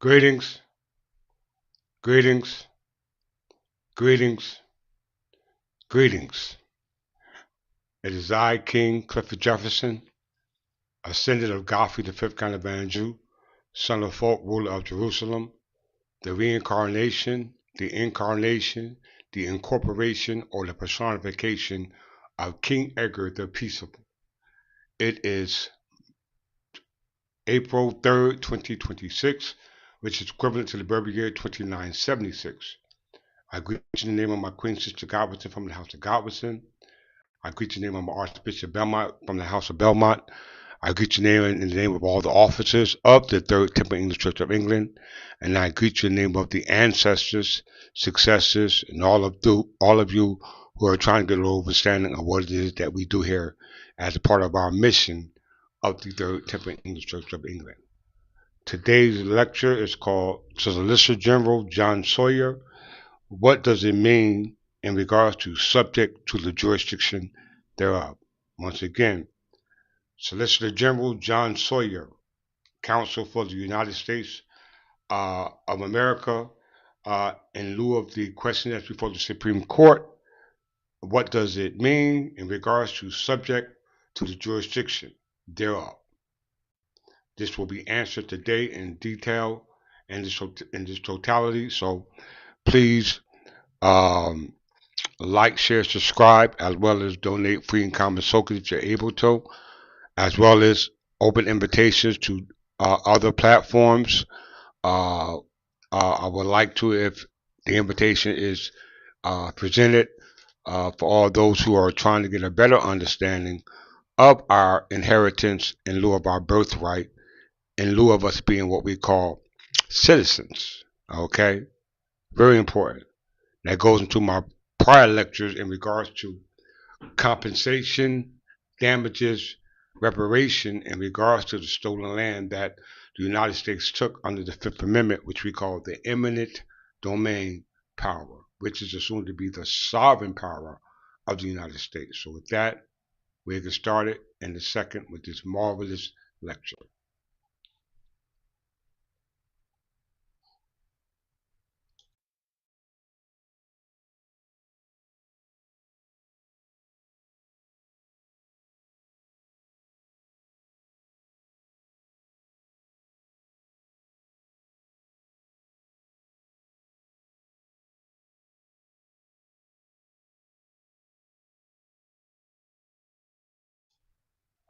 Greetings, greetings, greetings, greetings. It is I, King Clifford Jefferson, ascendant of Godfrey the Fifth kind of Andrew, son of Folk, ruler of Jerusalem, the reincarnation, the incarnation, the incorporation, or the personification of King Edgar the Peaceable. It is April 3rd, 2026, which is equivalent to the birth year 2976. I greet you in the name of my Queen Sister Godwinson from the House of Godwinson. I greet your name of Archbishop Belmont from the House of Belmont. I greet your name in the name of all the officers of the Third Temple English Church of England. And I greet you in the name of the ancestors, successors, and all of you who are trying to get an understanding of what it is that we do here as a part of our mission of the Third Temple English Church of England. Today's lecture is called Solicitor General John Sauer. What does it mean in regards to subject to the jurisdiction thereof? Once again, Solicitor General John Sauer, Counsel for the United States of America, in lieu of the question that's before the Supreme Court, what does it mean in regards to subject to the jurisdiction thereof? This will be answered today in detail and in this totality. So please like, share, subscribe, as well as donate free and common tokens if you're able to, as well as open invitations to other platforms. I would like to, if the invitation is presented for all those who are trying to get a better understanding of our inheritance in lieu of our birthright, in lieu of us being what we call citizens. Okay? Very important. That goes into my prior lectures in regards to compensation, damages, reparation in regards to the stolen land that the United States took under the Fifth Amendment, which we call the eminent domain power, which is assumed to be the sovereign power of the United States. So with that, we'll get started in a second with this marvelous lecture.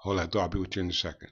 Hold that thought. I'll be with you in a second.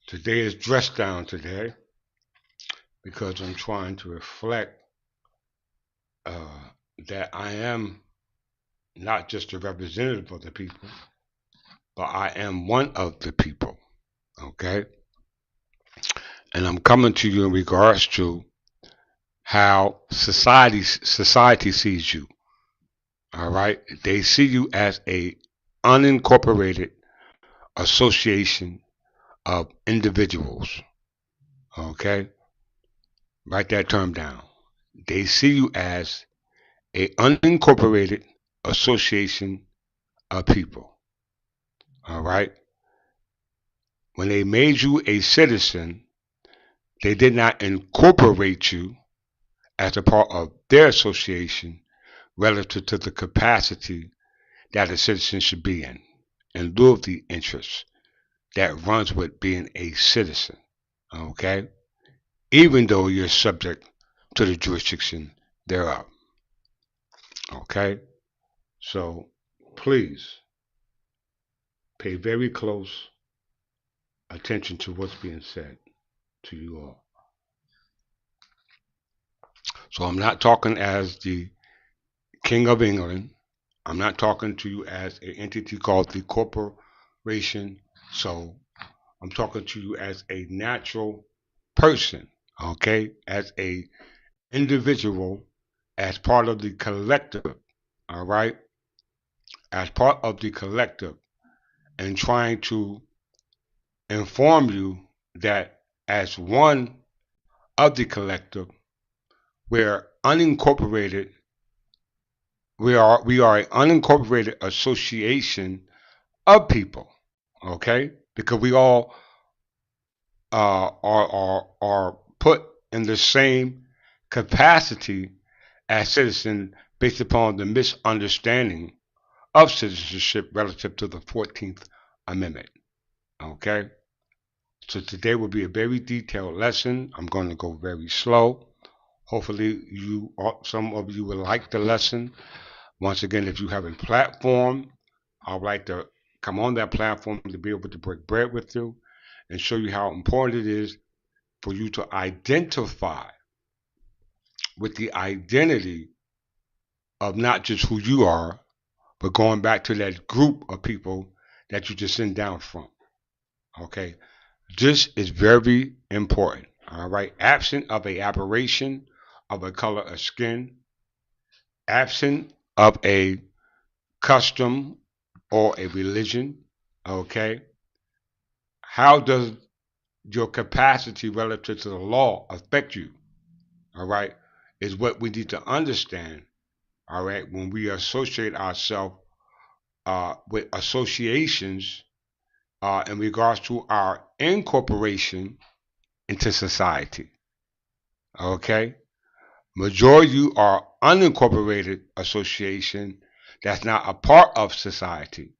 Today is dress down today because I'm trying to reflect that I am not just a representative of the people, but I am one of the people. Okay? And I'm coming to you in regards to how society sees you. All right? They see you as a unincorporated association of individuals. Okay? Write that term down. They see you as a unincorporated association of people. All right? When they made you a citizen, they did not incorporate you as a part of their association relative to the capacity that a citizen should be in lieu of the interests that runs with being a citizen, okay? Even though you're subject to the jurisdiction thereof, okay? So please pay very close attention to what's being said to you all. So I'm not talking as the King of England. I'm not talking to you as an entity called the corporation. So I'm talking to you as a natural person, okay? As a individual, as part of the collective, all right? As part of the collective, and trying to inform you that as one of the collective, we're unincorporated. We are an unincorporated association of people, okay? Because we all are put in the same capacity as citizens based upon the misunderstanding of citizenship relative to the 14th Amendment. Okay? So today will be a very detailed lesson. I'm going to go very slow. Hopefully some of you will like the lesson. Once again, if you have a platform, I would like to come on that platform to be able to break bread with you and show you how important it is for you to identify with the identity of not just who you are, but going back to that group of people that you descend down from. Okay? This is very important. All right? Absent of a aberration of a color of skin, absent of a custom or a religion, okay? How does your capacity relative to the law affect you? All right? Is what we need to understand, all right, when we associate ourselves with associations in regards to our incorporation into society. Okay? Majority are unincorporated association that's not a part of society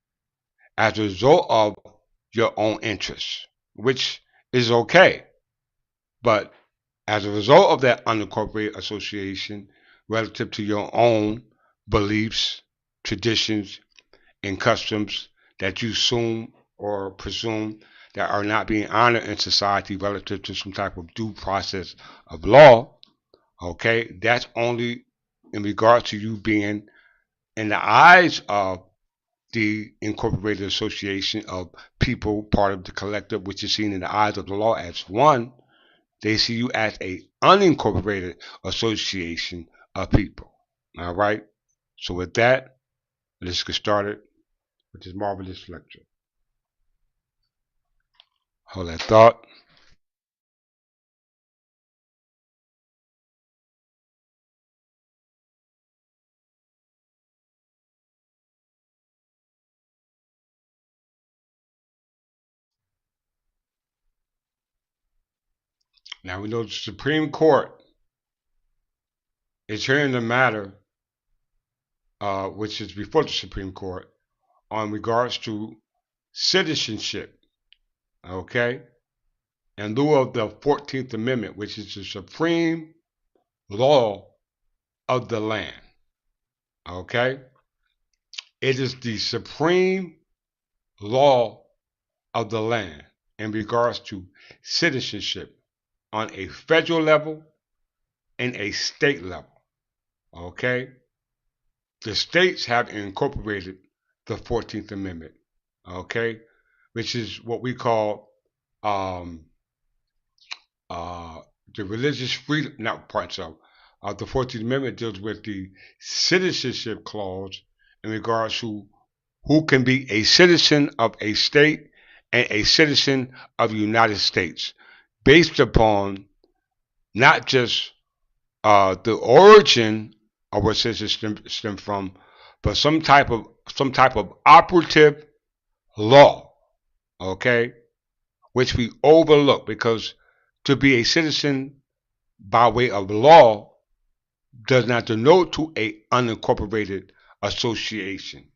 as a result of your own interests, which is okay. But as a result of that unincorporated association relative to your own beliefs, traditions, and customs that you assume or presume that are not being honored in society relative to some type of due process of law, okay, that's only in regard to you being in the eyes of the incorporated association of people, part of the collective, which is seen in the eyes of the law as one. They see you as a unincorporated association of people. All right. So with that, let's get started with this marvelous lecture. Hold that thought. Now we know the Supreme Court is hearing the matter, which is before the Supreme Court, on regards to citizenship. Okay, in lieu of the 14th Amendment, which is the supreme law of the land. Okay, it is the supreme law of the land in regards to citizenship on a federal level and a state level. Okay? The states have incorporated the 14th Amendment, okay? Which is what we call um, uh, the religious freedom, not parts of. The 14th Amendment deals with the citizenship clause in regards to who can be a citizen of a state and a citizen of the United States based upon not just the origin of where citizenship stems from, but some type of operative law, okay, which we overlook because to be a citizen by way of law does not denote to a unincorporated association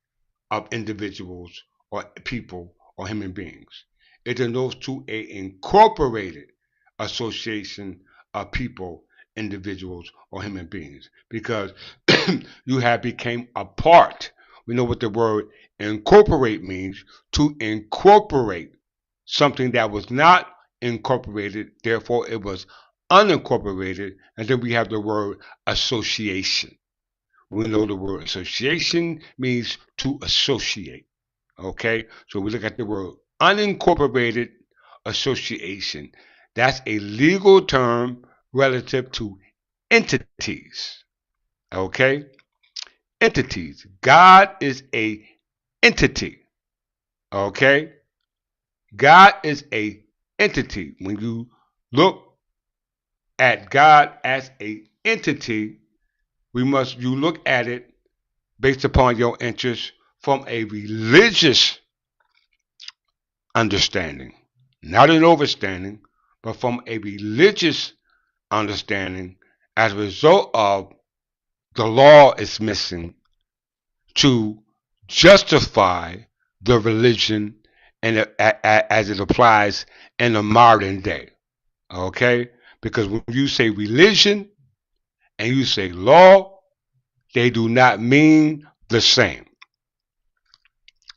of individuals or people or human beings. it denotes to a incorporated association of people, individuals, or human beings, because you have became a part. We know what the word incorporate means: to incorporate something that was not incorporated, therefore it was unincorporated. And then we have the word association. We know the word association means to associate. Okay, so we look at the word unincorporated association. That's a legal term relative to entities. Okay, entities. God is a entity. Okay, God is a entity. When you look at God as a entity, you look at it based upon your interest from a religious understanding, not an overstanding, but from a religious understanding. As a result of the law is missing to justify the religion and as it applies in the modern day. Okay, because when you say religion and you say law, they do not mean the same.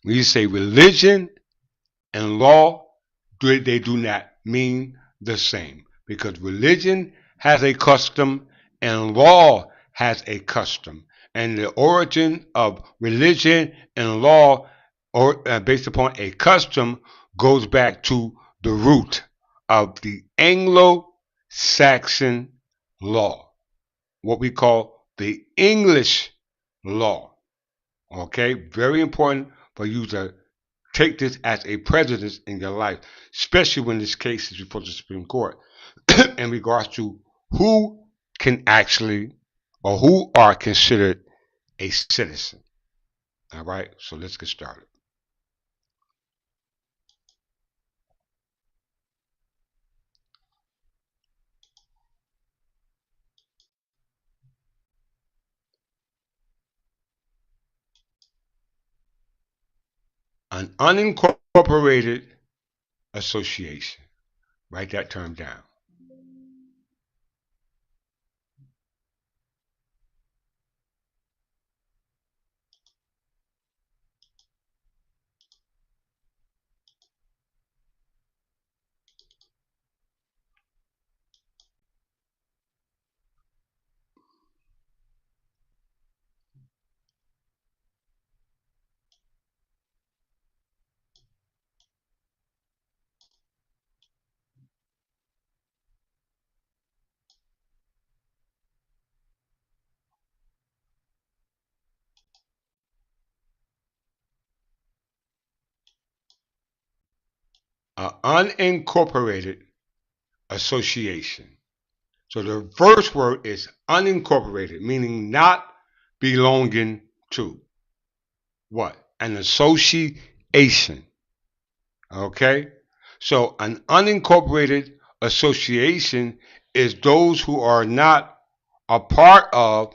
When you say religion and law, they do not mean the same, because religion has a custom and law has a custom, and the origin of religion and law, or based upon a custom, goes back to the root of the Anglo-Saxon law, what we call the English law. Okay, very important for you to take this as a precedent in your life, especially when this case is before the Supreme Court in regards to who can actually, or who are considered a citizen. All right, so let's get started. An unincorporated association. Write that term down. An unincorporated association. So the first word is unincorporated, meaning not belonging to. What? An association. Okay? So an unincorporated association is those who are not a part of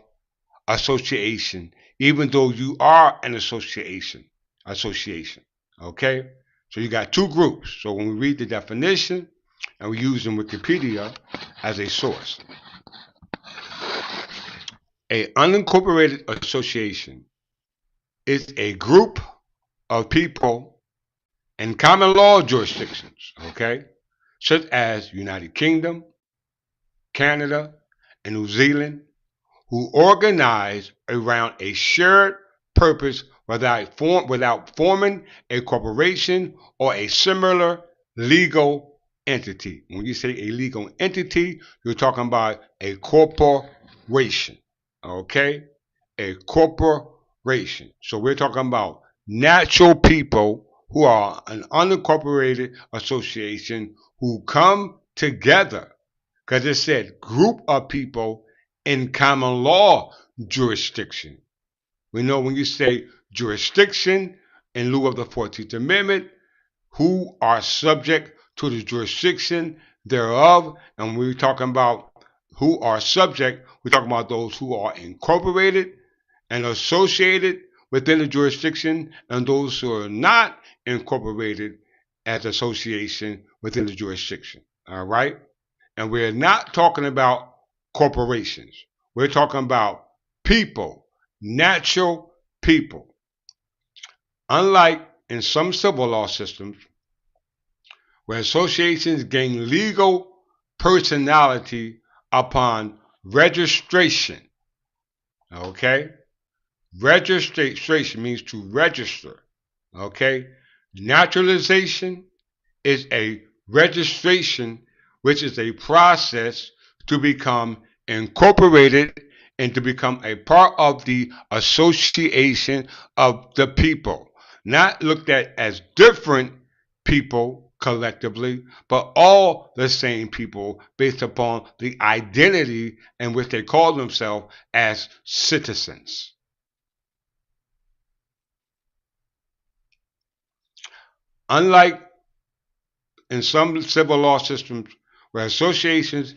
association, even though you are an association. Association. Okay? So you got two groups. So when we read the definition, and we use in Wikipedia as a source, a unincorporated association is a group of people in common law jurisdictions, okay, such as United Kingdom, Canada, and New Zealand, who organize around a shared purpose without forming a corporation or a similar legal entity. When you say a legal entity, you're talking about a corporation, okay? A corporation. So we're talking about natural people who are an unincorporated association who come together, because it said group of people in common law jurisdiction. We know when you say jurisdiction in lieu of the 14th Amendment, who are subject to the jurisdiction thereof, and we're talking about who are subject, we're talking about those who are incorporated and associated within the jurisdiction, and those who are not incorporated as association within the jurisdiction. All right? And we're not talking about corporations. We're talking about people, natural people. Unlike in some civil law systems, where associations gain legal personality upon registration. Okay? Registration means to register. Okay? Naturalization is a registration, which is a process to become incorporated and to become a part of the association of the people. Not looked at as different people collectively, but all the same people based upon the identity in which they call themselves as citizens. Unlike in some civil law systems where associations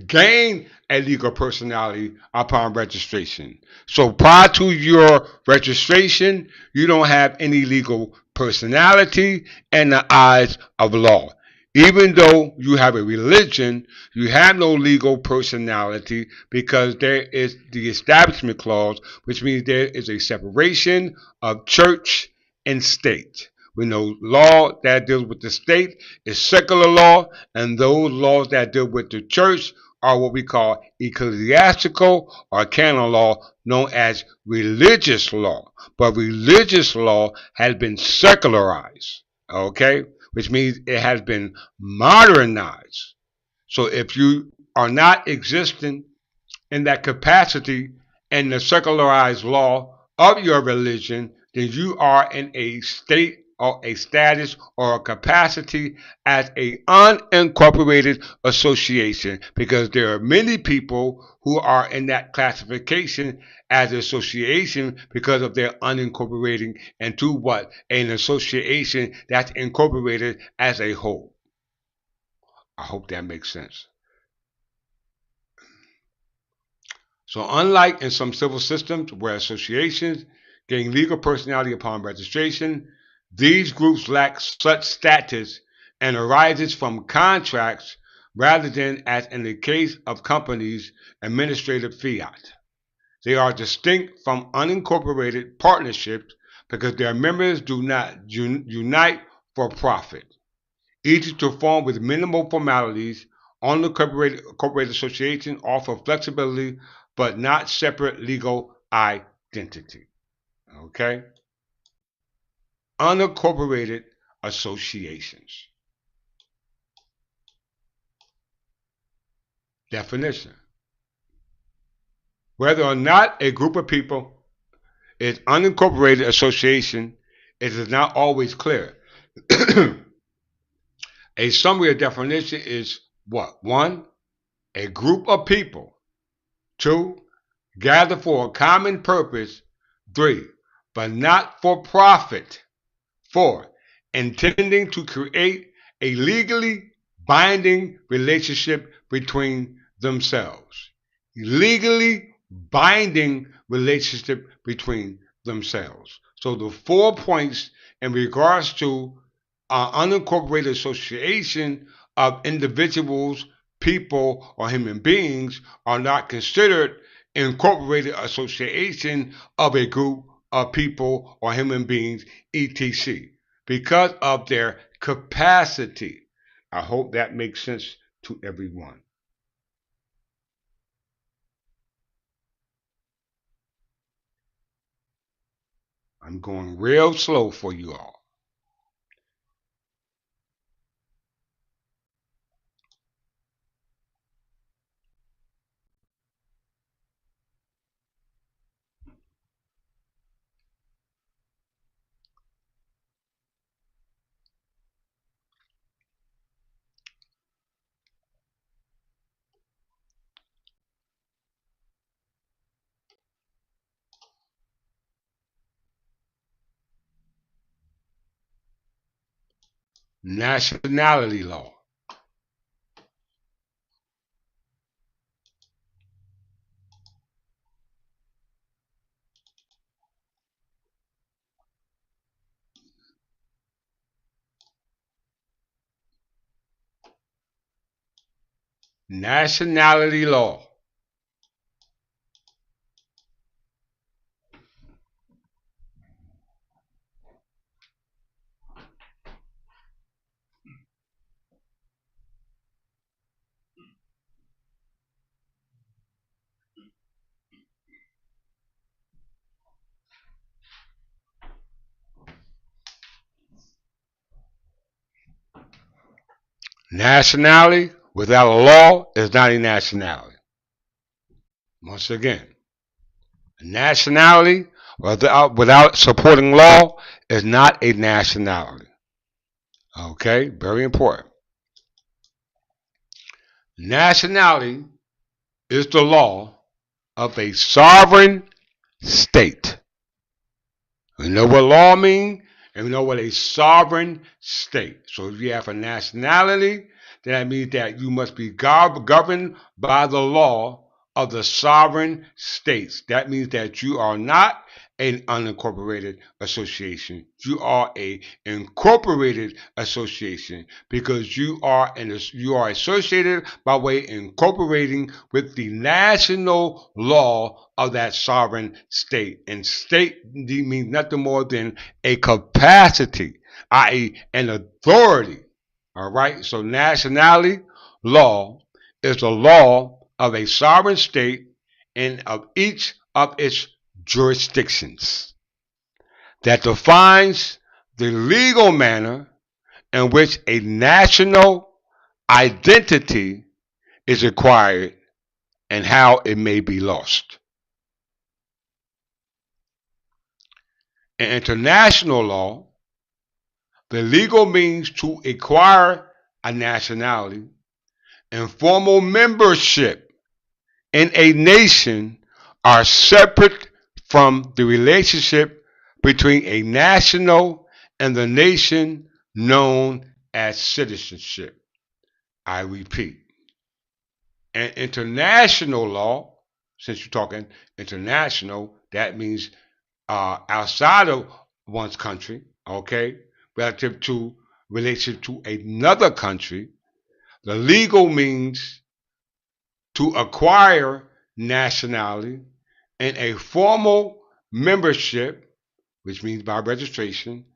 gain a legal personality upon registration. So prior to your registration, you don't have any legal personality in the eyes of law. Even though you have a religion, you have no legal personality because there is the Establishment Clause, which means there is a separation of church and state. We know law that deals with the state is secular law, and those laws that deal with the church are what we call ecclesiastical or canon law, known as religious law. But religious law has been secularized, okay? Which means it has been modernized. So if you are not existing in that capacity in the secularized law of your religion, then you are in a state or a status or a capacity as a unincorporated association, because there are many people who are in that classification as association because of their unincorporating into what? An association that's incorporated as a whole. I hope that makes sense. So unlike in some civil systems where associations gain legal personality upon registration, these groups lack such status and arises from contracts rather than, as in the case of companies, administrative fiat. They are distinct from unincorporated partnerships because their members do not unite for profit. Easy to form with minimal formalities, unincorporated associations offer flexibility but not separate legal identity. Okay? Unincorporated associations. Definition. Whether or not a group of people is unincorporated association, it is not always clear. A summary of definition is what? One, a group of people. Two, gather for a common purpose. Three, but not for profit. Four, intending to create a legally binding relationship between themselves. Legally binding relationship between themselves. So the 4 points in regards to unincorporated association of individuals, people, or human beings are not considered incorporated association of a group of people or human beings, etc., because of their capacity. I hope that makes sense to everyone. I'm going real slow for you all. Nationality law. Nationality law. Nationality without a law is not a nationality. Once again, nationality without supporting law is not a nationality. Okay, very important. Nationality is the law of a sovereign state. We know what law means, and we know what a sovereign state. So if you have a nationality, then that means that you must be governed by the law of the sovereign states. That means that you are not an unincorporated association. You are a incorporated association because you are associated by way incorporating with the national law of that sovereign state. And state means nothing more than a capacity, i.e., an authority. All right. So nationality law is the law of a sovereign state and of each of its jurisdictions that defines the legal manner in which a national identity is acquired and how it may be lost. In international law, the legal means to acquire a nationality and formal membership in a nation are separate from the relationship between a national and the nation known as citizenship. I repeat, in international law, since you're talking international, that means outside of one's country, okay, relative to another country, the legal means to acquire nationality and a formal membership, which means by registration,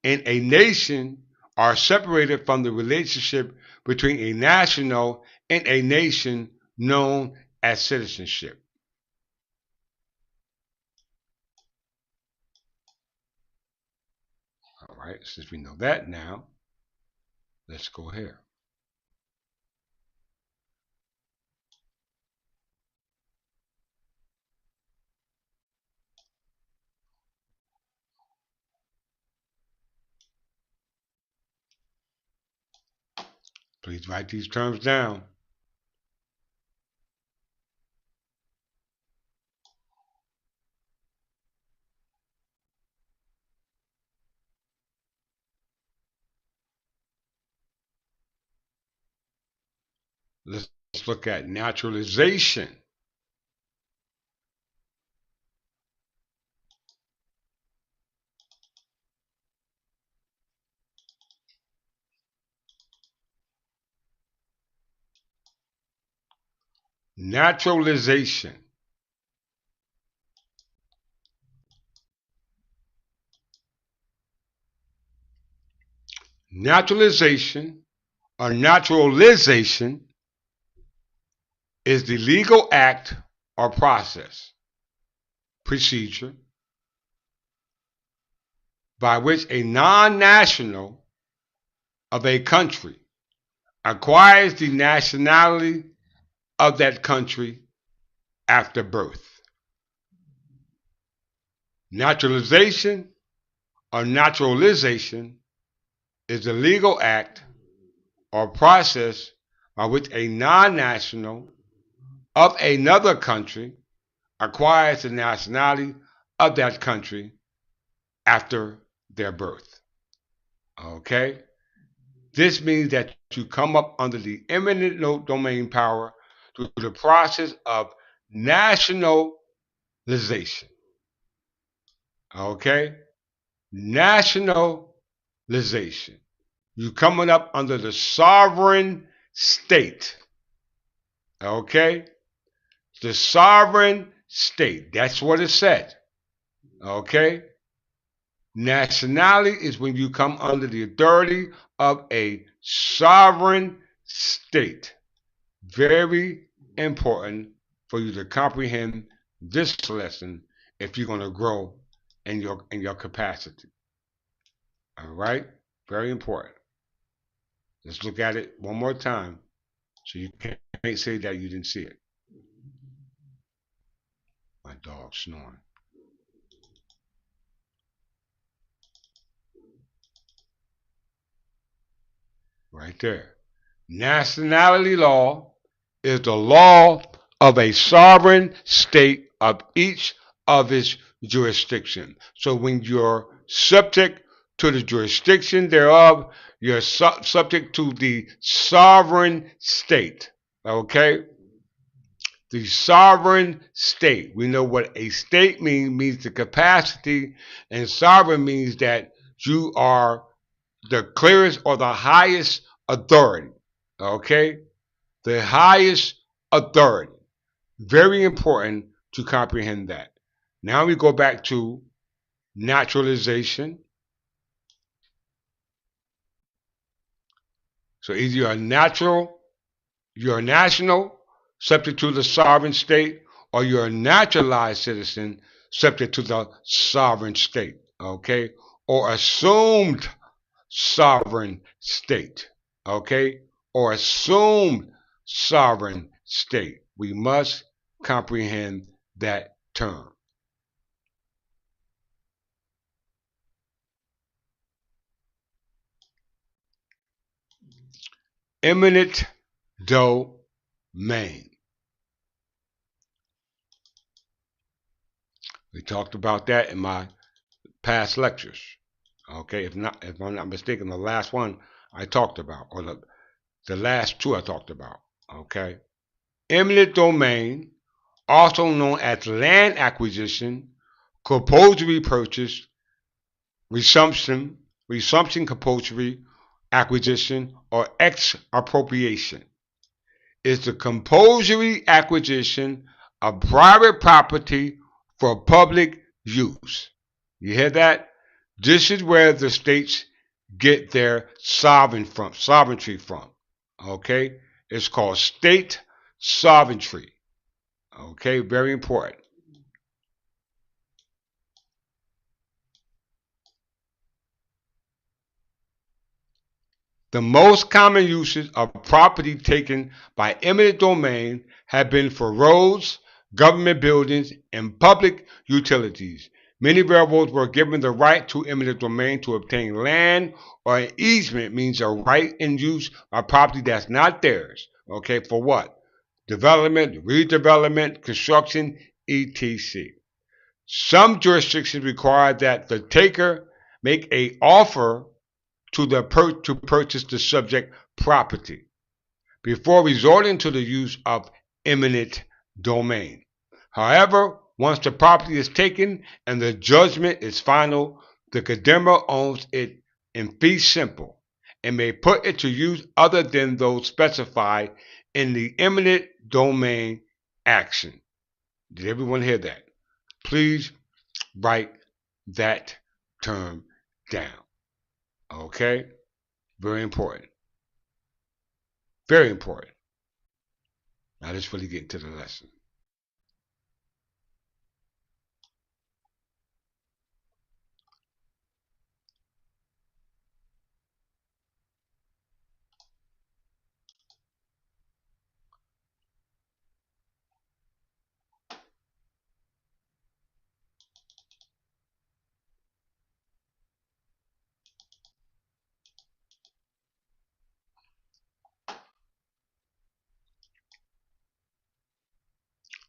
in a nation are separated from the relationship between a national and a nation known as citizenship. All right, since we know that now, let's go here. Please write these terms down. Let's look at naturalization. Naturalization. Naturalization or naturalization is the legal act or process, procedure by which a non-national of a country acquires the nationality of that country after birth. Naturalization or naturalization is the legal act or process by which a non-national of another country acquires the nationality of that country after their birth. Okay? This means that you come up under the eminent domain power through the process of nationalization. Okay? Nationalization. You coming up under the sovereign state. Okay? The sovereign state. That's what it said. Okay? Nationality is when you come under the authority of a sovereign state. Very important for you to comprehend this lesson if you're going to grow in your capacity. All right? Very important. Let's look at it one more time so you can't say that you didn't see it. My dog snoring. Right there. Nationality law is the law of a sovereign state of each of its jurisdiction. So when you're subject to the jurisdiction thereof, you're subject to the sovereign state. Okay? The sovereign state. We know what a state means the capacity, and sovereign means that you are the clearest or the highest authority. Okay? The highest authority. Very important to comprehend that. Now we go back to naturalization. So either you're a national, subject to the sovereign state, or you're a naturalized citizen, subject to the sovereign state. Okay? Or assumed sovereign state. Okay? Or assumed sovereign state. We must comprehend that term. Eminent domain. We talked about that in my past lectures. Okay, if I'm not mistaken, the last one I talked about, or the last two I talked about. Okay, eminent domain, also known as land acquisition, compulsory purchase, resumption compulsory acquisition, or expropriation, is the compulsory acquisition of private property for public use. You hear that? This is where the states get their sovereignty from. Okay? It's called state sovereignty. Okay? Very important. The most common uses of property taken by eminent domain have been for roads, government buildings, and public utilities. Many railroads were given the right to eminent domain to obtain land, or an easement means a right in use of property that's not theirs. Okay, for what? Development, redevelopment, construction, etc. Some jurisdictions require that the taker make an offer to purchase the subject property before resorting to the use of eminent domain. However, once the property is taken and the judgment is final, the condemner owns it in fee simple and may put it to use other than those specified in the eminent domain action. Did everyone hear that? Please write that term down. Okay? Very important. Very important. Now let's really get into the lesson.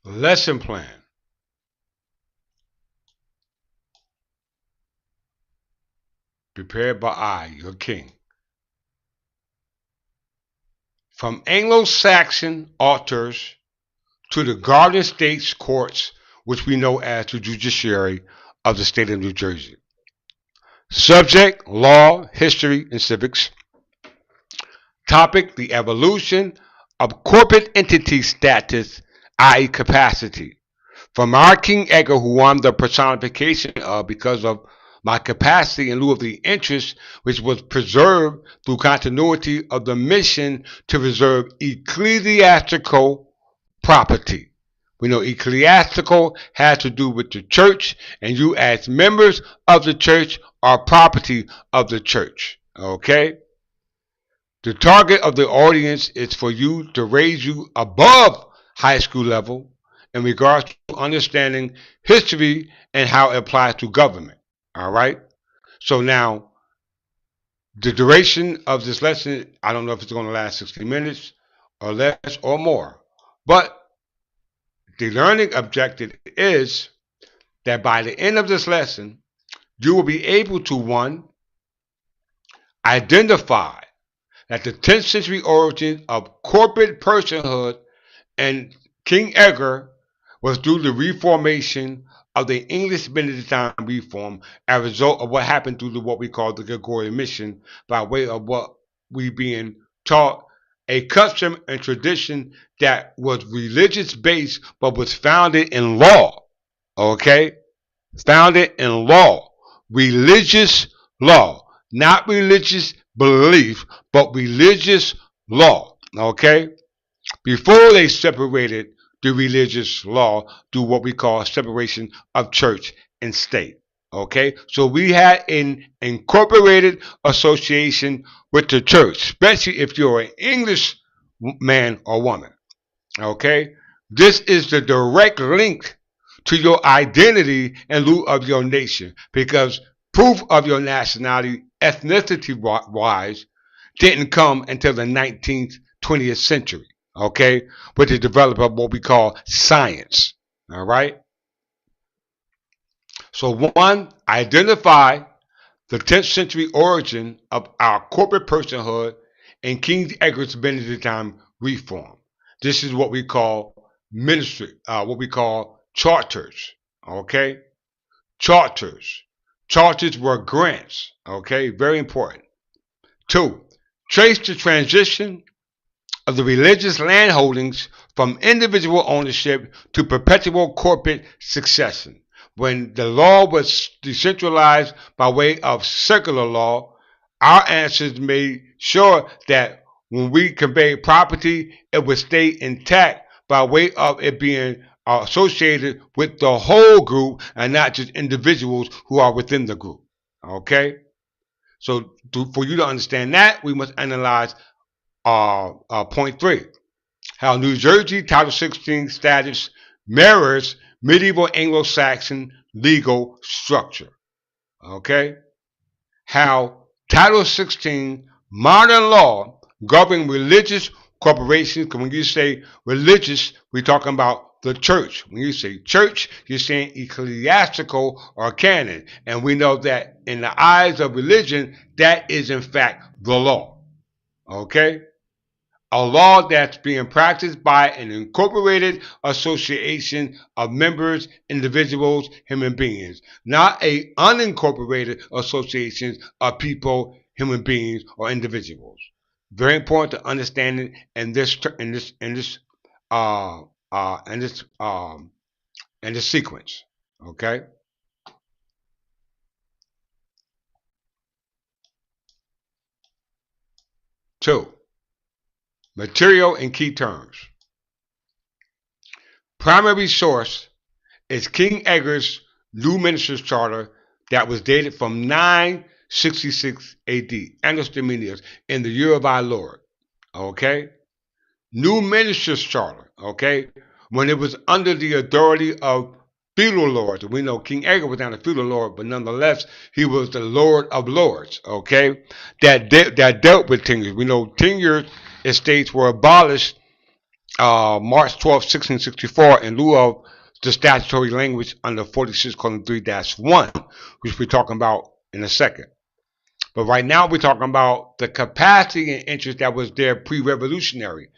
Lesson plan. Prepared by I, your king. From Anglo-Saxon authors to the Garden States courts, which we know as the judiciary of the state of New Jersey. Subject, law, history, and civics. Topic, the evolution of corporate entity status, i.e. capacity. From our King Edgar, who I'm the personification of because of my capacity in lieu of the interest which was preserved through continuity of the mission to preserve ecclesiastical property. We know ecclesiastical has to do with the church, and you as members of the church are property of the church. Okay? The target of the audience is for you to raise you above high school level in regards to understanding history and how it applies to government. All right? So now, the duration of this lesson, I don't know if it's going to last 60 minutes or less or more. But the learning objective is that by the end of this lesson, you will be able to, one, identify that the 10th century origin of corporate personhood and King Edgar was due to the reformation of the English Benedictine reform as a result of what happened through what we call the Gregorian mission by way of what we being taught, a custom and tradition that was religious based but was founded in law. Okay? Founded in law. Religious law. Not religious belief, but religious law. Okay? Before they separated the religious law through what we call separation of church and state. Okay? So we had an incorporated association with the church, especially if you're an English man or woman. Okay? This is the direct link to your identity in lieu of your nation, because proof of your nationality, ethnicity-wise, didn't come until the 19th, 20th century. Okay, with the development of what we call science. All right. So one, identify the 10th century origin of our corporate personhood and King Edward's Benedictine reform. This is what we call ministry, what we call charters. Okay, charters. Charters were grants. Okay, very important. Two, trace the transition of the religious landholdings from individual ownership to perpetual corporate succession. When the law was decentralized by way of secular law, our ancestors made sure that when we conveyed property, it would stay intact by way of it being associated with the whole group and not just individuals who are within the group. Okay? So for you to understand that, we must analyze point 3, how New Jersey Title 16 status mirrors medieval Anglo-Saxon legal structure. Okay? How Title 16 modern law governing religious corporations, because when you say religious, we're talking about the church. When you say church, you're saying ecclesiastical or canon. And we know that in the eyes of religion, that is in fact the law. Okay? A law that's being practiced by an incorporated association of members, individuals, human beings, not a unincorporated association of people, human beings, or individuals. Very important to understand it in this sequence. Okay. 2. Material and key terms. Primary source is King Edgar's New Minister's Charter that was dated from 966 AD, Annus Dominius, in the year of our Lord. Okay? New Minister's Charter, okay? When it was under the authority of feudal lords. We know King Edgar was not a feudal lord, but nonetheless, he was the Lord of Lords, okay? That dealt with tenures. We know tenure estates were abolished March 12, 1664, in lieu of the statutory language under 46:3-1, which we're talking about in a second. But right now, we're talking about the capacity and interest that was there pre-revolutionary.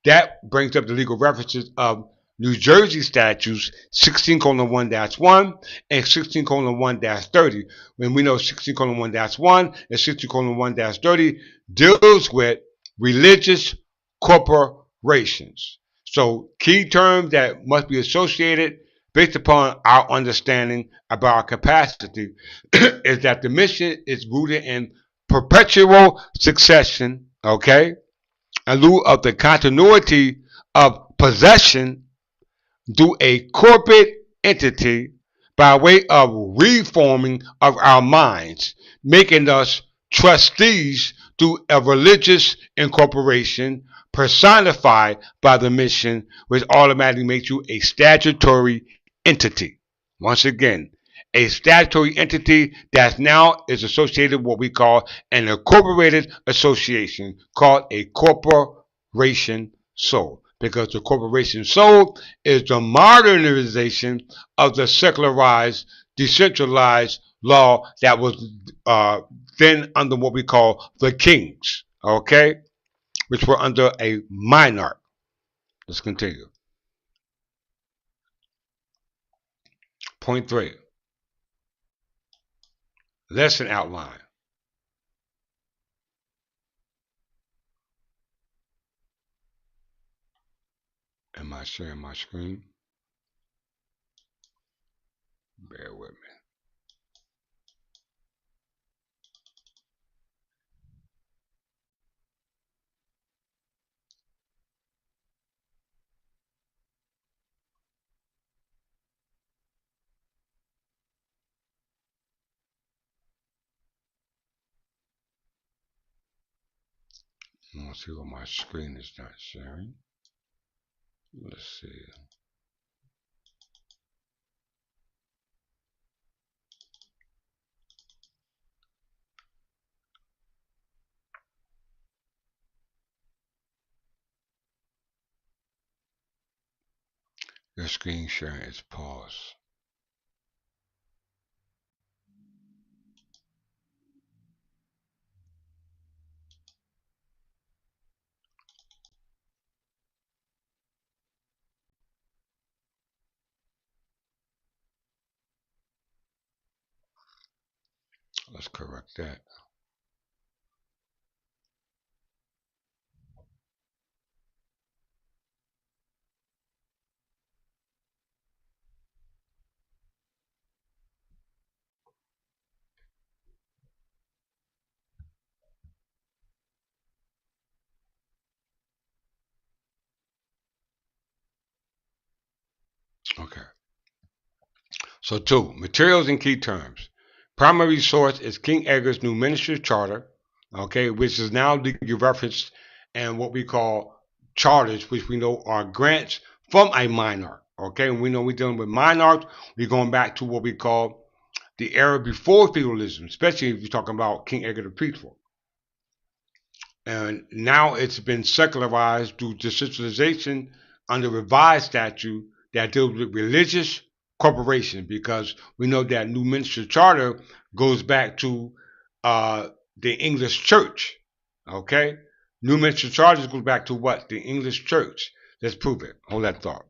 That brings up the legal references of New Jersey statutes 16:1-1 and 16:1-30. When we know 16:1-1 and 16:1-30 deals with religious corporations. So key terms that must be associated based upon our understanding about our capacity is that the mission is rooted in perpetual succession, okay, in lieu of the continuity of possession through a corporate entity by way of reforming of our minds, making us trustees through a religious incorporation personified by the mission, which automatically makes you a statutory entity. Once again, a statutory entity that now is associated with what we call an incorporated association called a corporation soul, because the corporation soul is the modernization of the secularized, decentralized law that was then under what we call the kings, okay, which were under a monarch. Let's continue. Point 3, lesson outline. Am I sharing my screen? Bear with me. Let's see what my screen is not sharing. Let's see. Your screen sharing is paused. Let's correct that. Okay. So 2, materials and key terms. Primary source is King Edgar's New Ministry Charter, okay, which is now legally referenced and what we call charters, which we know are grants from a monarch. Okay, and we know we're dealing with monarchs. We're going back to what we call the era before feudalism, especially if you're talking about King Edgar the Peaceful. And now it's been secularized through decentralization under revised statute that deals with religious corporation, because we know that New Minister Charter goes back to the English Church. Okay, New Minister Charter goes back to what? The English Church. Let's prove it. Hold that thought.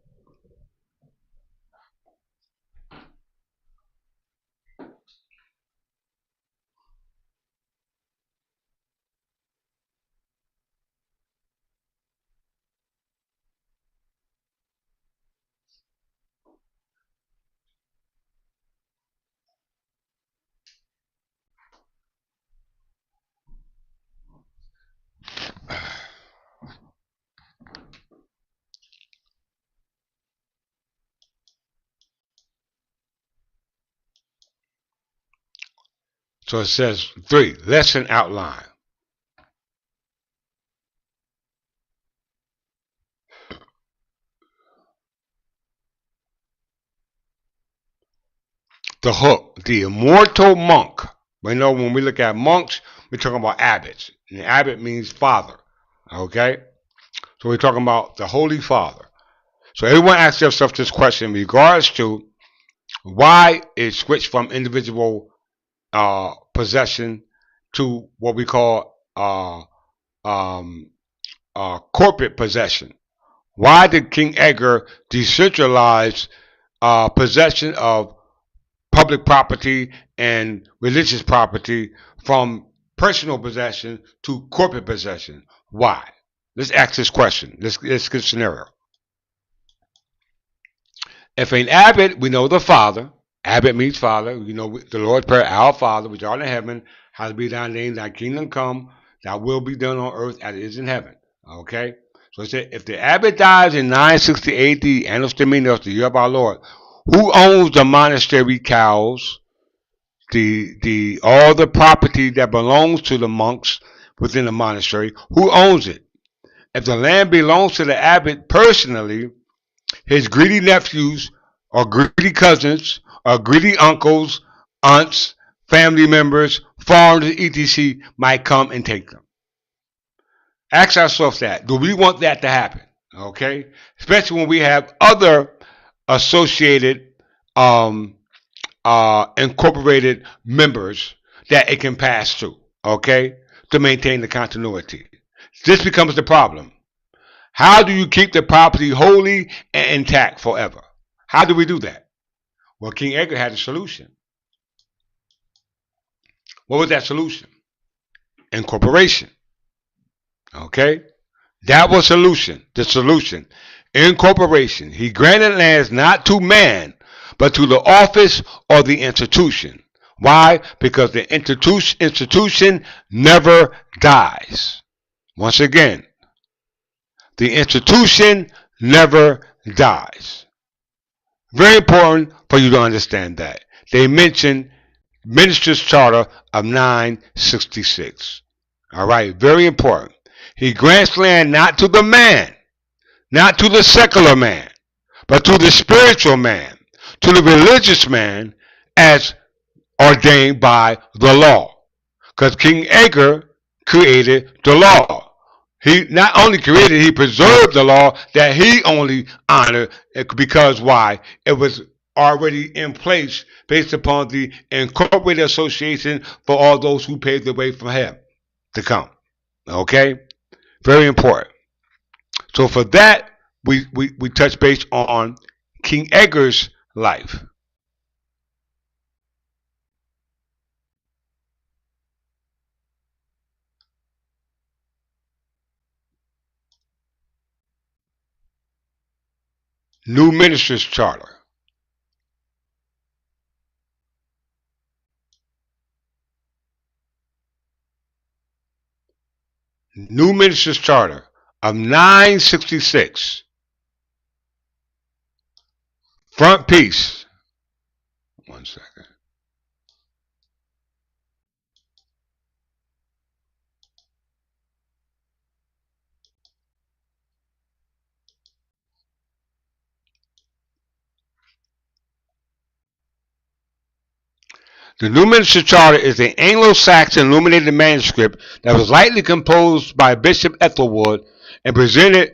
So it says 3, lesson outline. The hook, the immortal monk. We know when we look at monks, we're talking about abbots. And abbot means father. Okay? So we're talking about the Holy Father. So everyone asks themselves this question in regards to why it switched from individual possession to what we call corporate possession. Why did King Edgar decentralize possession of public property and religious property from personal possession to corporate possession? Why? Let's ask this question. Let's get a scenario. If an abbot, we know the Father. Abbot means Father. You know the Lord's Prayer, Our Father, which art in heaven, hallowed be thy name, thy kingdom come, thy will be done on earth as it is in heaven. Okay? So it said, if the abbot dies in 960 AD, Annos Dominicus, the year of our Lord, who owns the monastery cows, the all the property that belongs to the monks within the monastery? Who owns it? If the land belongs to the abbot personally, his greedy nephews or greedy cousins or greedy uncles, aunts, family members, foreigners, etc. might come and take them. Ask ourselves that. Do we want that to happen? Okay? Especially when we have other associated incorporated members that it can pass through. Okay? To maintain the continuity. This becomes the problem. How do you keep the property holy and intact forever? How do we do that? Well, King Edgar had a solution. What was that solution? Incorporation. Okay? That was solution. The solution. Incorporation. He granted lands not to man, but to the office or the institution. Why? Because the institution never dies. Once again, the institution never dies. Very important for you to understand that. They mention Minister's Charter of 966. All right, very important. He grants land not to the man, not to the secular man, but to the spiritual man, to the religious man, as ordained by the law. Because King Edgar created the law. He not only created, he preserved the law that he only honored because why? It was already in place based upon the incorporated association for all those who paved the way for him to come. Okay? Very important. So for that, we touch base on King Edgar's life. New Minister's Charter. New Minister's Charter of 966. Front piece. One second. The New Minister Charter is an Anglo-Saxon illuminated manuscript that was likely composed by Bishop Ethelwood and presented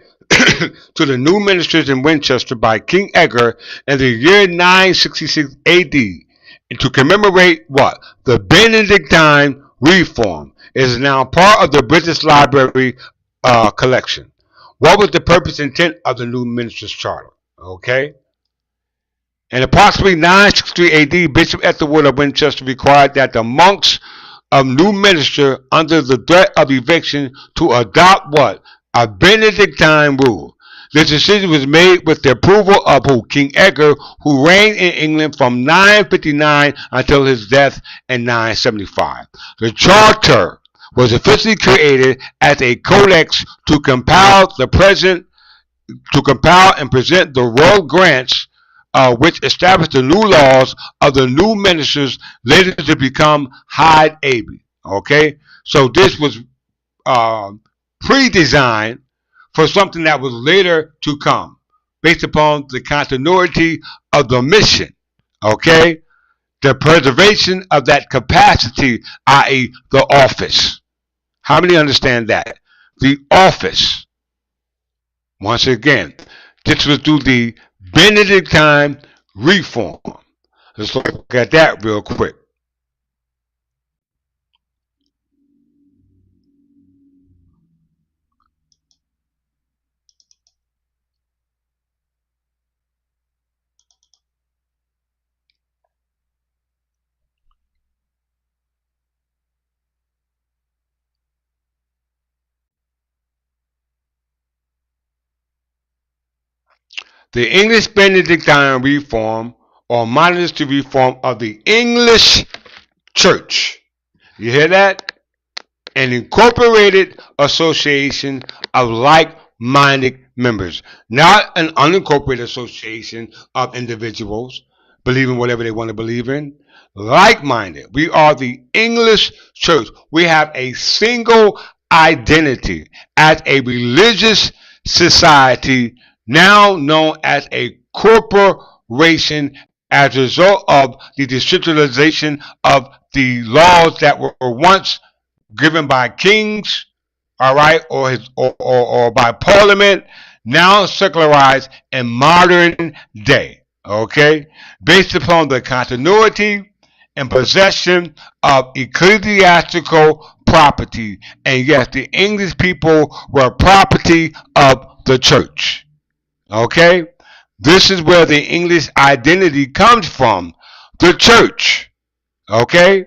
to the new ministers in Winchester by King Edgar in the year 966 AD. And to commemorate what? The Benedictine Reform. It is now part of the British Library collection. What was the purpose and intent of the New Minister's Charter? Okay. In approximately 963 AD, Bishop Ethelwood of Winchester required that the monks of Newminster, under the threat of eviction, to adopt what? A Benedictine rule. This decision was made with the approval of who? King Edgar, who reigned in England from 959 until his death in 975. The charter was officially created as a codex to compile and present the royal grants, which established the new laws of the new ministers later to become Hyde Abbey. Okay, so this was pre-designed for something that was later to come, based upon the continuity of the mission. Okay, the preservation of that capacity, i.e., the office. How many understand that? The office. Once again, this was through the Benedictine Reform. Let's look at that real quick. The English Benedictine Reform or Monastic Reform of the English Church. You hear that? An incorporated association of like-minded members, not an unincorporated association of individuals believing whatever they want to believe in. Like-minded. We are the English Church. We have a single identity as a religious society now known as a corporation as a result of the decentralization of the laws that were once given by kings, all right, or by parliament, now secularized in modern day, okay, based upon the continuity and possession of ecclesiastical property. And yes, the English people were property of the church, okay. This is where the English identity comes from, the church, okay.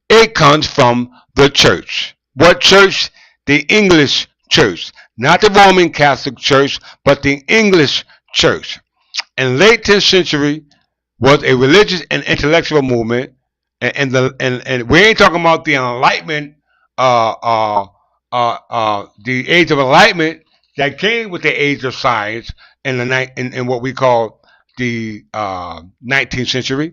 It comes from the church. What church? The English church. Not the Roman Catholic Church, but the English church. In the late 10th century was a religious and intellectual movement. And we ain't talking about the Enlightenment, the age of Enlightenment that came with the age of science in what we call the 19th century.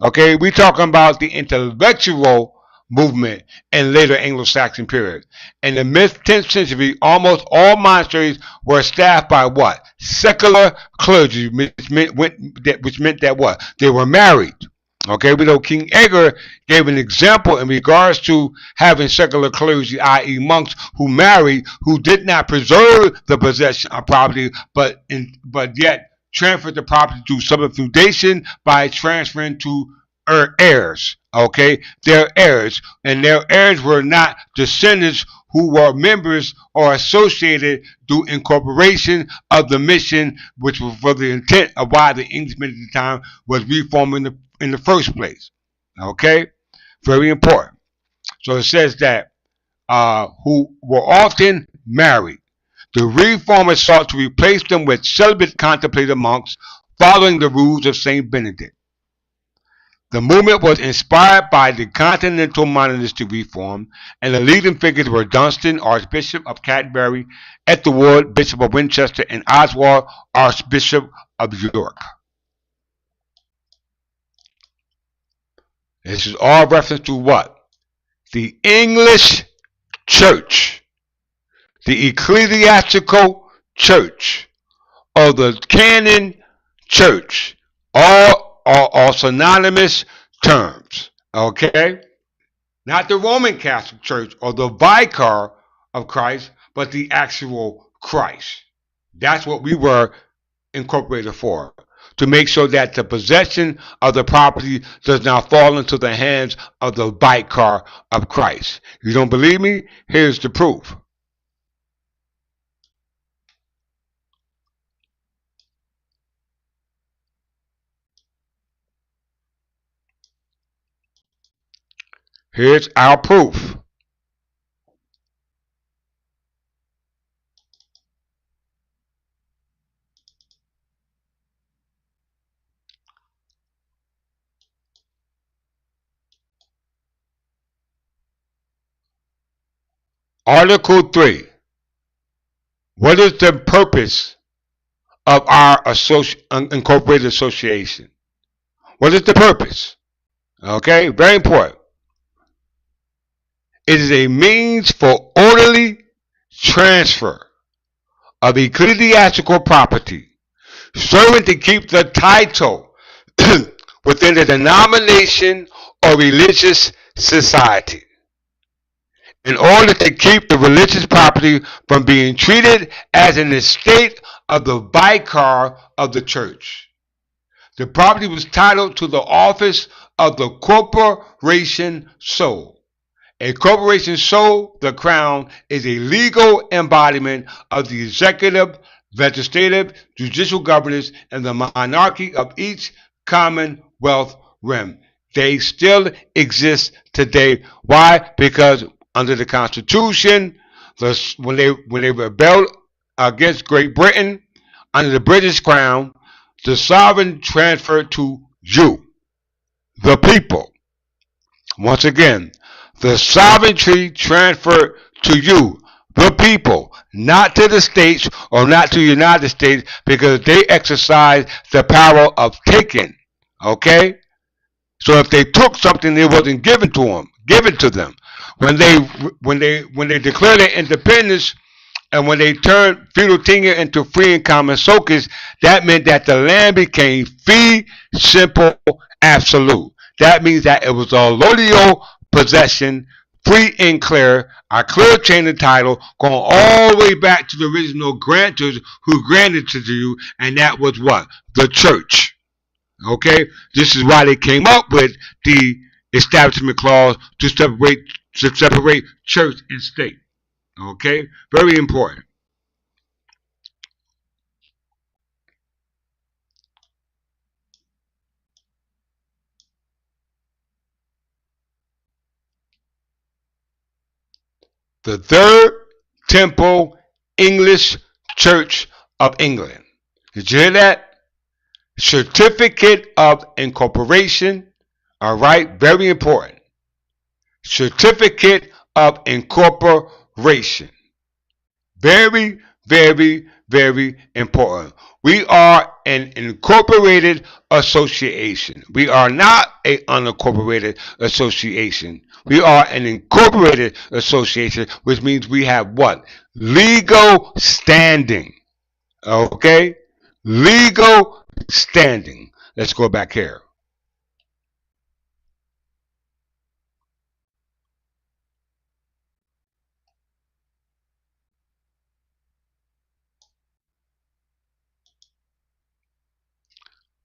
Okay, we're talking about the intellectual movement in later Anglo-Saxon period. In the mid-10th century, almost all monasteries were staffed by what? Secular clergy, which meant that what? They were married. Okay, we know King Edgar gave an example in regards to having secular clergy, i.e. monks who married, who did not preserve the possession of property, but yet transferred the property to subfeudation by transferring to heirs. Okay, their heirs, and their heirs were not descendants who were members or associated through incorporation of the mission, which was for the intent of why the Englishmen at the time was reforming in the first place. Okay, very important. So it says that who were often married. The reformers sought to replace them with celibate contemplative monks following the rules of Saint Benedict. The movement was inspired by the continental monastic reform, and the leading figures were Dunstan, Archbishop of Canterbury, Ethelwald, Bishop of Winchester, and Oswald, Archbishop of York. This is all reference to what? The English Church, the ecclesiastical church, or the canon church, all are synonymous terms, okay? Not the Roman Catholic Church or the vicar of Christ, but the actual Christ. That's what we were incorporated for, to make sure that the possession of the property does not fall into the hands of the vicar of Christ. You don't believe me? Here's the proof. Here's our proof. Article 3. What is the purpose of our incorporated association? What is the purpose? Okay, very important. It is a means for orderly transfer of ecclesiastical property, serving to keep the title within the denomination or religious society, in order to keep the religious property from being treated as an estate of the vicar of the church. The property was titled to the office of the corporation sole. A corporation sole, the crown, is a legal embodiment of the executive, legislative, judicial governance, and the monarchy of each commonwealth realm. They still exist today. Why? Because under the Constitution, when they rebelled against Great Britain, under the British Crown, the sovereign transferred to you, the people. Once again, the sovereignty transferred to you, the people, not to the states or not to the United States, because they exercise the power of taking. Okay? So if they took something, it wasn't given to them. When they declared their independence, and when they turned feudal tenure into free and common sockets, that meant that the land became fee simple absolute. That means that it was a allodial possession, free and clear, a clear chain of title, going all the way back to the original grantors who granted to you, and that was what? The church. Okay? This is why they came up with the Establishment Clause to separate church and state. Okay? Very important. The Third Temple English Church of England. Did you hear that? Certificate of Incorporation. All right? Very important. Certificate of Incorporation. Very, very, very important. We are an incorporated association. We are not an unincorporated association. We are an incorporated association, which means we have what? Legal standing. Okay? Legal standing. Let's go back here.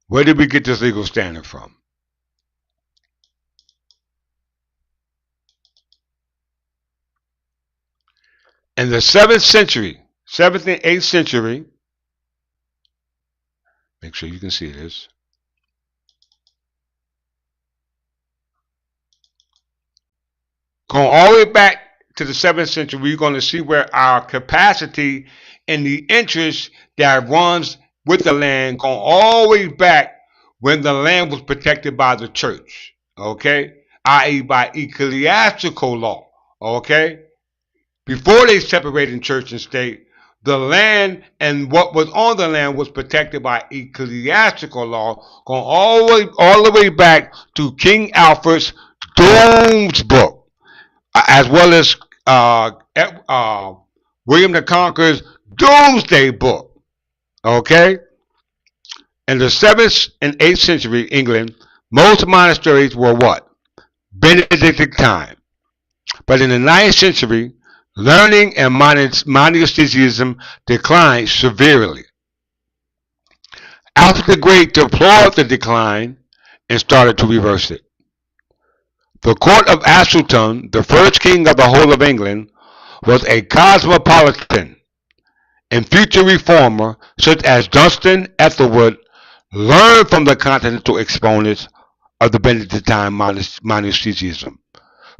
Where did we get this legal standing from? In the 7th century, 7th and 8th century, make sure you can see this. Going all the way back to the 7th century, we're going to see where our capacity and the interest that runs with the land going all the way back when the land was protected by the church, okay? I.e. by ecclesiastical law, okay? Before they separated church and state, the land and what was on the land was protected by ecclesiastical law, going all the way back to King Alfred's Doom's Book, as well as William the Conqueror's Doomsday Book. Okay? In the 7th and 8th century England, most monasteries were what? Benedictine time. But in the 9th century, learning and monasticism declined severely. Alfred the Great deplored the decline and started to reverse it. The court of Asselton, the first king of the whole of England, was a cosmopolitan and future reformer such as Dunstan Ethelwood learned from the continental exponents of the Benedictine monasticism.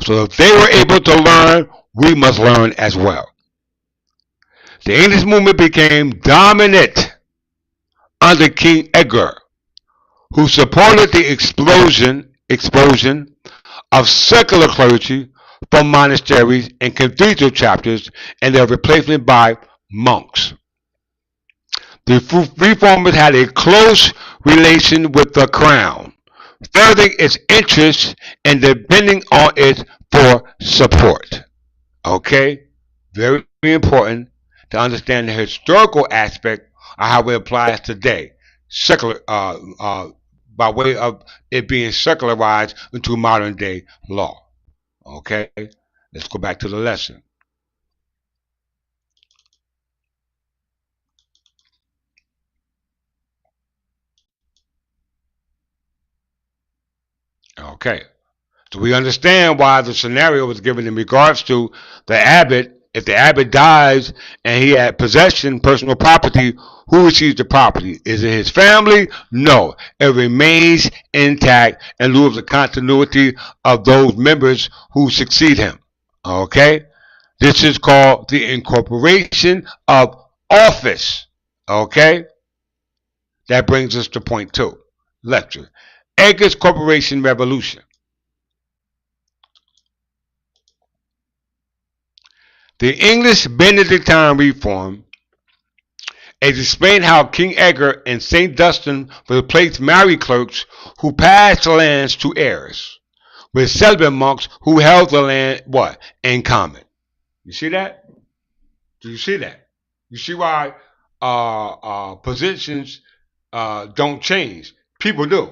So if they were able to learn, we must learn as well. The English movement became dominant under King Edgar, who supported the explosion of secular clergy from monasteries and cathedral chapters and their replacement by monks. The reformers had a close relation with the crown, furthering its interests and depending on it for support. Okay? Very important to understand the historical aspect of how it applies today. Secular, by way of it being secularized into modern day law. Okay? Let's go back to the lesson. Okay. So we understand why the scenario was given in regards to the abbot. If the abbot dies and he had possession, personal property, who receives the property? Is it his family? No. It remains intact in lieu of the continuity of those members who succeed him. Okay? This is called the incorporation of office. Okay? That brings us to point 2. Lecture. Edgar's Corporation Revolution. The English Benedictine Reform is explained how King Edgar and St. Dunstan replaced married clerks who passed lands to heirs with celibate monks who held the land what? In common. You see that? Do you see that? You see why positions don't change? People do.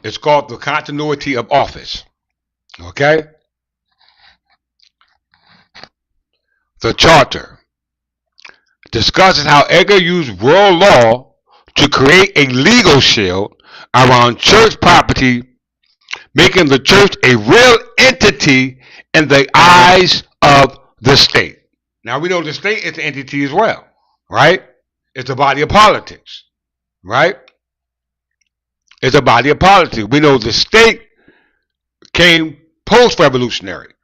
It's called the continuity of office. Okay? The Charter discusses how Edgar used royal law to create a legal shield around church property, making the church a real entity in the eyes of the state. Now we know the state is an entity as well, right? It's a body of politics, right? It's a body of politics. We know the state came post-revolutionary,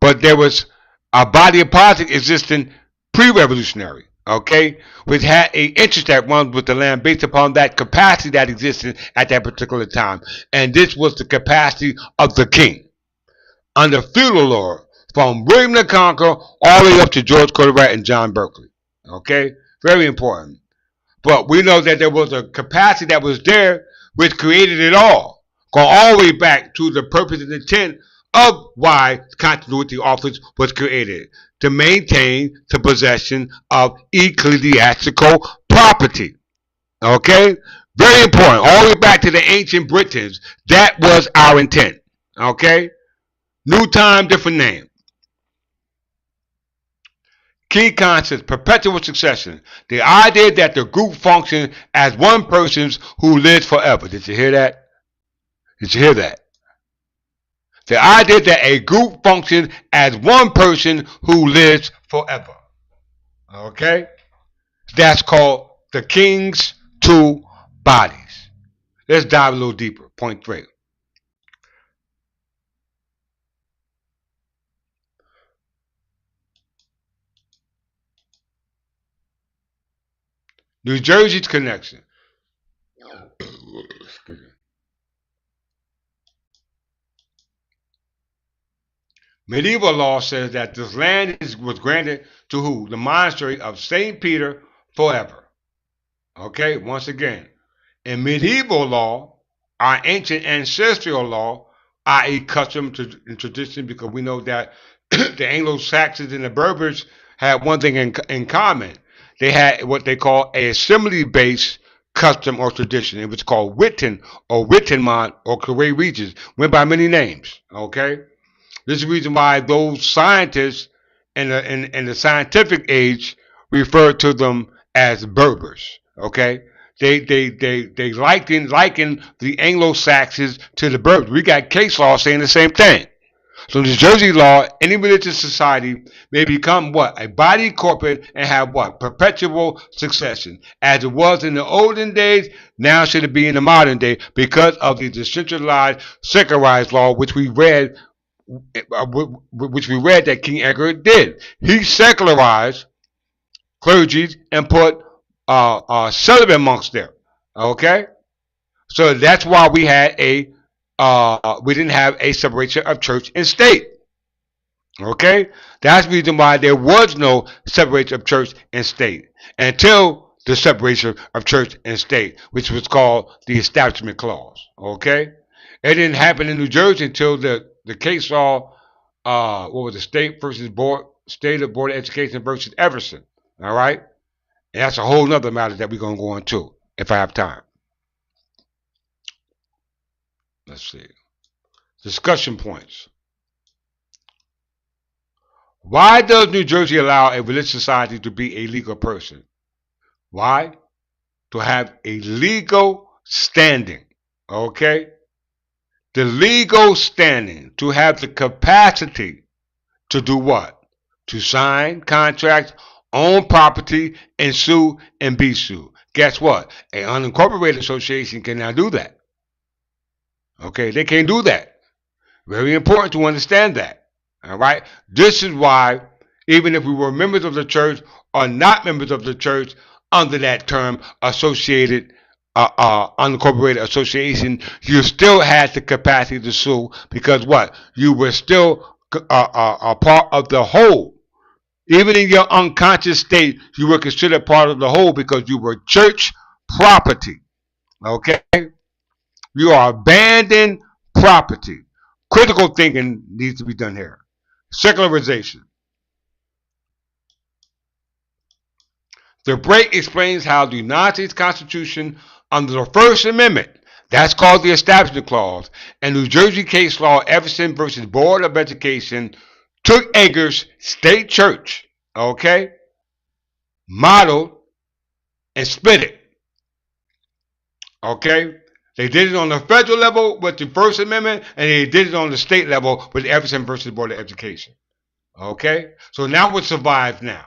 but there was a body of politics existing pre-revolutionary, okay, which had a interest that runs with the land based upon that capacity that existed at that particular time. And this was the capacity of the king under feudal law from William the Conqueror all the way up to George Carteret and John Berkeley. Okay, very important. But we know that there was a capacity that was there which created it all. Going all the way back to the purpose and intent of why continuity office was created, to maintain the possession of ecclesiastical property. Okay? Very important. All the way back to the ancient Britons, that was our intent. Okay? New time, different name. Key concept, perpetual succession. The idea that the group functions as one person who lives forever. Did you hear that? Did you hear that? The idea that a group functions as one person who lives forever. Okay? That's called the king's two bodies. Let's dive a little deeper. Point 3. New Jersey's connection. Medieval law says that this land was granted to who? The monastery of St. Peter forever. Okay, once again, in medieval law, our ancient ancestral law, i.e. custom and tradition, because we know that the Anglo-Saxons and the Berbers had one thing in common. They had what they call a assembly-based custom or tradition. It was called Witten or Wittenmont or Career Regions. Went by many names. Okay, this is the reason why those scientists in the scientific age refer to them as Berbers. Okay, they liken the Anglo-Saxons to the Berbers. We got case law saying the same thing. So in New Jersey law, any religious society may become what? A body corporate and have what? Perpetual succession. As it was in the olden days, now should it be in the modern day because of the decentralized, secularized law which we read that King Edgar did. He secularized clergy and put celibate monks there. Okay? So that's why we had we didn't have a separation of church and state. Okay? That's the reason why there was no separation of church and state until the separation of church and state, which was called the Establishment Clause. Okay? It didn't happen in New Jersey until the case law, what was it, State of Board of Education versus Everson. All right? And that's a whole nother matter that we're going to go into if I have time. Let's see. Discussion points. Why does New Jersey allow a religious society to be a legal person? Why? To have a legal standing. Okay? The legal standing. To have the capacity to do what? To sign contracts own property, and sue and be sued. Guess what? An unincorporated association cannot do that. Okay, they can't do that. Very important to understand that. All right. This is why, even if we were members of the church or not members of the church, under that term, associated, unincorporated association, you still had the capacity to sue because what? You were still a part of the whole. Even in your unconscious state, you were considered part of the whole because you were church property. Okay? You are abandoned property. Critical thinking needs to be done here. Secularization. The break explains how the United States Constitution, under the First Amendment, that's called the Establishment Clause, and New Jersey case law Everson versus Board of Education, took Eggers State Church, okay, modeled and split it. Okay? They did it on the federal level with the First Amendment, and they did it on the state level with Everson versus Board of Education. Okay? So now what survives now?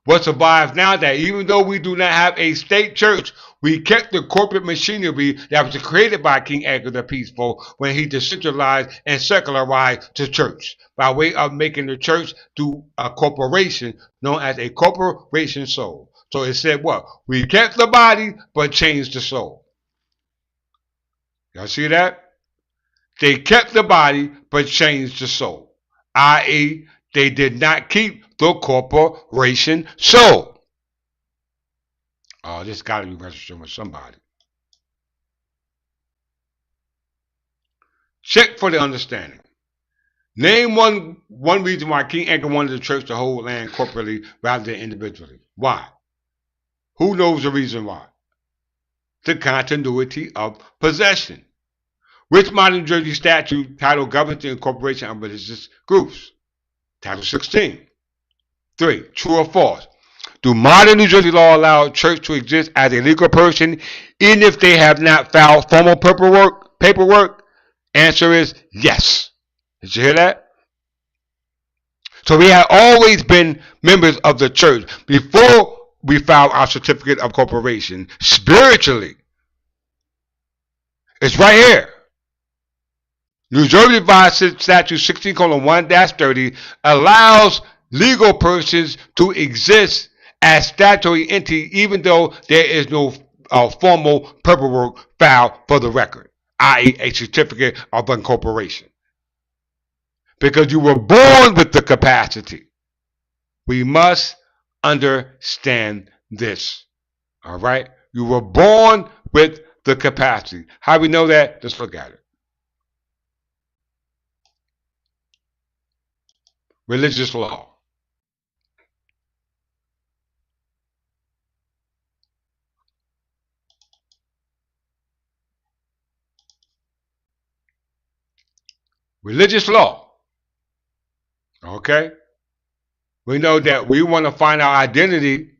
What survives now that even though we do not have a state church, we kept the corporate machinery that was created by King Edgar the Peaceful when he decentralized and secularized the church by way of making the church do a corporation known as a corporation soul. So it said what? We kept the body but changed the soul. Y'all see that? They kept the body but changed the soul. I.e., they did not keep the corporation soul. Oh, this got to be registered with somebody. Check for the understanding. Name one reason why King Edgar wanted the church to hold land corporately rather than individually. Why? Who knows the reason why? The continuity of possession. Which modern Jersey statute title governs the incorporation of religious groups? Title 16. 3. True or false? Do modern New Jersey law allow a church to exist as a legal person even if they have not filed formal paperwork? Answer is yes. Did you hear that? So we have always been members of the church before we filed our certificate of corporation spiritually. It's right here. New Jersey Revised Statute 16:1-30 allows legal persons to exist as statutory entity even though there is no formal paperwork filed for the record, i.e. a certificate of incorporation. Because you were born with the capacity. We must understand this. All right? You were born with the capacity. How do we know that? Let's look at it. Religious law. Religious law. Okay? We know that we want to find our identity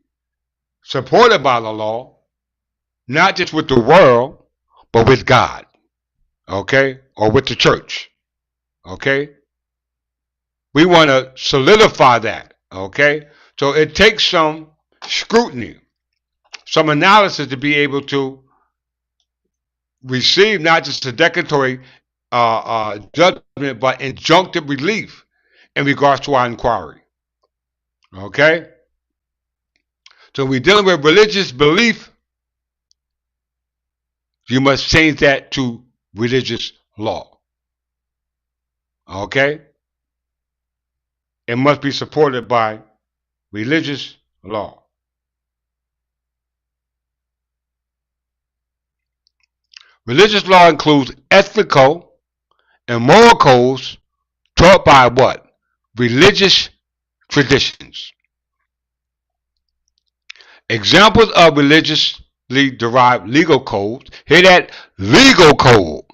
supported by the law, not just with the world, but with God. Okay? Or with the church. Okay? We want to solidify that. Okay? So it takes some scrutiny, some analysis to be able to receive not just a declaratory judgment, but injunctive relief in regards to our inquiry. Okay? So we're dealing with religious belief, you must change that to religious law. Okay? It must be supported by religious law. Religious law includes ethical and moral codes taught by what? Religious traditions. Examples of religiously derived legal codes, hear that, legal code,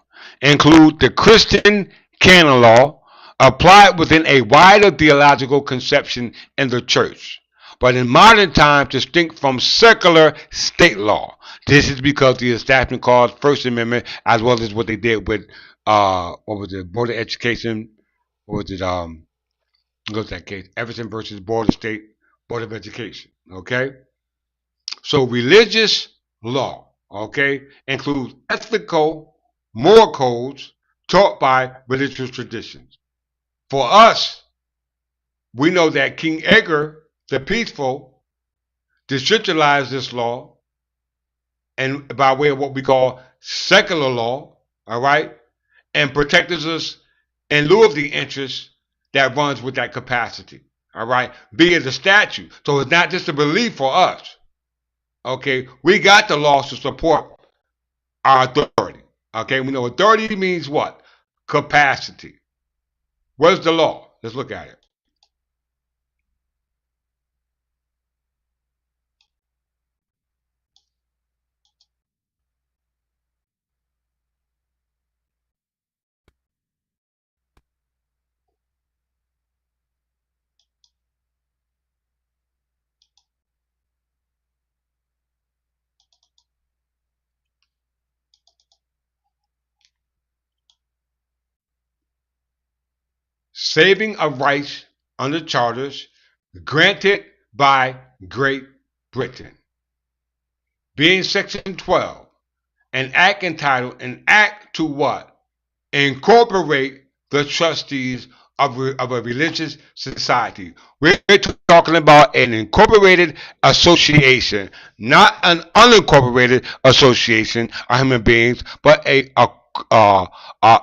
include the Christian canon law, applied within a wider theological conception in the church, but in modern times distinct from secular state law. This is because the Establishment Clause, First Amendment, as well as what they did with what was it, Board of Education, what was it, what's that case? Everson versus Board of State, Board of Education. Okay? So religious law, okay, includes ethical, moral codes taught by religious traditions. For us, we know that King Edgar the Peaceful decentralized this law and by way of what we call secular law, all right, and protected us in lieu of the interest that runs with that capacity, all right, be it a statute. So it's not just a belief for us, okay? We got the laws to support our authority, okay? We know authority means what? Capacity. What's the law? Let's look at it. Saving of rights under charters granted by Great Britain. Being Section 12, an act entitled An Act to what? Incorporate the trustees of a religious society. We're talking about an incorporated association, not an unincorporated association of human beings, but a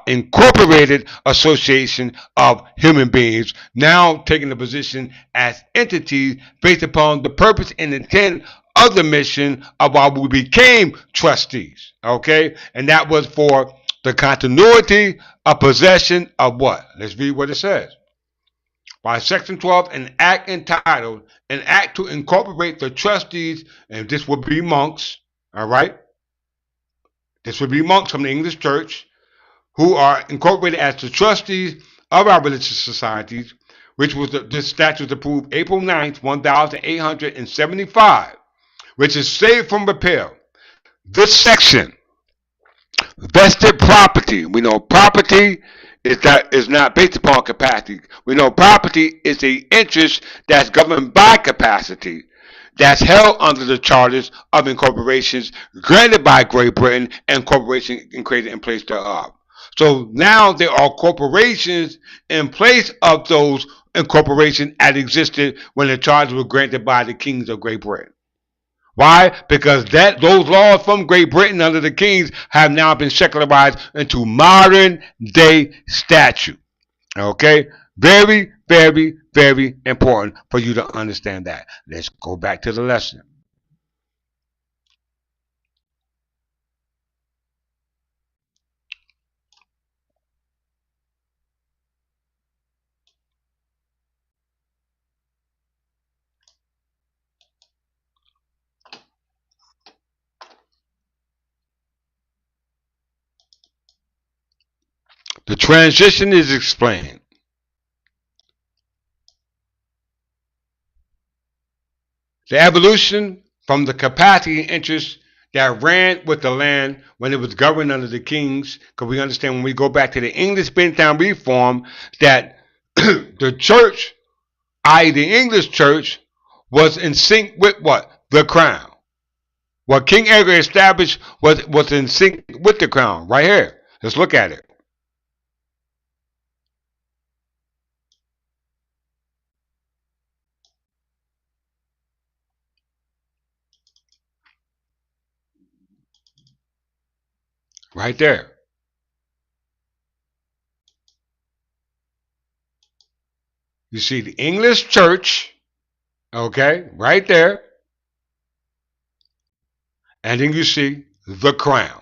incorporated association of human beings, now taking the position as entities based upon the purpose and intent of the mission of why we became trustees. Okay, and that was for the continuity of possession of what? Let's read what it says. By Section 12, an act entitled An Act to Incorporate the Trustees, and this would be monks, all right? This would be monks from the English church who are incorporated as the trustees of our religious societies, which was this statute was approved April 9th, 1875, which is saved from repeal. This section, vested property. We know property is not based upon capacity. We know property is the interest that's governed by capacity, that's held under the charters of incorporations granted by Great Britain and corporations created in place thereof. So now there are corporations in place of those incorporations that existed when the charters were granted by the kings of Great Britain. Why? Because those laws from Great Britain under the kings have now been secularized into modern day statute. Okay? Very, very, very important for you to understand that. Let's go back to the lesson. The transition is explained. The evolution from the capacity and interest that ran with the land when it was governed under the kings, because we understand when we go back to the English Bentown Reform that the church, i.e. the English church, was in sync with what? The crown. What King Edgar established was in sync with the crown. Right here. Let's look at it. Right there. You see the English church, okay, right there. And then you see the crown.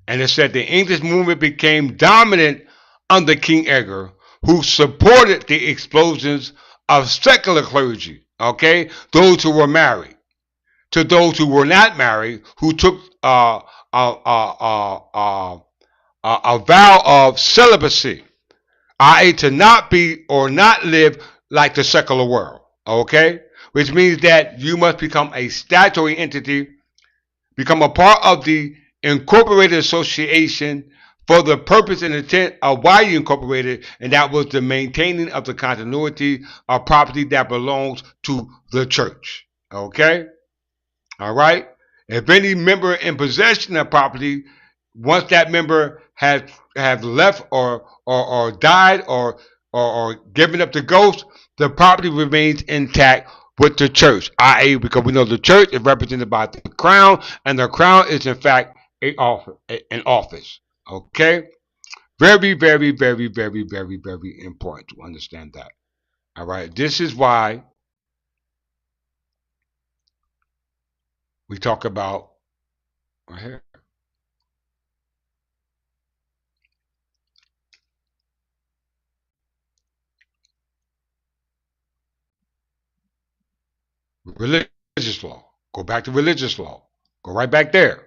And it said the English movement became dominant under King Edgar, who supported the explosions of secular clergy, okay, those who were married, to those who were not married, who took a vow of celibacy, i.e. to not be or not live like the secular world, okay? Which means that you must become a statutory entity, become a part of the incorporated association for the purpose and intent of why you incorporated, and that was the maintaining of the continuity of property that belongs to the church. Okay? All right? If any member in possession of property, once that member has left or died or given up to ghosts, the property remains intact with the church, i.e., because we know the church is represented by the crown, and the crown is in fact an office. Okay? Very, very, very, very, very, very important to understand that. All right? This is why we talk about right here, religious law. Go back to religious law. Go right back there.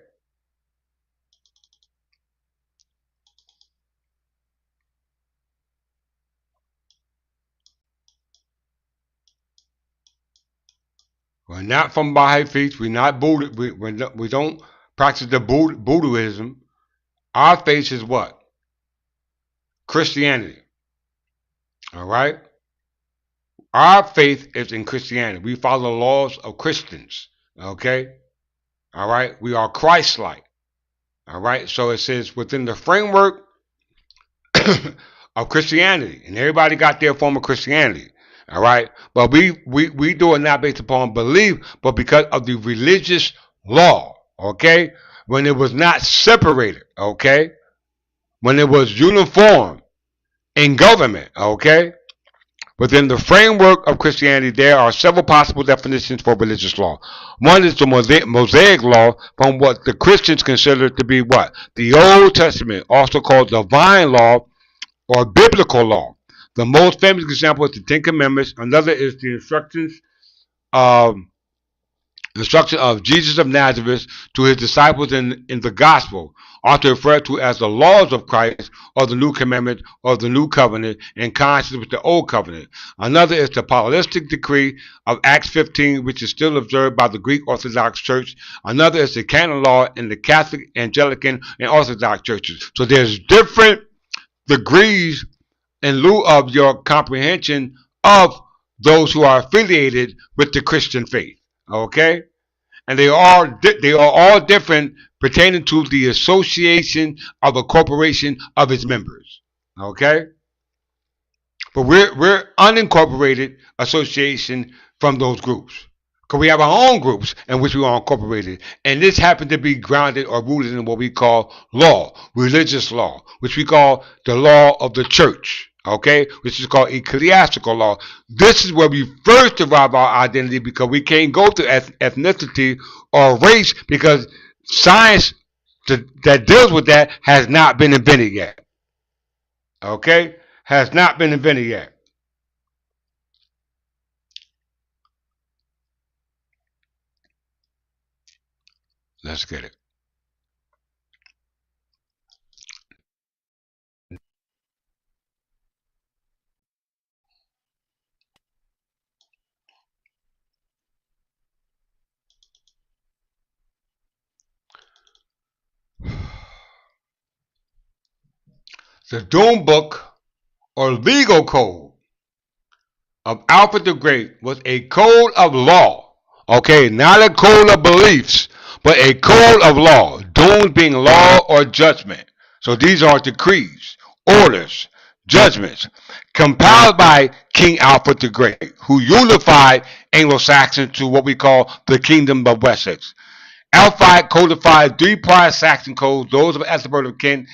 We're not from Baha'i faith. We're not Buddha. We don't practice the Buddhism. Our faith is what? Christianity. All right? Our faith is in Christianity. We follow the laws of Christians. Okay? All right? We are Christ like. All right? So it says within the framework of Christianity. And everybody got their form of Christianity. All right? But we do it not based upon belief, but because of the religious law. Okay? When it was not separated. Okay? When it was uniform in government. Okay? Within the framework of Christianity, there are several possible definitions for religious law. One is the Mosaic law, from what the Christians consider to be what? The Old Testament, also called divine law or biblical law. The most famous example is the Ten Commandments. Another is the um, instruction of Jesus of Nazareth to his disciples in the gospel, often referred to as the laws of Christ or the new commandment or the new covenant in contrast with the old covenant. Another is the Paulistic decree of Acts 15, which is still observed by the Greek Orthodox Church. Another is the canon law in the Catholic, Anglican, and Orthodox churches. So there's different degrees in lieu of your comprehension of those who are affiliated with the Christian faith. Okay? And they are all different pertaining to the association of a corporation of its members. Okay? But we're unincorporated association from those groups. Because we have our own groups in which we are incorporated. And this happened to be grounded or rooted in what we call law, religious law, which we call the law of the church. Okay? Which is called ecclesiastical law. This is where we first derive our identity, because we can't go to ethnicity or race, because science that deals with that has not been invented yet. Okay? Has not been invented yet. Let's get it. The Doom Book or legal code of Alfred the Great was a code of law. Okay, not a code of beliefs, but a code of law. Doom being law or judgment. So these are decrees, orders, judgments, compiled by King Alfred the Great, who unified Anglo-Saxons to what we call the Kingdom of Wessex. Alphite codified three prior Saxon codes, those of Ethelbert of Kent,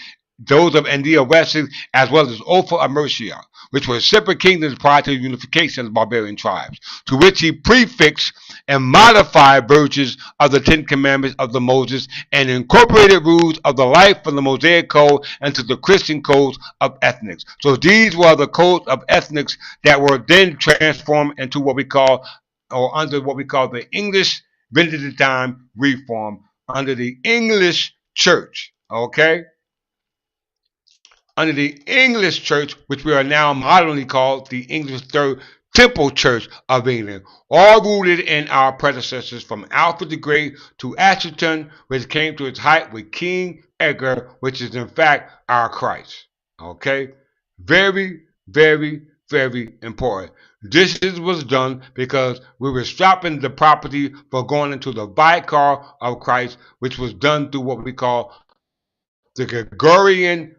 those of India Wessex, as well as Offa of Mercia, which were separate kingdoms prior to the unification of the barbarian tribes, to which he prefixed and modified versions of the Ten Commandments of the Moses and incorporated rules of the life from the Mosaic Code into the Christian codes of ethnics. So these were the codes of ethnics that were then transformed into what we call, or under what we call the English Benedict time reform under the English church. Okay? Under the English church, which we are now modernly called the English Third Temple Church of England, all rooted in our predecessors from Alfred the Great to Ashton, which came to its height with King Edgar, which is in fact our Christ. Okay? Very, very, very important. This was done because we were swapping the property for going into the vicar of Christ, which was done through what we call the Gregorian.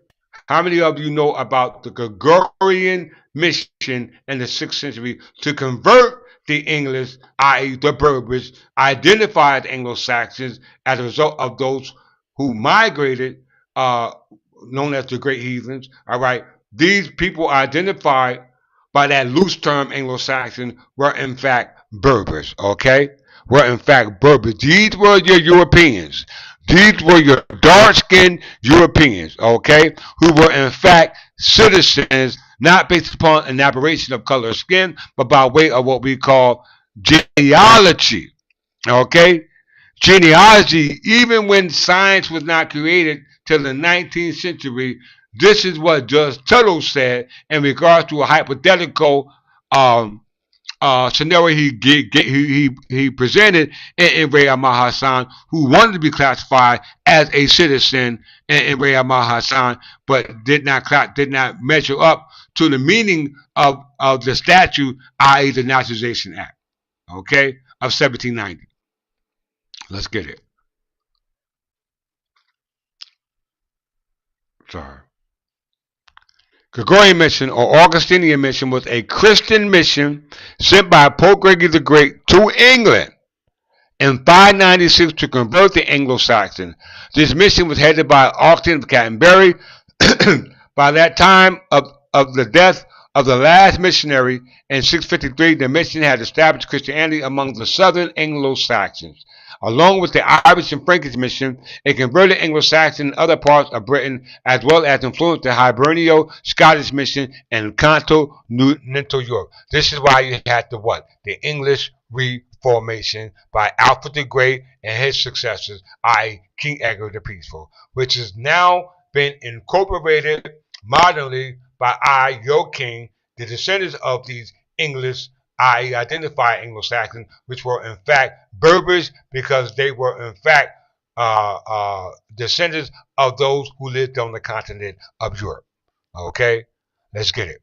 How many of you know about the Gregorian mission in the 6th century to convert the English, i.e. the Berbers, identified Anglo-Saxons as a result of those who migrated, known as the Great Heathens, all right? These people identified by that loose term Anglo-Saxon were in fact Berbers, okay? Were in fact Berbers. These were your Europeans. These were your dark-skinned Europeans, okay, who were in fact citizens, not based upon an aberration of color of skin, but by way of what we call genealogy, okay? Genealogy, even when science was not created till the 19th century, this is what Judge Tuttle said in regards to a hypothetical scenario he presented in Ray Ahmad Hassan, who wanted to be classified as a citizen in Ray Ahmad Hassan, but did not measure up to the meaning of the statute, i.e. the Naturalization Act, okay, of 1790. Let's get it. Sorry. Gregorian mission or Augustinian mission was a Christian mission sent by Pope Gregory the Great to England in 596 to convert the Anglo-Saxons. This mission was headed by Austin of Canterbury. By that time of the death of the last missionary in 653, the mission had established Christianity among the southern Anglo-Saxons. Along with the Irish and Frankish mission, it converted Anglo-Saxon in other parts of Britain, as well as influenced the Hiberno-Scottish mission and continental Europe. This is why you had the English Reformation by Alfred the Great and his successors, i.e. King Edgar the Peaceful, which has now been incorporated modernly by your king, the descendants of these English, i.e. identified Anglo-Saxons, which were in fact Berbers, because they were in fact descendants of those who lived on the continent of Europe. Okay, let's get it.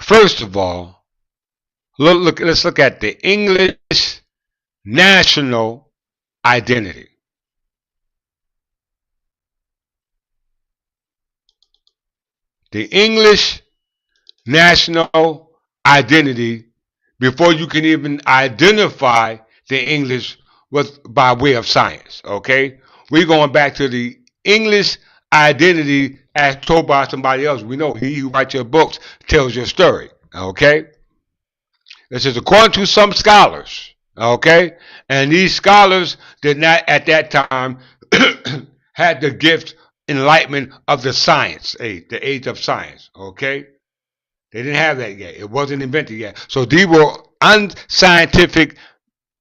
First of all, let's look at the English national identity. The English national identity, before you can even identify the English, was by way of science, okay? We're going back to the English identity as told by somebody else. We know he who writes your books tells your story, okay? This is according to some scholars, okay? And these scholars did not at that time had the gift enlightenment of the science age, the age of science, okay? They didn't have that yet. It wasn't invented yet. So these were unscientific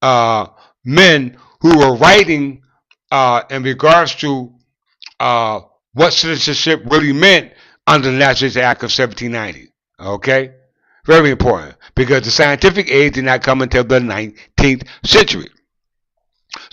men who were writing in regards to what citizenship really meant under the Naturalization Act of 1790, okay? Very important, because the scientific age did not come until the 19th century.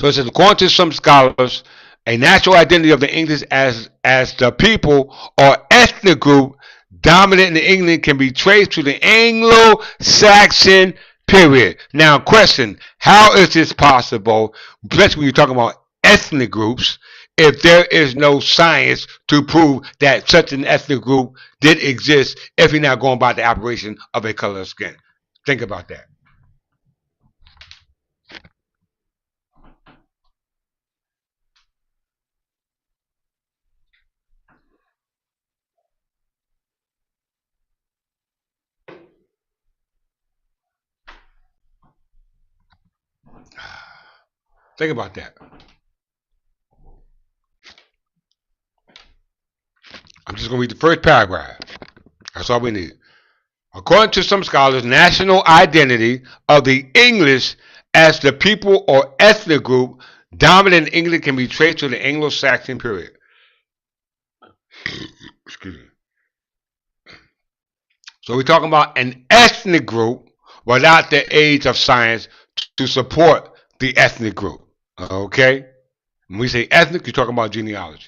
So it says, according to some scholars, a natural identity of the English as the people or ethnic group dominant in England can be traced to the Anglo-Saxon period. Now, question, how is this possible, especially when you're talking about ethnic groups, if there is no science to prove that such an ethnic group did exist if you're not going by the operation of a color of skin? Think about that. Think about that. I'm just going to read the first paragraph. That's all we need. According to some scholars, national identity of the English as the people or ethnic group dominant in England can be traced to the Anglo-Saxon period. Excuse me. So we're talking about an ethnic group without the age of science to support the ethnic group. Okay? When we say ethnic, you're talking about genealogy.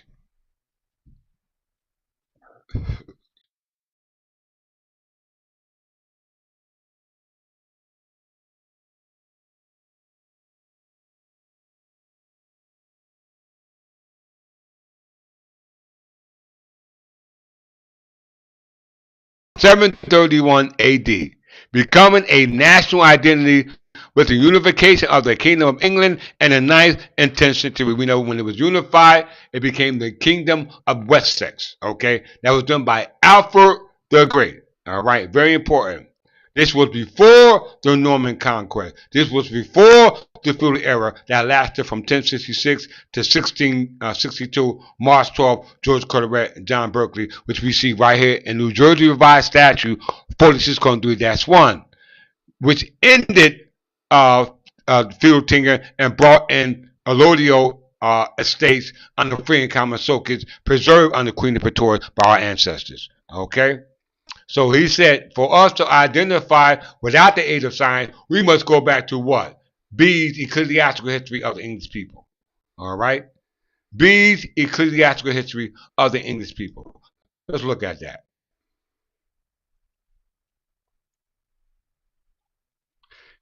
731 AD, becoming a national identity with the unification of the Kingdom of England and the ninth and 10th century. We know when it was unified, it became the Kingdom of Wessex. Okay, that was done by Alfred the Great. All right, very important. This was before the Norman conquest. This was before the feudal era that lasted from 1066 to 1662, March 12th, George Carteret and John Berkeley, which we see right here in New Jersey Revised Statute 46-1, which ended feudal tenure and brought in allodial estates under free and common sockets preserved under Queen of Pretoria by our ancestors. Okay? So he said, for us to identify without the aid of science, we must go back to what? Bede's Ecclesiastical History of the English People. All right? Bede's Ecclesiastical History of the English People. Let's look at that.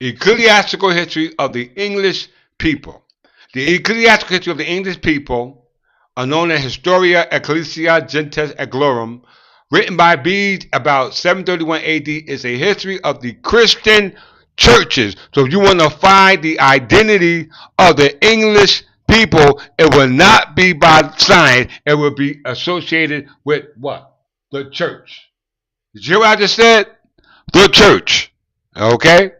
Ecclesiastical History of the English People. The Ecclesiastical History of the English People are known as Historia Ecclesia Gentes Anglorum, written by Bede about 731 AD, is a history of the Christian churches. So if you want to find the identity of the English people, it will not be by science. It will be associated with what? The church. Did you hear what I just said? The church. Okay?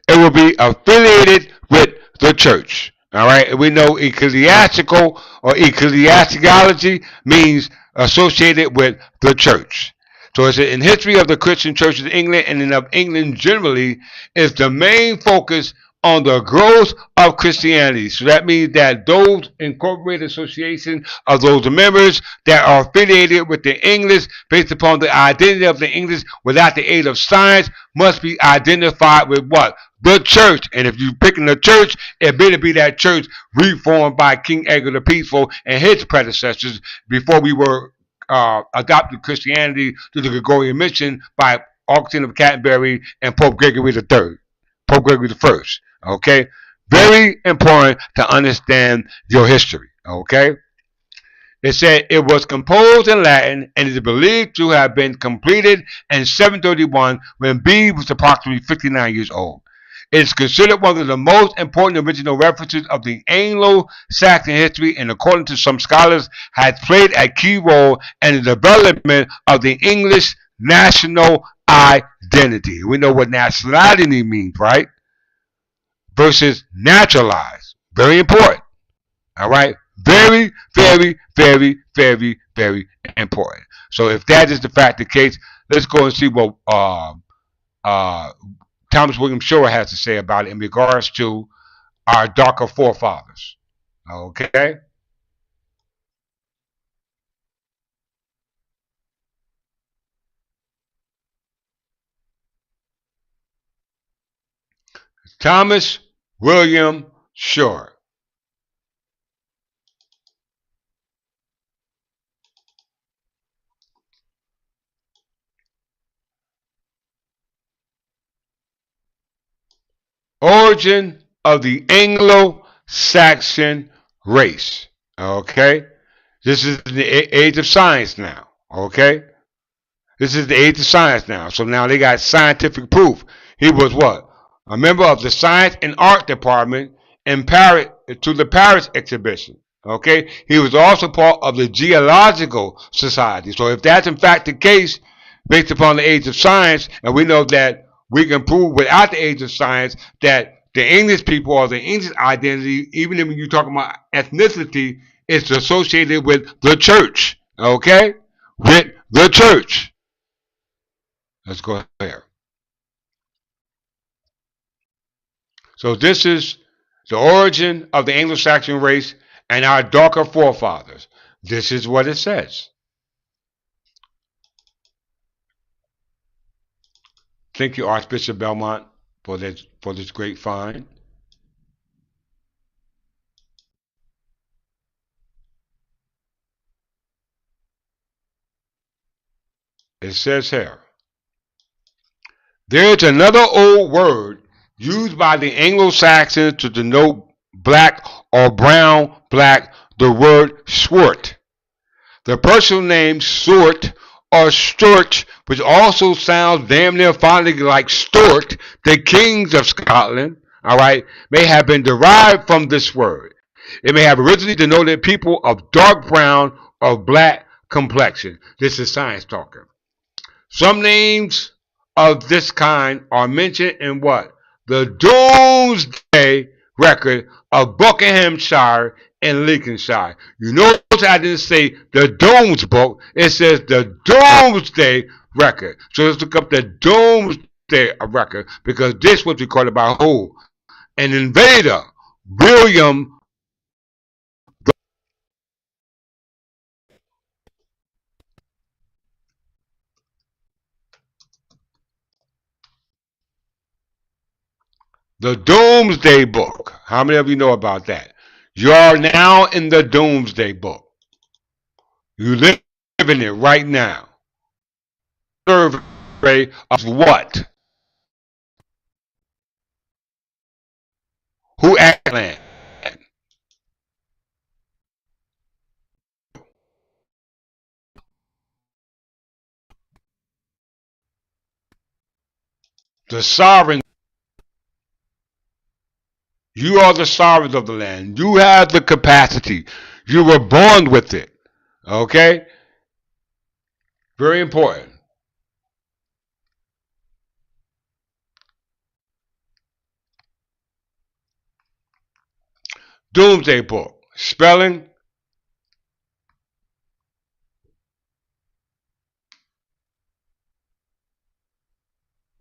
It will be affiliated with the church. All right? And we know ecclesiastical or ecclesiastology means associated with the church. So it's in history of the Christian churches in England and of England generally is the main focus on the growth of Christianity. So that means that those incorporated associations of those members that are affiliated with the English based upon the identity of the English without the aid of science must be identified with what? The church. And if you're picking the church, it better be that church reformed by King Edgar the Peaceful and his predecessors before we were adopted Christianity through the Gregorian mission by Augustine of Canterbury and Pope Gregory III, Pope Gregory I. Okay? Very important to understand your history. Okay? It said it was composed in Latin and is believed to have been completed in 731 when Bede was approximately 59 years old. It is considered one of the most important original references of the Anglo-Saxon history and according to some scholars has played a key role in the development of the English national identity. We know what nationality means, right? Versus naturalized. Very important. All right? Very, very, very, very, very important. So if that is the fact the case, let's go and see what Thomas William Shore has to say about it in regards to our darker forefathers. Okay? Thomas William Shore. Origin of the Anglo-Saxon race. Okay? This is the age of science now. Okay? This is the age of science now. So now they got scientific proof. He was what? A member of the Science and Art Department in Paris to the Paris exhibition. Okay? He was also part of the Geological Society. So if that's in fact the case, based upon the age of science, and we know that we can prove without the age of science that the English people or the English identity, even if you're talking about ethnicity, is associated with the church. Okay? With the church. Let's go there. So this is the origin of the Anglo-Saxon race and our darker forefathers. This is what it says. Thank you, Archbishop Belmont, for this great find. It says here, there's another old word used by the Anglo-Saxons to denote black or brown black, the word swart. The personal name Sort or Sturt, which also sounds damn near phonetically like Stort, the kings of Scotland, all right, may have been derived from this word. It may have originally denoted people of dark brown or black complexion. This is science talking. Some names of this kind are mentioned in what? The Domesday record of Buckinghamshire and Lincolnshire. You notice I didn't say the Domes book, it says the Domesday record. So let's look up the Domesday record because this was recorded by who? An invader, William. The Doomsday Book. How many of you know about that? You are now in the Doomsday Book. You live in it right now. Survey of what? Who land? The sovereign. You are the sovereigns of the land. You have the capacity. You were born with it. Okay? Very important. Doomsday Book. Spelling.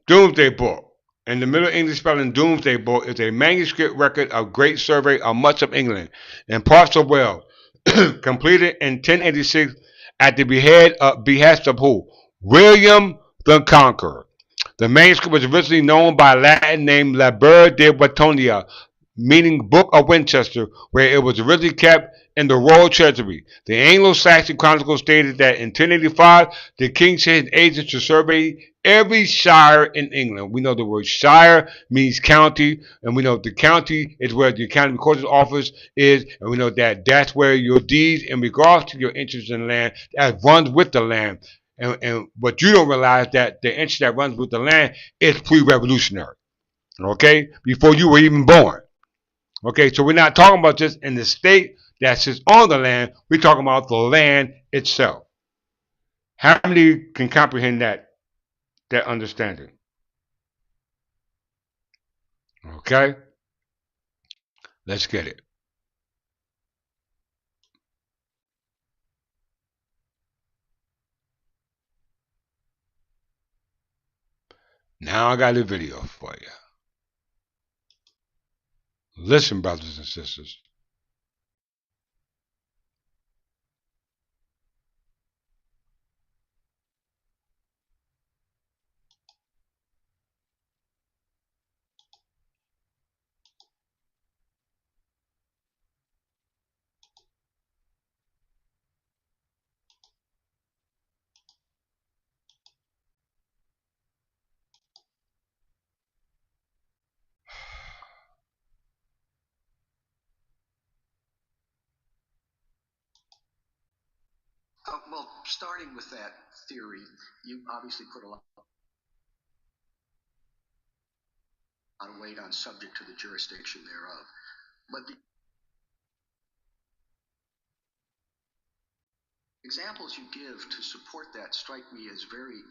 Doomsday Book. In the Middle English spelling, Doomsday Book is a manuscript record of great survey of much of England and parts of Wales, completed in 1086 at the behest of who? William the Conqueror. The manuscript was originally known by a Latin name Liber de Bretonia, meaning Book of Winchester, where it was originally kept in the royal treasury. The Anglo-Saxon Chronicle stated that in 1085, the king sent his agents to survey every shire in England. We know the word shire means county, and we know the county is where the county recorder's office is, and we know that that's where your deeds in regards to your interest in land that runs with the land. And what you don't realize that the interest that runs with the land is pre-revolutionary. Okay, before you were even born. Okay, so we're not talking about just in the state that sits on the land. We're talking about the land itself. How many can comprehend that understanding? Okay, let's get it. Now I got a video for you. Listen, brothers and sisters. Well, starting with that theory, you obviously put a lot of weight on subject to the jurisdiction thereof. But the examples you give to support that strike me as very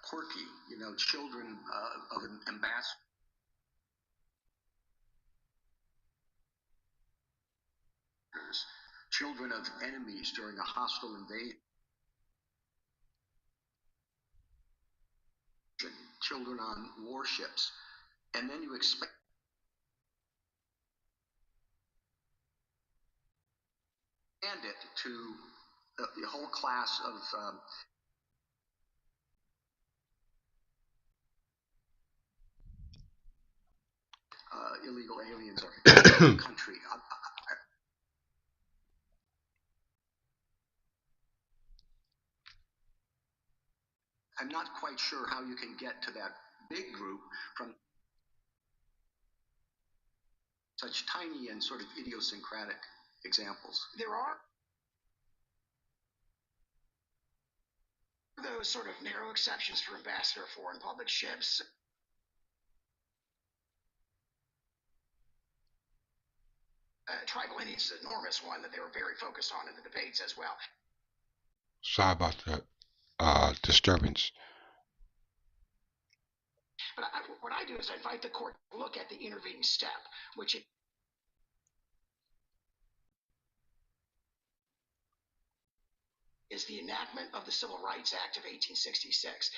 quirky. You know, children of an ambassador, children of enemies during a hostile invasion, children on warships, and then you expect it to the whole class of illegal aliens are in the country. I'm not quite sure how you can get to that big group from such tiny and sort of idiosyncratic examples. There are those sort of narrow exceptions for ambassador foreign public ships. Tribal Indians is an enormous one that they were very focused on in the debates as well. Sorry about the disturbance. But what I do is I invite the court to look at the intervening step, which is the enactment of the Civil Rights Act of 1866.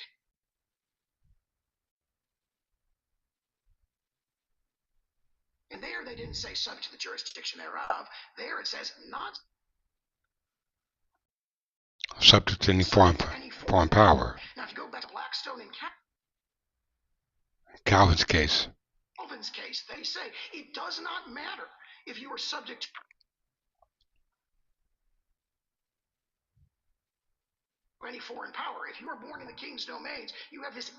And there they didn't say subject to the jurisdiction thereof. There it says not subject to any foreign power. Now, if you go back to Blackstone and Calvin's case, they say it does not matter if you are subject to any foreign power. If you are born in the king's domains, you have this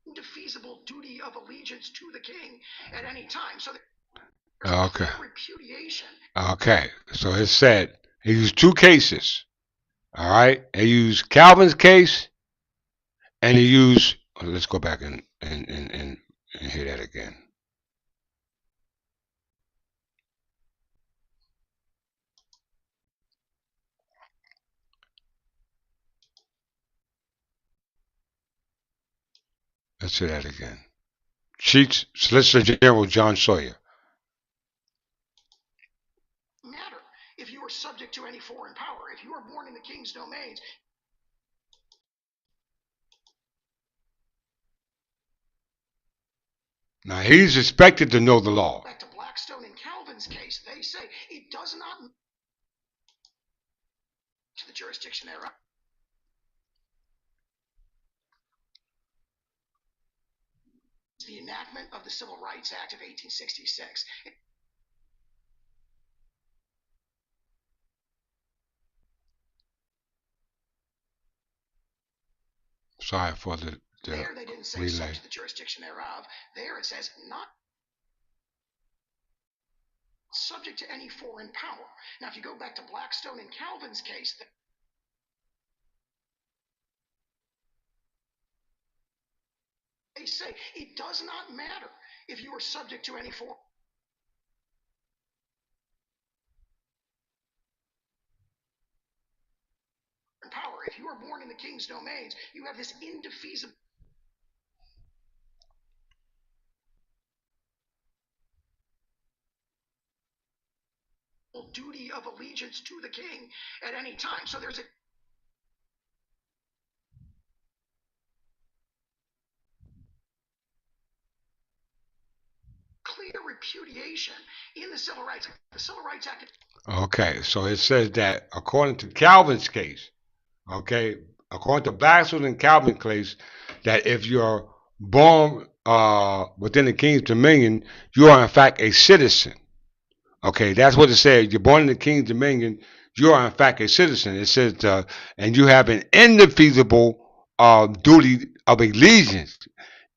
indefeasible duty of allegiance to the king at any time. So okay. Repudiation. Okay, so it said he used two cases. All right, he used Calvin's case, and he used. Let's go back and hear that again. Let's hear that again. Chief Solicitor General John Sauer. Matter if you are subject to any foreign power. If you are born in the king's domains. Now he's expected to know the law. Back to Blackstone and Calvin's case, they say it does not to the jurisdiction thereof. The enactment of the Civil Rights Act of 1866. Sorry for the there they didn't say subject to the jurisdiction thereof. There it says not subject to any foreign power. Now, if you go back to Blackstone and Calvin's case, they say it does not matter if you are subject to any foreign power. If you are born in the king's domains, you have this indefeasible duty of allegiance to the king at any time. So there's a clear repudiation in the Civil Rights Act. The Civil Rights Act. Okay, so it says that according to Calvin's case, okay, according to Blackstone and Calvin's case, that if you're born within the king's dominion, you are in fact a citizen. Okay, that's what it says. You're born in the king's dominion, you are in fact a citizen. It says, and you have an indefeasible duty of allegiance.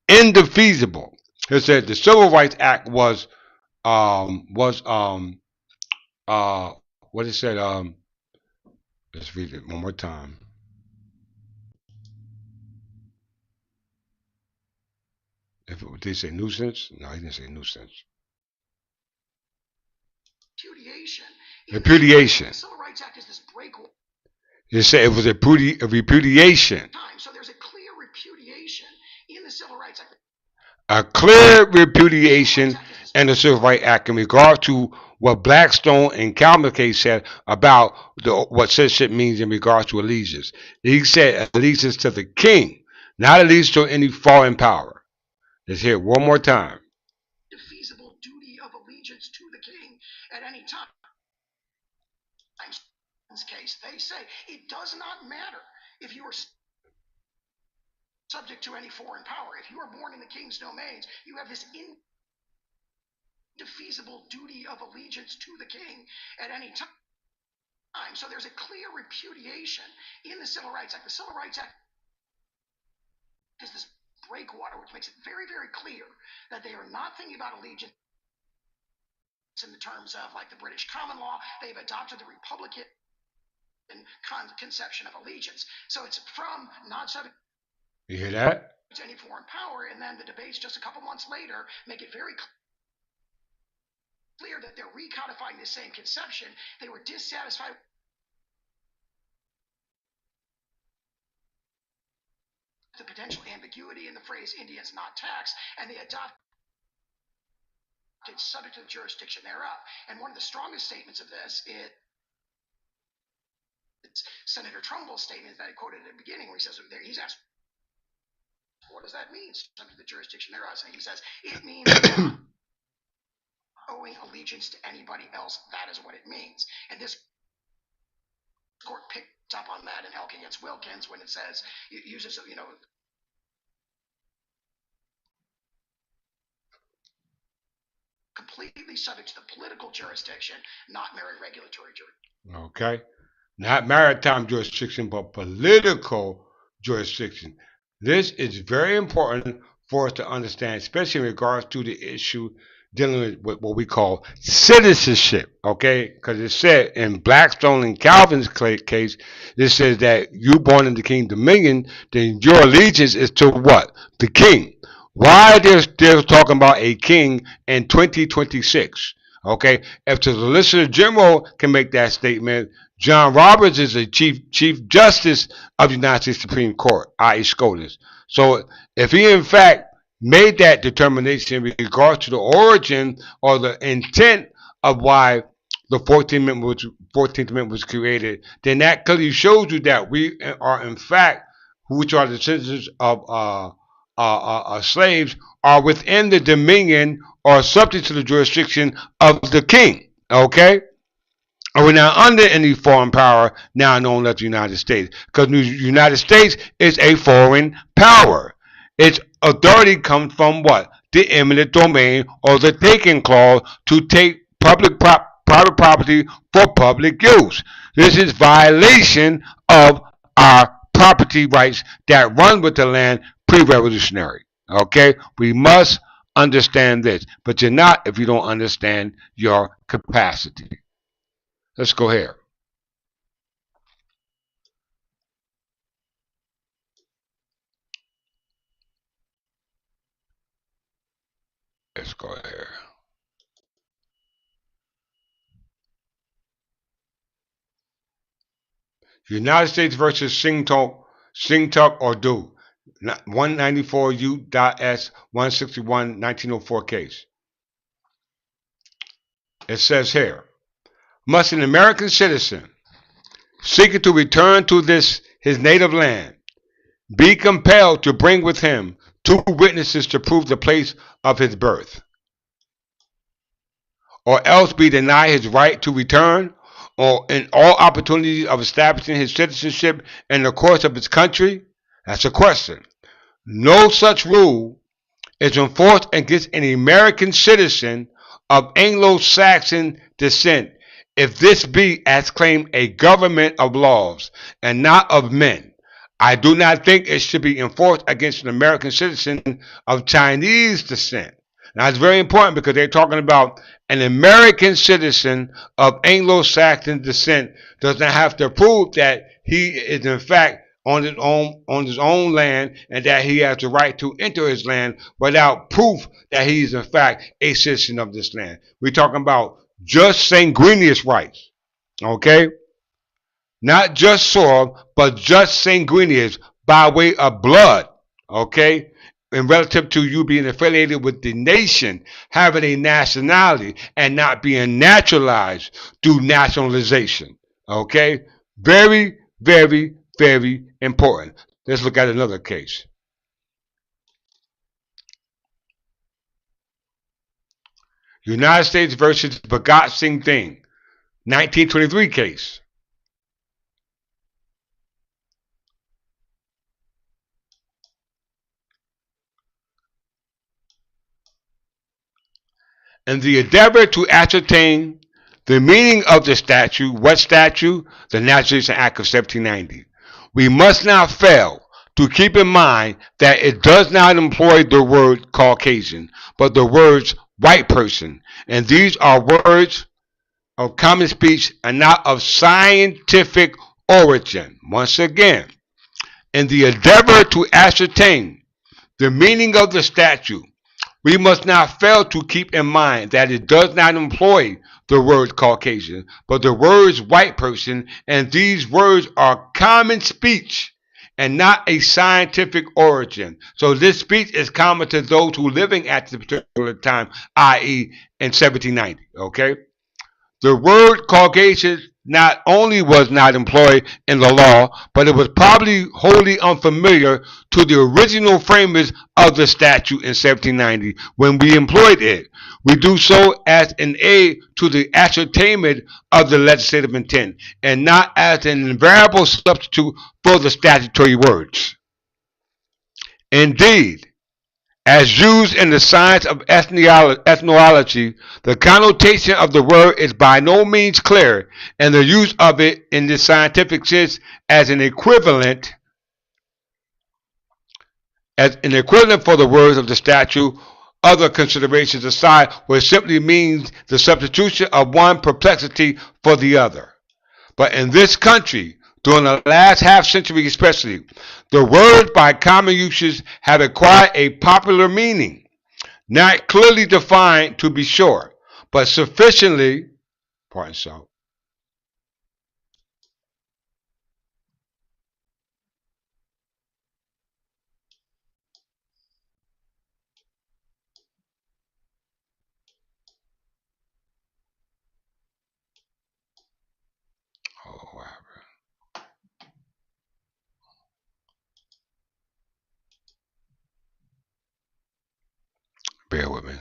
Indefeasible. It said the Civil Rights Act was what it said. Let's read it one more time. If it, did he say nuisance? No, he didn't say nuisance. Repudiation. Repudiation. The Civil Rights Act is this breakaway. It said it was a repudiation. So there's a clear repudiation in the Civil Rights Act. A clear repudiation in the Civil Rights Act in regard to what Blackstone and Calvin case said about what citizenship means in regards to allegiance. He said allegiance to the king, not allegiance to any foreign power. Let's hear it one more time. Defeasible duty of allegiance to the king at any time. In this case, they say it does not matter if you are subject to any foreign power. If you are born in the king's domains, you have this feasible duty of allegiance to the king at any time. So there's a clear repudiation in the Civil Rights Act. The Civil Rights Act is this breakwater which makes it very, very clear that they are not thinking about allegiance in the terms of like the British common law. They've adopted the Republican conception of allegiance. So it's from not subject You hear that? to any foreign power, and then the debates just a couple months later make it very clear that they're recodifying the same conception. They were dissatisfied with the potential ambiguity in the phrase Indians not taxed, and they adopted subject to the jurisdiction thereof. And one of the strongest statements of this is Senator Trumbull's statement that I quoted at the beginning, where he says, he's asked, what does that mean, subject to the jurisdiction thereof? And he says, it means owing allegiance to anybody else. That is what it means. And this court picked up on that in Elk against Wilkins when it says, it uses, completely subject to the political jurisdiction, not regulatory jurisdiction. Okay. Not maritime jurisdiction, but political jurisdiction. This is very important for us to understand, especially in regards to the issue dealing with what we call citizenship, okay? Because it said in Blackstone and Calvin's case, it says that you born in the King Dominion, then your allegiance is to what? The king. Why they're still talking about a king in 2026? Okay, if the Solicitor General can make that statement, John Roberts is a Chief Justice of the United States Supreme Court, i.e. SCOTUS. So if he in fact made that determination in regards to the origin or the intent of why the 14th Amendment was created, then that clearly shows you that we are in fact, which are the citizens of slaves, are within the dominion or subject to the jurisdiction of the king. Okay? And we're not under any foreign power now known as the United States. Because the United States is a foreign power. Its authority comes from what? The eminent domain or the taking clause to take private property for public use. This is violation of our property rights that run with the land pre-revolutionary. Okay? We must understand this. But you're not if you don't understand your capacity. Let's go here. Let's go here. United States versus Singtok or Do. 194 U.S. 161 1904 case. It says here, must an American citizen seeking to return to his native land be compelled to bring with him two witnesses to prove the place of his birth, or else be denied his right to return, or in all opportunities of establishing his citizenship in the course of his country? That's a question. No such rule is enforced against an American citizen of Anglo-Saxon descent if this be, as claimed, a government of laws and not of men. I do not think it should be enforced against an American citizen of Chinese descent. Now, it's very important because they're talking about an American citizen of Anglo-Saxon descent does not have to prove that he is in fact on his own land and that he has the right to enter his land without proof that he is in fact a citizen of this land. We're talking about just sanguineous rights, okay? Not just soil, but just sanguineous by way of blood, okay? In relative to you being affiliated with the nation, having a nationality, and not being naturalized through nationalization, okay? Very, very, very important. Let's look at another case. United States versus Bhagat Singh Thing, 1923 case. In the endeavor to ascertain the meaning of the statute, what statute? The Naturalization Act of 1790. We must not fail to keep in mind that it does not employ the word Caucasian, but the words white person. And these are words of common speech and not of scientific origin. Once again, in the endeavor to ascertain the meaning of the statute, we must not fail to keep in mind that it does not employ the word Caucasian, but the words white person, and these words are common speech and not a scientific origin. So this speech is common to those who living at the particular time, i.e. in 1790, okay? The word Caucasian not only was not employed in the law, but it was probably wholly unfamiliar to the original framers of the statute in 1790 when we employed it. We do so as an aid to the ascertainment of the legislative intent and not as an invariable substitute for the statutory words. Indeed, as used in the science of ethnology, the connotation of the word is by no means clear, and the use of it in the scientific sense as an equivalent for the words of the statute, other considerations aside, which simply means the substitution of one perplexity for the other. But in this country, during the last half century especially, the words by common usage have acquired a popular meaning, not clearly defined to be sure, but sufficiently, pardon so. Oh, wow. Bear with me.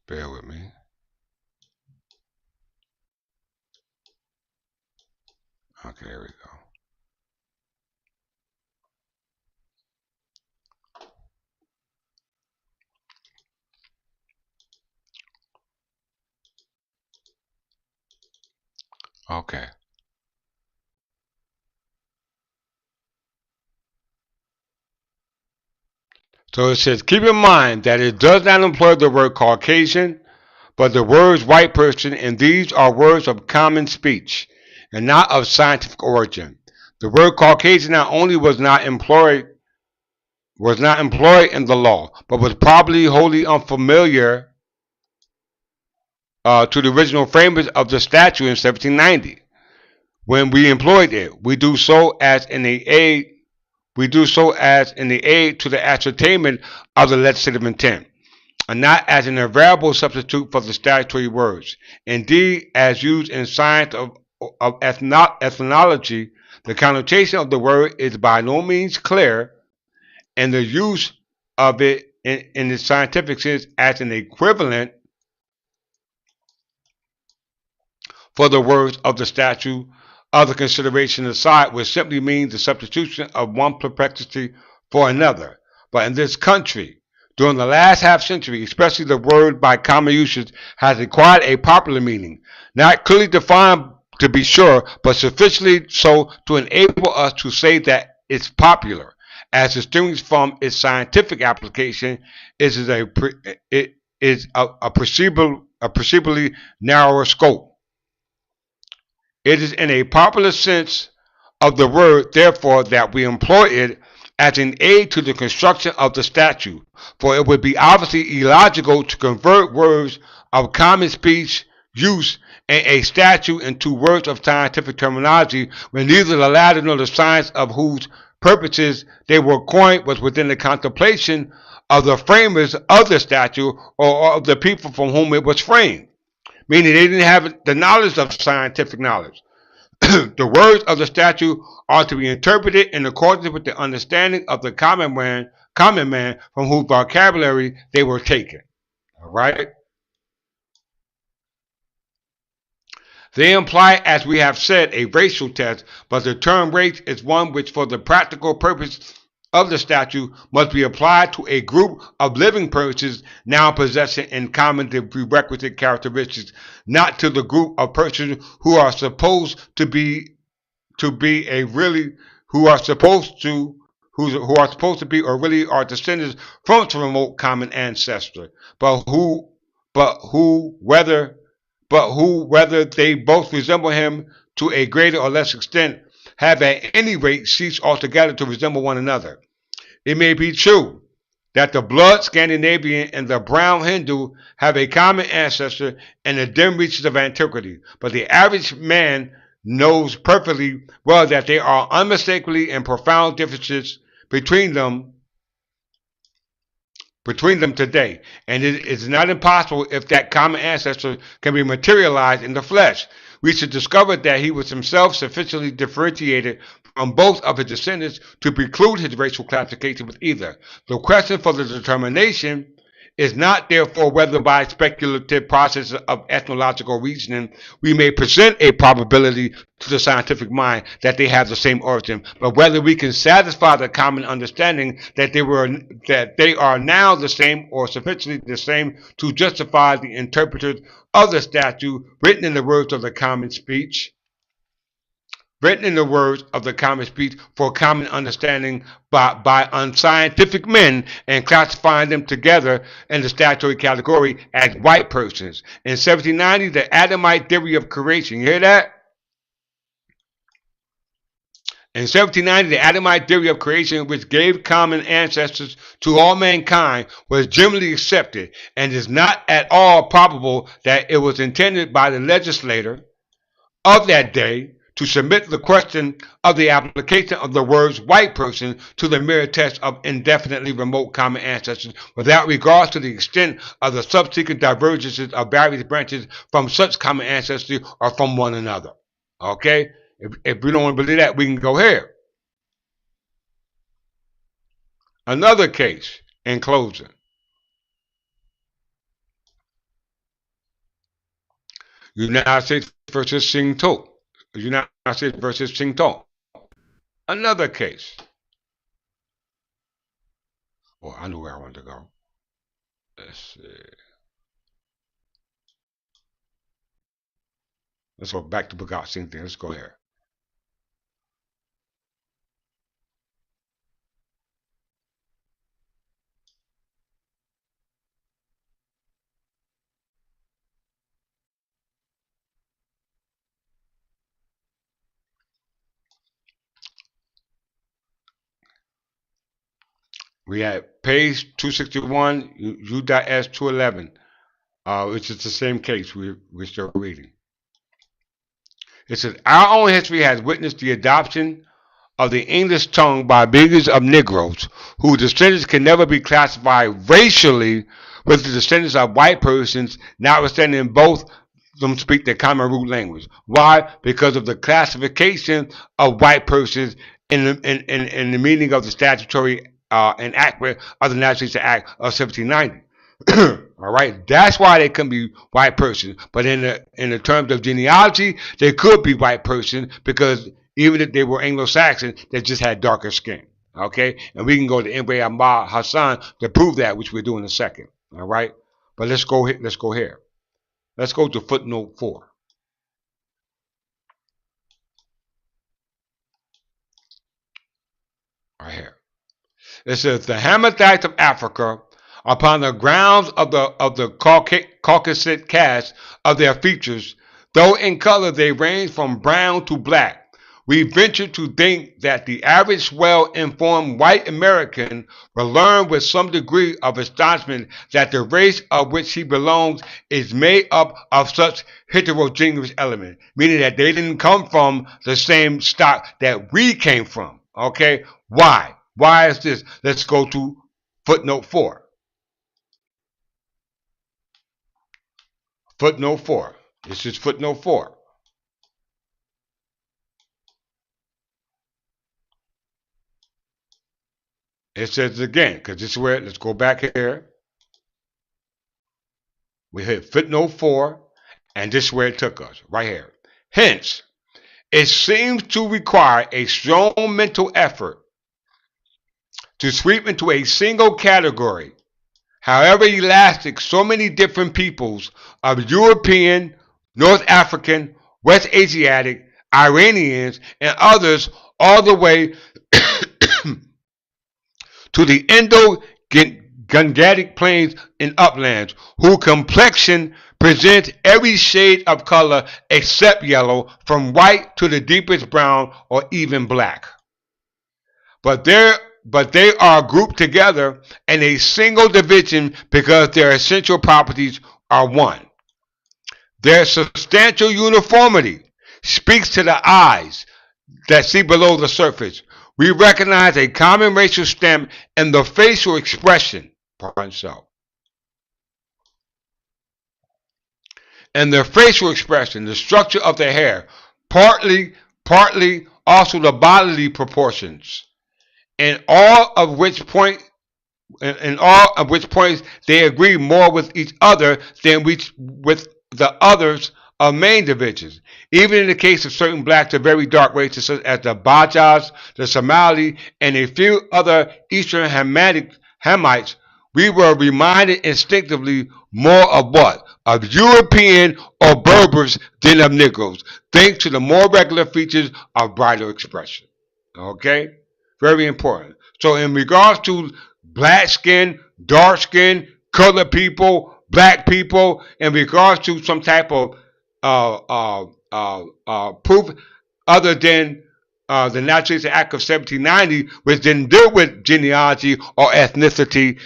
Bear with me. Okay, here we go. Okay. So it says, keep in mind that it does not employ the word Caucasian, but the words white person, and these are words of common speech and not of scientific origin. The word Caucasian not only was not employed in the law, but was probably wholly unfamiliar to the original framers of the statute in 1790. When we employed it, we do so as an aid to the ascertainment of the legislative intent, and not as an invariable substitute for the statutory words. Indeed, as used in science of ethnology, the connotation of the word is by no means clear, and the use of it in the scientific sense as an equivalent for the words of the statute, other considerations aside, which simply means the substitution of one perplexity for another. But in this country, during the last half century, especially the word by common usage has acquired a popular meaning, not clearly defined to be sure, but sufficiently so to enable us to say that it's popular, as distinguished from its scientific application. It is a perceivably narrower scope. It is in a popular sense of the word, therefore, that we employ it as an aid to the construction of the statute, for it would be obviously illogical to convert words of common speech use in a statute into words of scientific terminology when neither the latter nor the science of whose purposes they were coined was within the contemplation of the framers of the statute or of the people from whom it was framed, meaning they didn't have the knowledge of scientific knowledge. The words of the statute are to be interpreted in accordance with the understanding of the common man from whose vocabulary they were taken. All right? They imply, as we have said, a racial test, but the term race is one which, for the practical purpose of the statute, must be applied to a group of living persons now possessing in common the prerequisite characteristics, not to the group of persons who are supposed to be a really who are supposed to be or really are descendants from some remote common ancestor, but who whether they both resemble him to a greater or less extent, have at any rate ceased altogether to resemble one another. It may be true that the blood Scandinavian and the brown Hindu have a common ancestor in the dim reaches of antiquity, but the average man knows perfectly well that there are unmistakably and profound differences between them today, and it is not impossible if that common ancestor can be materialized in the flesh. We should discover that he was himself sufficiently differentiated from both of his descendants to preclude his racial classification with either. The question for the determination is not therefore whether by speculative processes of ethnological reasoning we may present a probability to the scientific mind that they have the same origin, but whether we can satisfy the common understanding that they are now the same or sufficiently the same to justify the interpreters of the statute written in the words of the common speech for common understanding by unscientific men, and classifying them together in the statutory category as white persons. In 1790, the Adamite theory of creation, you hear that? In 1790, the Adamite theory of creation, which gave common ancestors to all mankind, was generally accepted, and it is not at all probable that it was intended by the legislator of that day to submit the question of the application of the words white person to the mere test of indefinitely remote common ancestors without regard to the extent of the subsequent divergences of various branches from such common ancestry or from one another. Okay? If we don't want to believe that, we can go here. Another case in closing. United States versus Shinto. United States versus Shinto. Another case. Oh, I know where I want to go. Let's see. Let's go back to Bhagat Singh thing. Let's go here. We have page 261, U.S. 211, which is the same case we're still reading. It says, our own history has witnessed the adoption of the English tongue by millions of Negroes, whose descendants can never be classified racially with the descendants of white persons, notwithstanding both them speak their common root language. Why? Because of the classification of white persons in the meaning of the statutory enactment of the United States Act of 1790. All right, that's why they couldn't be white persons. But in the terms of genealogy, they could be white persons because even if they were Anglo-Saxon, they just had darker skin. Okay, and we can go to Imre Ahmad Hassan to prove that, which we'll do in a second. All right, but let's go here. Let's go to footnote 4. Right here. It says the Hamathites of Africa, upon the grounds of the Caucasic cast of their features, though in color they range from brown to black, we venture to think that the average well-informed white American will learn with some degree of astonishment that the race of which he belongs is made up of such heterogeneous elements, meaning that they didn't come from the same stock that we came from. Okay, why? Why is this? Let's go to footnote 4. Footnote 4. This is footnote 4. It says again, because this is where, let's go back here. We hit footnote 4, and this is where it took us, right here. Hence, it seems to require a strong mental effort to sweep into a single category, however elastic, so many different peoples of European, North African, West Asiatic, Iranians, and others, all the way to the Indo-Gangetic plains and uplands, whose complexion presents every shade of color except yellow, from white to the deepest brown or even black. But they are grouped together in a single division because their essential properties are one. Their substantial uniformity speaks to the eyes that see below the surface. We recognize a common racial stamp in the facial expression, the structure of the hair, partly also the bodily proportions, in all of which points they agree more with each other than with the others of main divisions. Even in the case of certain black to very dark races such as the Bajas, the Somali, and a few other Eastern Hamites, we were reminded instinctively more of what? Of European or Berbers than of Negroes, thanks to the more regular features of brighter expression. Okay? Very important. So in regards to black skin, dark skin, colored people, black people, in regards to some type of proof other than the Naturalization Act of 1790, which didn't deal with genealogy or ethnicity,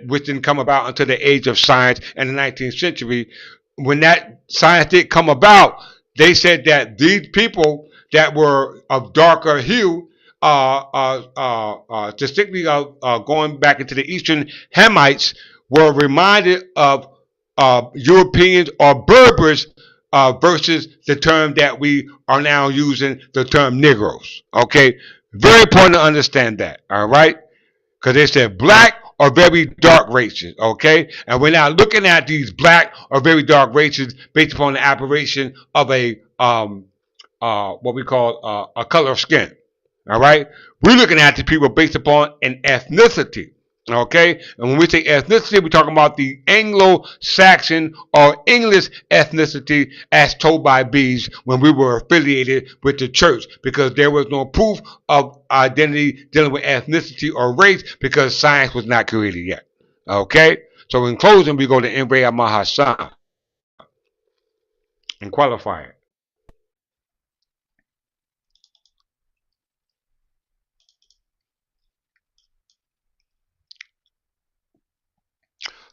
which didn't come about until the age of science in the 19th century. When that science did come about, they said that these people that were of darker hue, distinctly going back into the Eastern Hamites, were reminded of Europeans or Berbers versus the term that we are now using, the term Negroes. Okay, very important to understand that. All right, because they said black or very dark races. Okay, and we're now looking at these black or very dark races based upon the aberration of a what we call a color of skin. All right, we're looking at the people based upon an ethnicity. Okay, and when we say ethnicity, we're talking about the Anglo-Saxon or English ethnicity as told by Bees when we were affiliated with the church, because there was no proof of identity dealing with ethnicity or race because science was not created yet. Okay, so in closing, we go to Imre Mahassan and qualify it.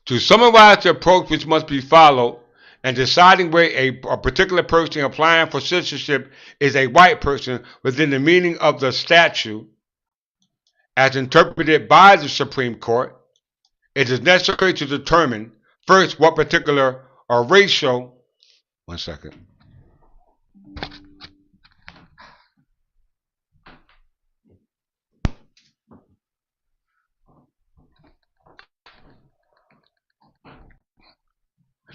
To summarize the approach which must be followed in deciding where a particular person applying for citizenship is a white person within the meaning of the statute as interpreted by the Supreme Court, it is necessary to determine first what particular or racial. One second.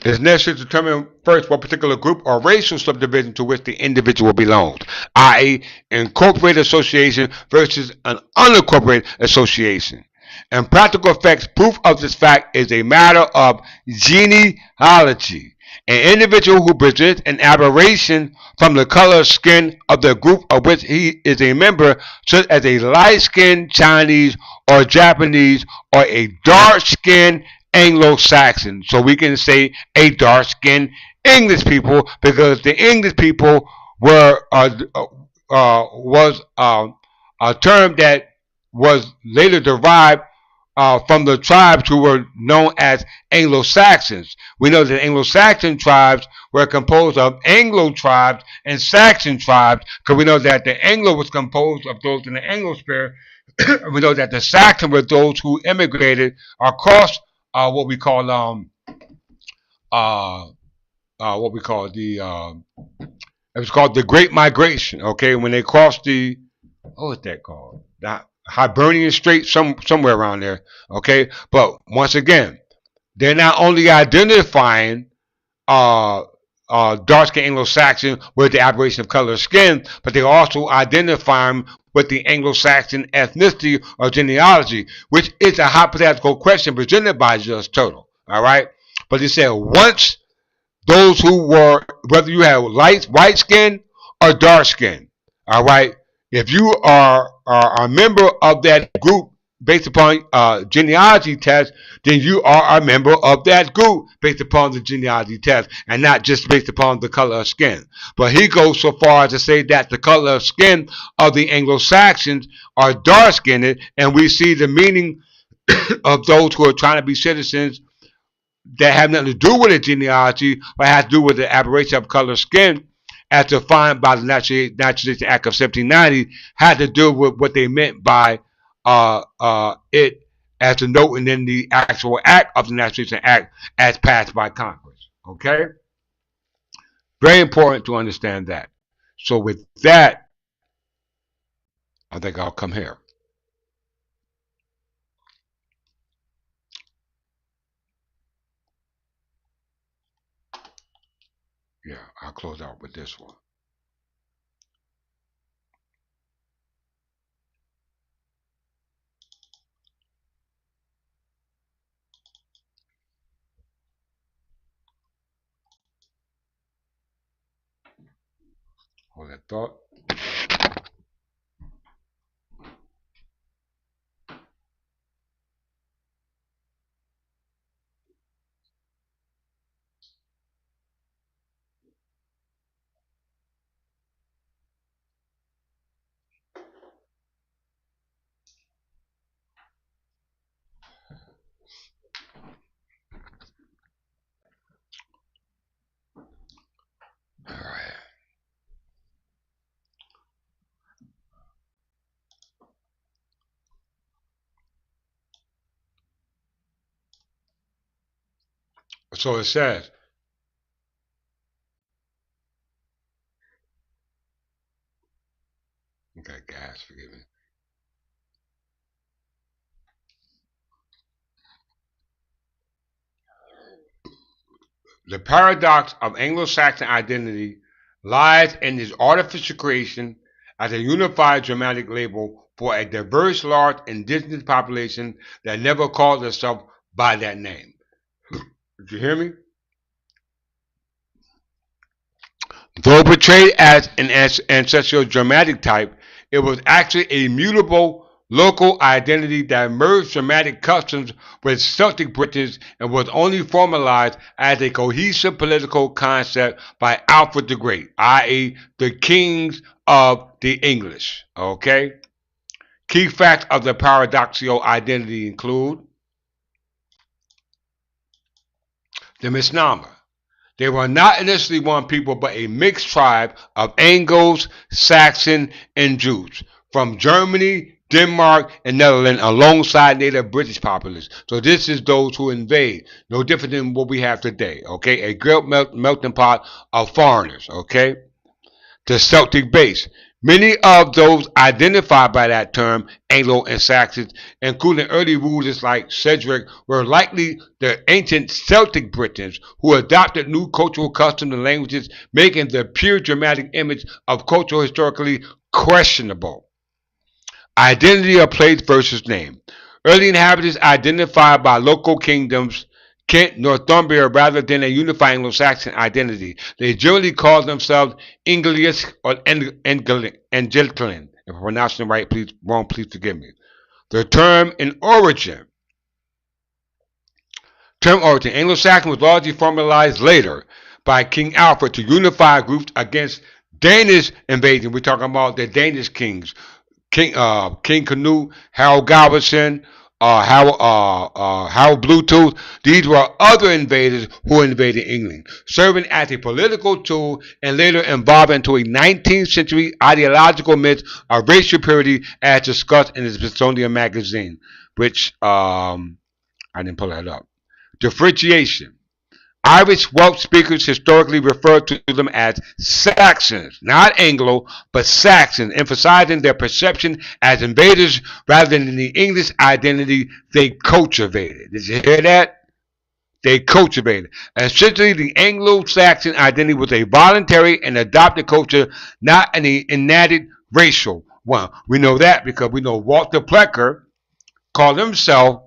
It is necessary to determine first what particular group or racial subdivision to which the individual belongs, i.e., incorporated association versus an unincorporated association. In practical effects, proof of this fact is a matter of genealogy. An individual who presents an aberration from the color of skin of the group of which he is a member, such as a light-skinned Chinese or Japanese, or a dark-skinned Anglo-Saxon. So we can say a dark-skinned English people because the English people were was a term that was later derived from the tribes who were known as Anglo-Saxons. We know that Anglo-Saxon tribes were composed of Anglo tribes and Saxon tribes, because we know that the Anglo was composed of those in the Anglosphere. We know that the Saxon were those who immigrated across what we call uh, what we call it was called the Great Migration. Okay, when they crossed what is that called? The Hibernian Strait, somewhere around there. Okay, but once again, they're not only identifying uh, dark skin Anglo-Saxon with the aberration of color of skin, but they also identify them with the Anglo-Saxon ethnicity or genealogy, which is a hypothetical question presented by Judge Turtle. All right, but he said once those who were, whether you have white skin or dark skin, all right, if you are a member of that group based upon genealogy test, then you are a member of that group based upon the genealogy test and not just based upon the color of skin. But he goes so far as to say that the color of skin of the Anglo-Saxons are dark skinned, and we see the meaning of those who are trying to be citizens that have nothing to do with the genealogy, but has to do with the aberration of color of skin, as defined by the Naturalization Act of 1790, had to do with what they meant by it as a note and then the actual act of the Naturalization Act as passed by Congress. Okay? Very important to understand that. So with that, I think I'll come here. Yeah, I'll close out with this one. Hold that thought. All right. So it says, okay, guys, forgive me. The paradox of Anglo-Saxon identity lies in its artificial creation as a unified dramatic label for a diverse, large indigenous population that never called itself by that name. Did you hear me? Though portrayed as an ancestral dramatic type, it was actually a mutable local identity that merged dramatic customs with Celtic Britons and was only formalized as a cohesive political concept by Alfred the Great, i.e., the kings of the English. Okay? Key facts of the paradoxical identity include the misnomer. They were not initially one people, but a mixed tribe of Angles, Saxon, and Jews from Germany, Denmark, and Netherlands alongside native British populace. So this is those who invade. No different than what we have today. Okay, a great melting pot of foreigners. Okay, the Celtic base. Many of those identified by that term, Anglo and Saxons, including early rulers like Cedric, were likely the ancient Celtic Britons who adopted new cultural customs and languages, making the pure dramatic image of culture historically questionable. Identity of place versus name. Early inhabitants identified by local kingdoms, Kent, Northumbria, rather than a unified Anglo-Saxon identity. They generally called themselves English or Anglican. If I'm pronouncing it right, please forgive me. The term origin. Anglo-Saxon was largely formalized later by King Alfred to unify groups against Danish invasion. We're talking about the Danish kings. King Canute, Harold Godwinson, How Bluetooth. These were other invaders who invaded England, serving as a political tool and later evolved into a 19th century ideological myth of racial purity as discussed in the Smithsonian magazine, which I didn't pull that up. Differentiation. Irish Welsh speakers historically referred to them as Saxons, not Anglo, but Saxons, emphasizing their perception as invaders rather than the English identity they cultivated. Did you hear that? They cultivated. Essentially, the Anglo-Saxon identity was a voluntary and adopted culture, not an innate racial one. We know that because we know Walter Plecker called himself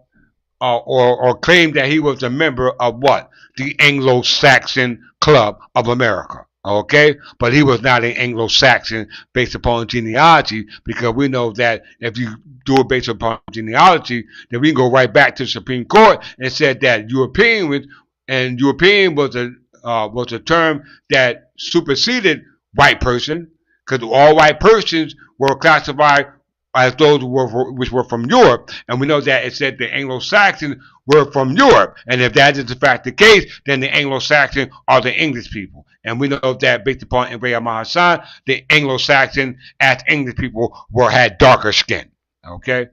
or claimed that he was a member of what? The Anglo-Saxon Club of America. Okay, but he was not an Anglo-Saxon based upon genealogy because we know that if you do it based upon genealogy, then we can go right back to the Supreme Court and said that European was a term that superseded white person because all white persons were classified as those which were from Europe, and we know that it said the Anglo-Saxons were from Europe, and if that is in fact the case, then the Anglo-Saxons are the English people, and we know that based upon Ibrahim Hassan, the Anglo-Saxon as English people had darker skin. Okay.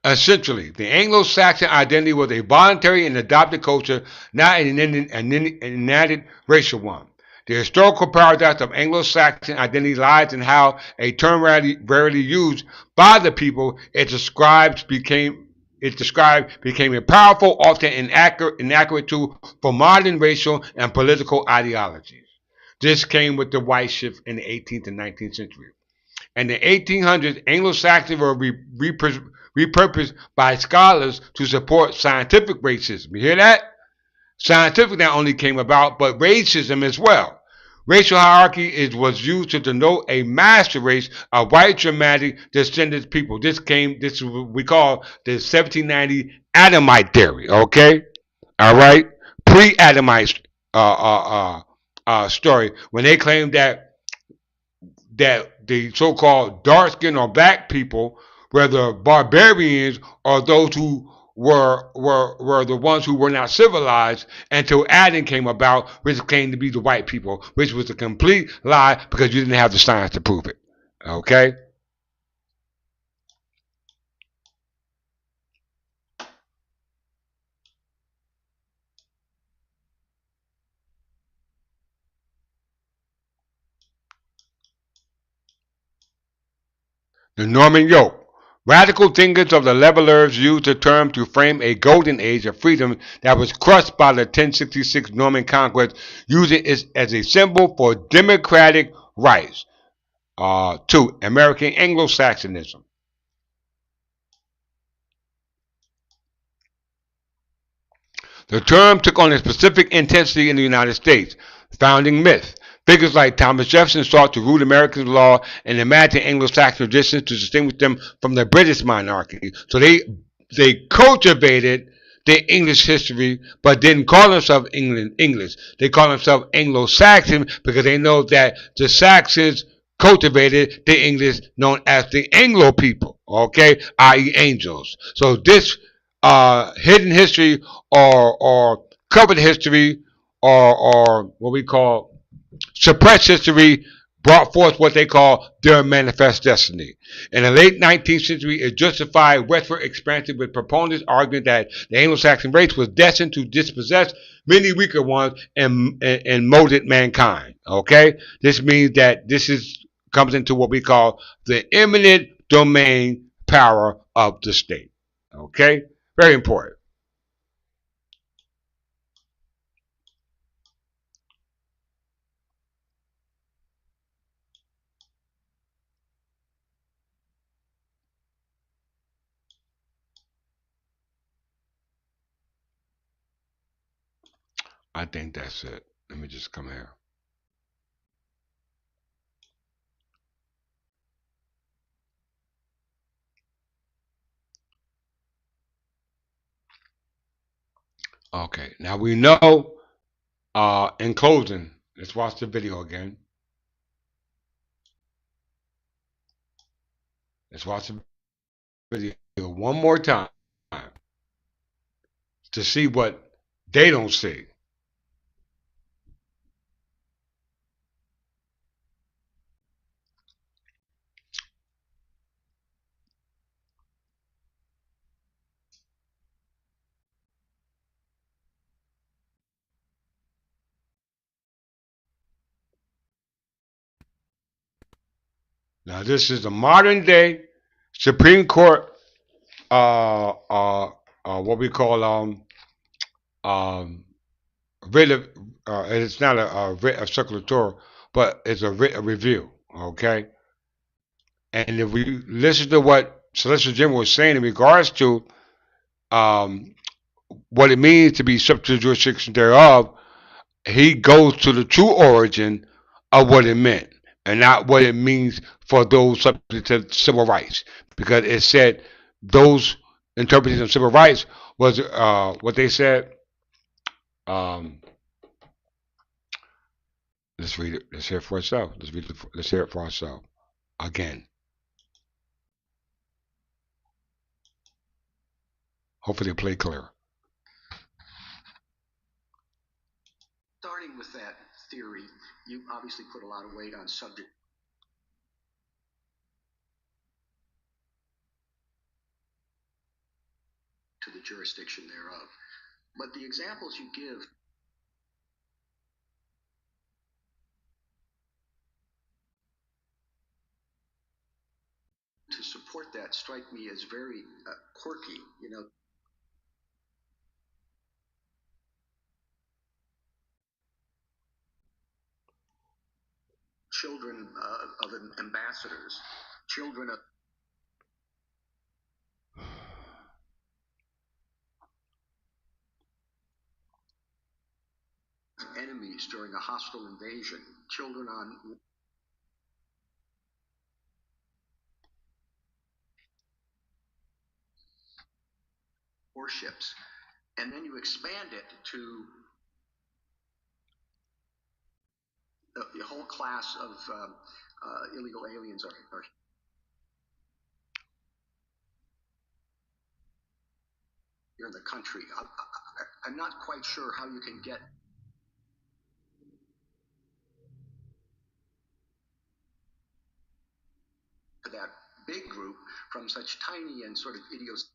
Essentially, the Anglo-Saxon identity was a voluntary and adopted culture, not an innate racial one. The historical paradox of Anglo-Saxon identity lies in how a term rarely used by the people it described became a powerful, often inaccurate tool for modern racial and political ideologies. This came with the white shift in the 18th and 19th century. In the 1800s, Anglo-Saxons were repurposed by scholars to support scientific racism. You hear that? Scientific not only came about, but racism as well. Racial hierarchy was used to denote a master race of white Germanic descended people. This is what we call the 1790 Adamite theory. Okay, all right, pre-Adamite story when they claimed that the so-called dark-skinned or black people were the barbarians or those who were the ones who were not civilized until Adam came about, which claimed to be the white people, which was a complete lie because you didn't have the science to prove it. Okay? The Norman yoke. Radical thinkers of the Levelers used the term to frame a golden age of freedom that was crushed by the 1066 Norman conquest, using it as a symbol for democratic rights. 2. American Anglo-Saxonism. The term took on a specific intensity in the United States. Founding myth. Figures like Thomas Jefferson sought to root American law and imagine Anglo-Saxon traditions to distinguish them from the British monarchy. So they cultivated the English history, but didn't call themselves English. They call themselves Anglo-Saxon because they know that the Saxons cultivated the English known as the Anglo people, okay, i.e. angels. So this hidden history or covered history or what we call suppressed history brought forth what they call their manifest destiny. In the late 19th century, it justified westward expansion with proponents arguing that the Anglo-Saxon race was destined to dispossess many weaker ones and molded mankind. Okay, this means that comes into what we call the eminent domain power of the state. Okay, very important. I think that's it. Let me just come here. Okay, now we know, in closing, let's watch the video again. Let's watch the video one more time to see what they don't see. Now, this is the modern day Supreme Court, what we call um, writ of, it's not a writ of circulator, but it's a writ of review. Okay, and if we listen to what Solicitor General was saying in regards to um, what it means to be subject to the jurisdiction thereof, he goes to the true origin of what it meant and not what it means for those subject to civil rights. Because it said those interpreting of civil rights was what they said. Um, let's read it. Let's hear it for ourselves. Let's read it. Let's hear it for ourselves again. Hopefully, it play clear. Starting with that theory, you obviously put a lot of weight on subject to the jurisdiction thereof. But the examples you give to support that strike me as very quirky. You know, children of ambassadors, children of enemies during a hostile invasion, children on warships, and then you expand it to the whole class of illegal aliens are here in the country. I'm not quite sure how you can get to that big group from such tiny and sort of idiosyncratic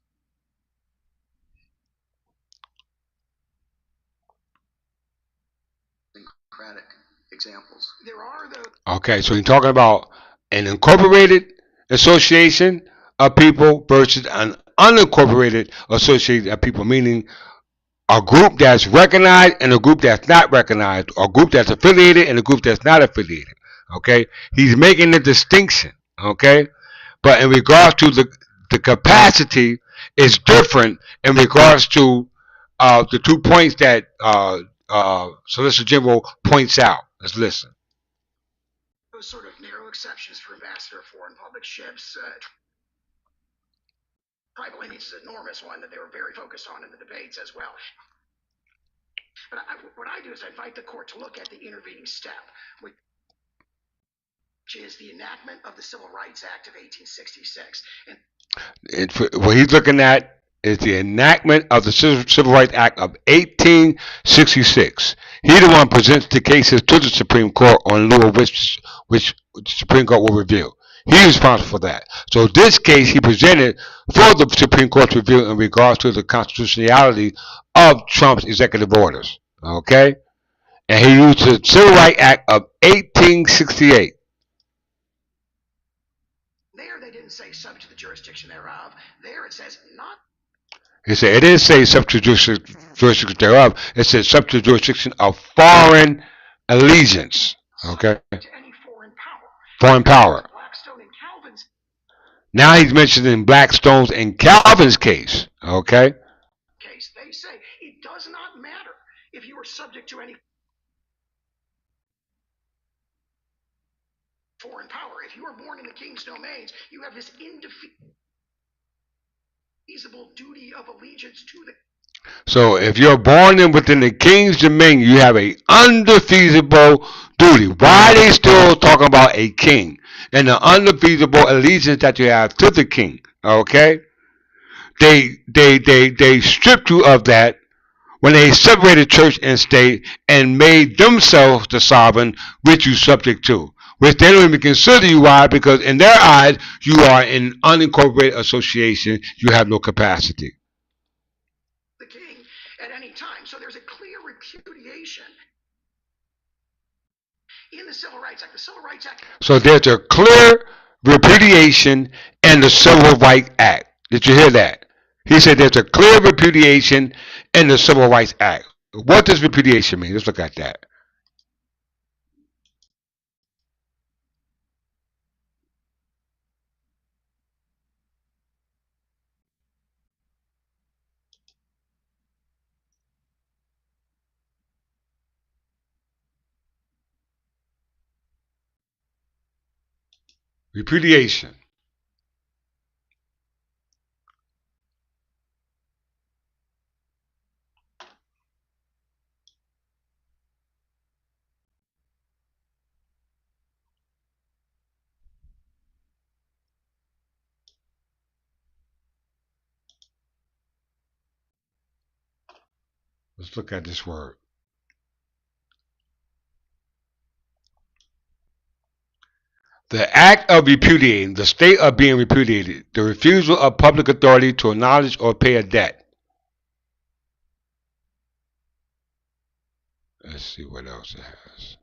examples. There are those. Okay, so you're talking about an incorporated association of people versus an unincorporated association of people, meaning a group that's recognized and a group that's not recognized, or a group that's affiliated and a group that's not affiliated. Okay, he's making the distinction. Okay, but in regards to the capacity, is different in regards to the 2 points that Solicitor General points out. Let's listen. Those sort of narrow exceptions for ambassador foreign public ships. Tribal Indians is an enormous one that they were very focused on in the debates as well. But what I do is I invite the court to look at the intervening step, which is the enactment of the Civil Rights Act of 1866. What he's looking at is the enactment of the Civil Rights Act of 1866. He the one presents the cases to the Supreme Court on lieu of which the Supreme Court will review. He's responsible for that. So this case he presented for the Supreme Court's review in regards to the constitutionality of Trump's executive orders. Okay? And he used the Civil Rights Act of 1868. There they didn't say subject to the jurisdiction thereof. There it says not. He said it didn't say subject to jurisdiction thereof. It said subject to jurisdiction of foreign allegiance. Okay? To any foreign power. Foreign power. Blackstone and Calvin's. Now he's mentioning Blackstone's and Calvin's case. Okay? Case. They say it does not matter if you are subject to any foreign power. If you are born in the king's domains, you have this indefeasible duty of allegiance to the. So if you're born in within the king's dominion, you have a undefeasible duty. Why are they still talking about a king and the undefeasible allegiance that you have to the king? Okay, they stripped you of that when they separated church and state and made themselves the sovereign which you subject to. Which they don't even consider you are, because in their eyes you are an unincorporated association. You have no capacity. The king at any time. So there's a clear repudiation in the Civil Rights Act. The Civil Rights Act. So there's a clear repudiation in the Civil Rights Act. Did you hear that? He said there's a clear repudiation in the Civil Rights Act. What does repudiation mean? Let's look at that. Repudiation. Let's look at this word. The act of repudiating, the state of being repudiated, the refusal of public authority to acknowledge or pay a debt. Let's see what else it has.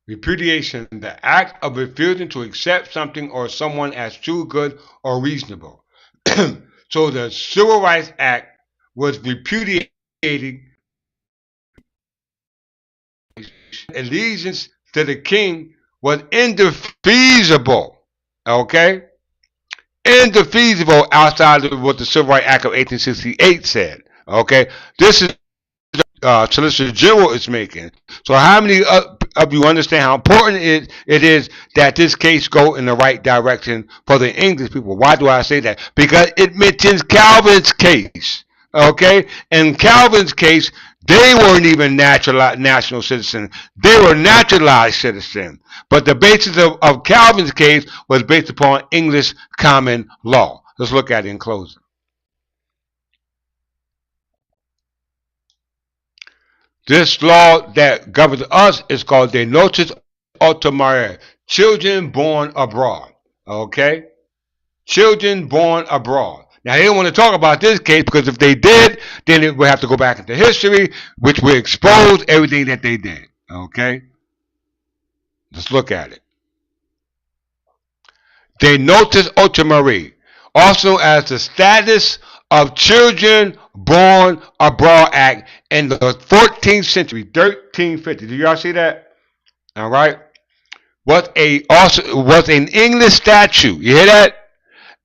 Repudiation, the act of refusing to accept something or someone as true, good, or reasonable. So the Civil Rights Act was repudiating allegiance to the king was indefeasible. Okay? Indefeasible outside of what the Civil Rights Act of 1868 said. Okay? This is Solicitor General is making. So how many of you understand how important it is that this case go in the right direction for the English people? Why do I say that? Because it mentions Calvin's case. Okay? In Calvin's case, they weren't even national citizens. They were naturalized citizens. But the basis of Calvin's case was based upon English common law. Let's look at it in closing. This law that governs us is called de notis ultima, children born abroad. Okay? Children born abroad. Now, they don't want to talk about this case, because if they did, then it would have to go back into history, which would expose everything that they did. Okay? Let's look at it. De notis ultima, also as the Status of Children Born Abroad Act in the 14th century, 1350. Do y'all see that? All right. Was an English statute. You hear that?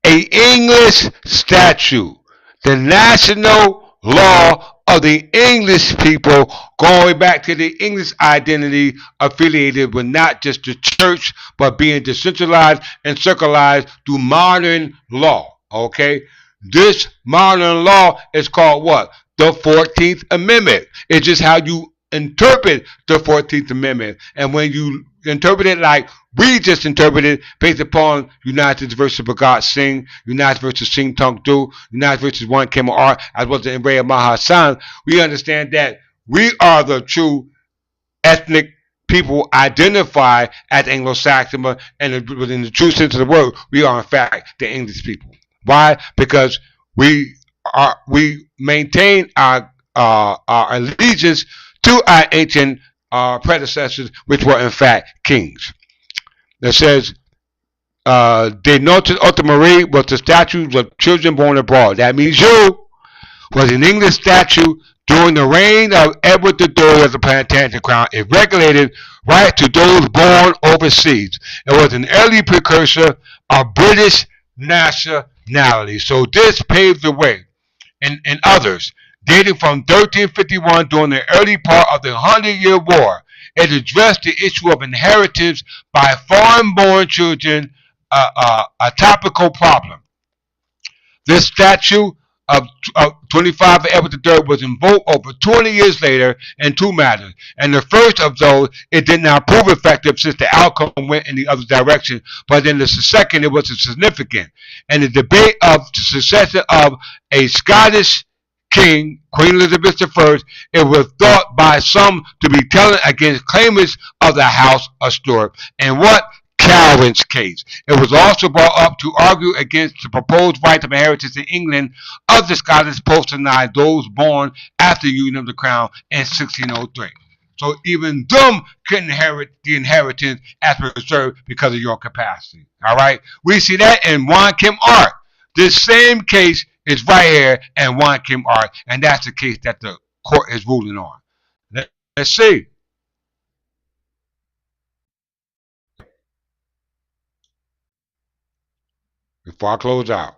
A English statute. The national law of the English people, going back to the English identity affiliated with not just the church, but being decentralized and circularized through modern law. Okay? This modern law is called what? The 14th Amendment. It's just how you interpret the 14th Amendment. And when you interpret it like we just interpreted, based upon United versus Bhagat Singh, United versus Singh Tung Du, United versus One Kim R, as well as the Imre Mahasan, we understand that we are the true ethnic people identified as Anglo-Saxon, and within the true sense of the word, we are in fact the English people. Why? Because we maintain our allegiance to our ancient predecessors, which were in fact kings. That says, de notis ultima was the statute of children born abroad. That means you was an English statute during the reign of Edward III of the Plantagenet Crown. It regulated rights to those born overseas. It was an early precursor of British nationality. So this paved the way. and others, dating from 1351 during the early part of the Hundred-Year War. It addressed the issue of inheritance by foreign-born children, a topical problem. This statute of 25 of Edward III was invoked over 20 years later in two matters. And the first of those, it did not prove effective since the outcome went in the other direction. But then the second, it was significant. And the debate of the succession of a Scottish king, Queen Elizabeth I, it was thought by some to be telling against claimants of the House of Stuart. And what? Calvin's case. It was also brought up to argue against the proposed right of inheritance in England of the Scottish post-denied those born after the union of the crown in 1603. So even them couldn't inherit the inheritance as reserved because of your capacity. All right? We see that in Juan Kim Art. This same case is right here in Juan Kim Art, and that's the case that the court is ruling on. Let's see. Before I close out.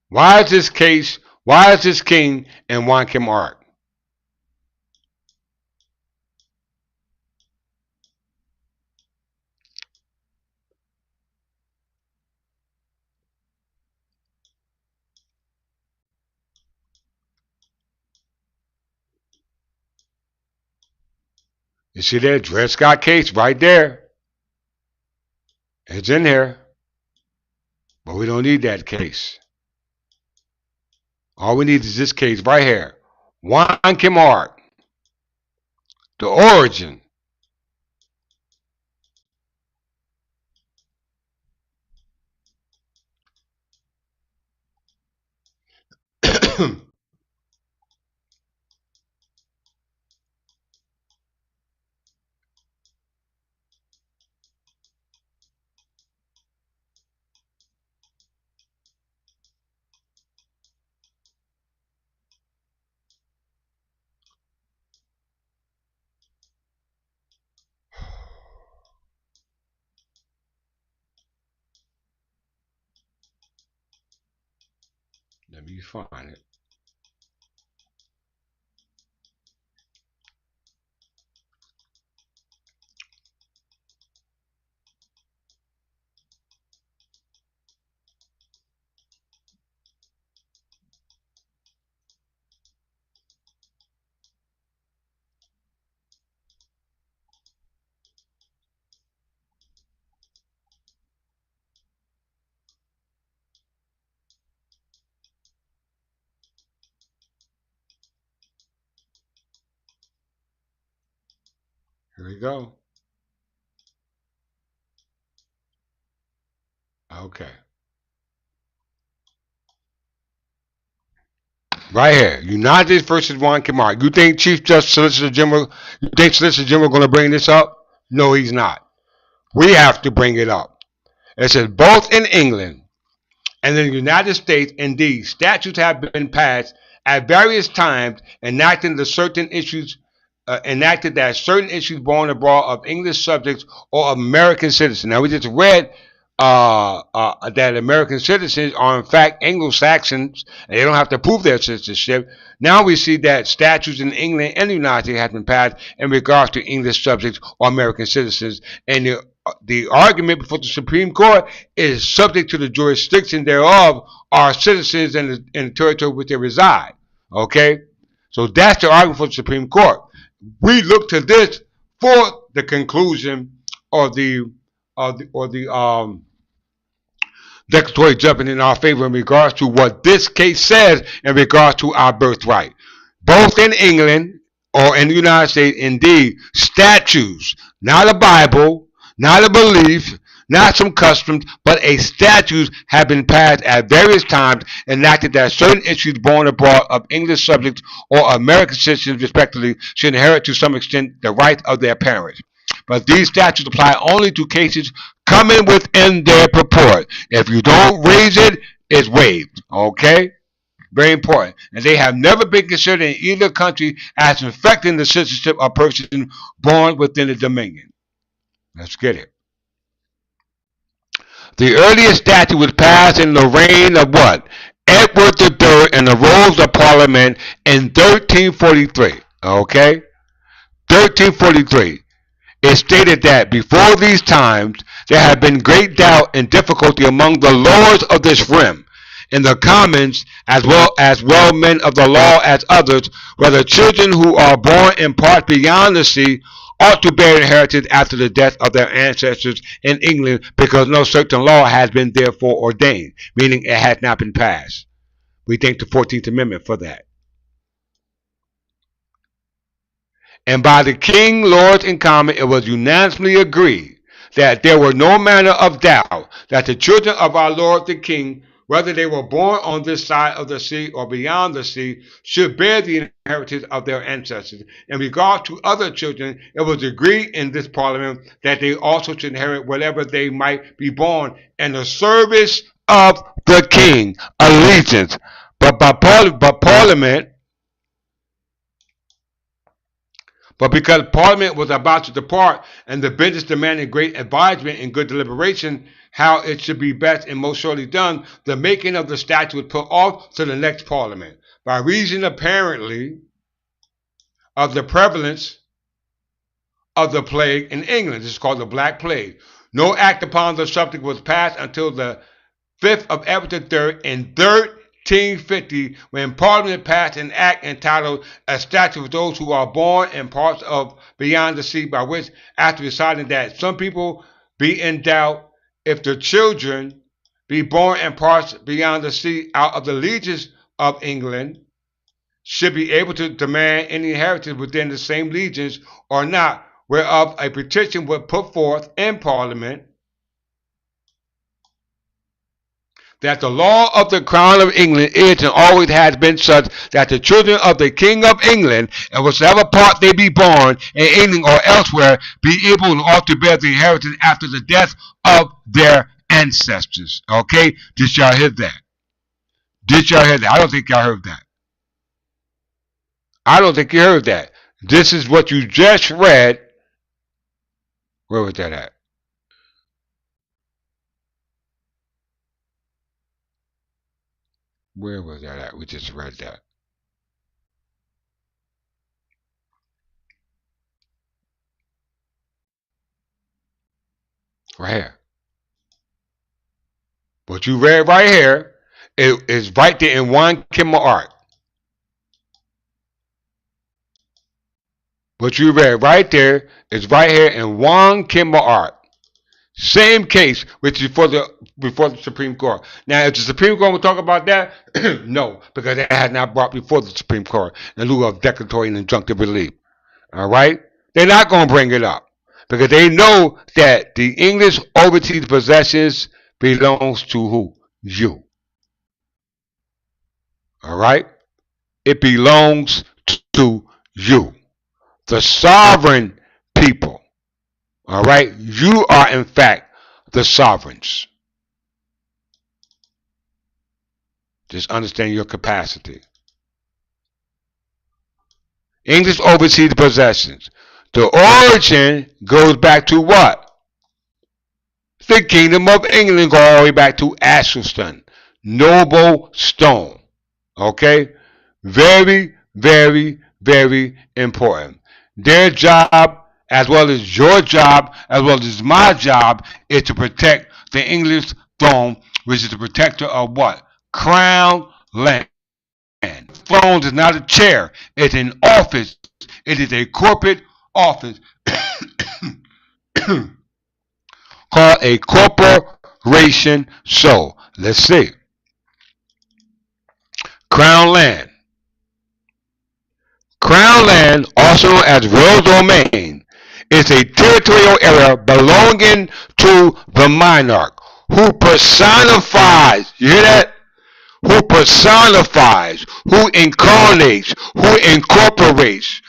Why is this king in Juan Kim Art? You see that Dred Scott case right there? It's in here. But we don't need that case. All we need is this case right here. Juan Kim Art. The origin. Let me find it. Here we go. Okay. Right here. United States versus Juan Kim Art. You think Chief Justice Solicitor General, you think Solicitor General going to bring this up? No, he's not. We have to bring it up. It says both in England and in the United States, indeed, statutes have been passed at various times enacting that certain issues born abroad of English subjects or of American citizens. Now we just read that American citizens are in fact Anglo-Saxons and they don't have to prove their citizenship. Now we see that statutes in England and the United States have been passed in regards to English subjects or American citizens, and the argument before the Supreme Court is subject to the jurisdiction thereof are citizens in the territory which they reside. Okay, so that's the argument for the Supreme Court. We look to this for the conclusion of the declaratory judgment in our favor in regards to what this case says in regards to our birthright. Both in England or in the United States, indeed, statutes, not a Bible, not a belief, not some customs, but a statutes have been passed at various times enacted that certain issues born abroad of English subjects or American citizens respectively should inherit to some extent the rights of their parents. But these statutes apply only to cases coming within their purport. If you don't raise it, it's waived. Okay? Very important. And they have never been considered in either country as affecting the citizenship of persons born within the Dominion. Let's get it. The earliest statute was passed in the reign of what? Edward III in the Rolls of Parliament in 1343. Okay? 1343. It stated that before these times there had been great doubt and difficulty among the lords of this realm, in the commons as well men of the law as others, whether children who are born in part beyond the sea ought to bear inheritance after the death of their ancestors in England, because no certain law has been therefore ordained, meaning it has not been passed. We thank the 14th Amendment for that. And by the king, lords, and common, it was unanimously agreed that there were no manner of doubt that the children of our Lord the King, whether they were born on this side of the sea or beyond the sea, should bear the inheritance of their ancestors. In regard to other children, it was agreed in this parliament that they also should inherit whatever they might be born in the service of the king, allegiance. But because Parliament was about to depart and the business demanded great advisement and good deliberation how it should be best and most surely done, the making of the statute was put off to the next Parliament, by reason apparently of the prevalence of the plague in England. This is called the Black Plague. No act upon the subject was passed until the 5th of Edward III in 1350, when Parliament passed an act entitled A Statute for Those Who Are Born in Parts of Beyond the Sea, by which, after deciding that some people be in doubt if the children be born in parts beyond the sea out of the legions of England, should be able to demand any inheritance within the same legions or not, whereof a petition was put forth in Parliament, that the law of the Crown of England is and always has been such that the children of the King of England, and whichever part they be born in England or elsewhere, be able and ought to bear the inheritance after the death of their ancestors. Okay? Did y'all hear that? Did y'all hear that? I don't think y'all heard that. I don't think you heard that. This is what you just read. Where was that at? Where was that at? We just read that. Right here. What you read right here is right there in 1 Kimmel Art. What you read right there is right here in 1 Kimmel Art. Same case, which is before the Supreme Court. Now, if the Supreme Court will talk about that, no, because it had not brought before the Supreme Court in lieu of declaratory and injunctive relief. All right? They're not going to bring it up because they know that the English overseas possessions belongs to who? You. All right? It belongs to you, the sovereign people. All right? You are, in fact, the sovereigns. Just understand your capacity. English overseas possessions. The origin goes back to what? The Kingdom of England, go all the way back to Ashelston, Noble Stone. Okay? Very, very, very important. Their job, as well as your job, as well as my job, is to protect the English throne, which is the protector of what? Crown land. Throne is not a chair. It's an office. It is a corporate office called a corporation. So, let's see. Crown land. Crown land, also known as royal domain, is a territorial area belonging to the monarch, who personifies, you hear that? Who personifies, who incarnates, who incorporates.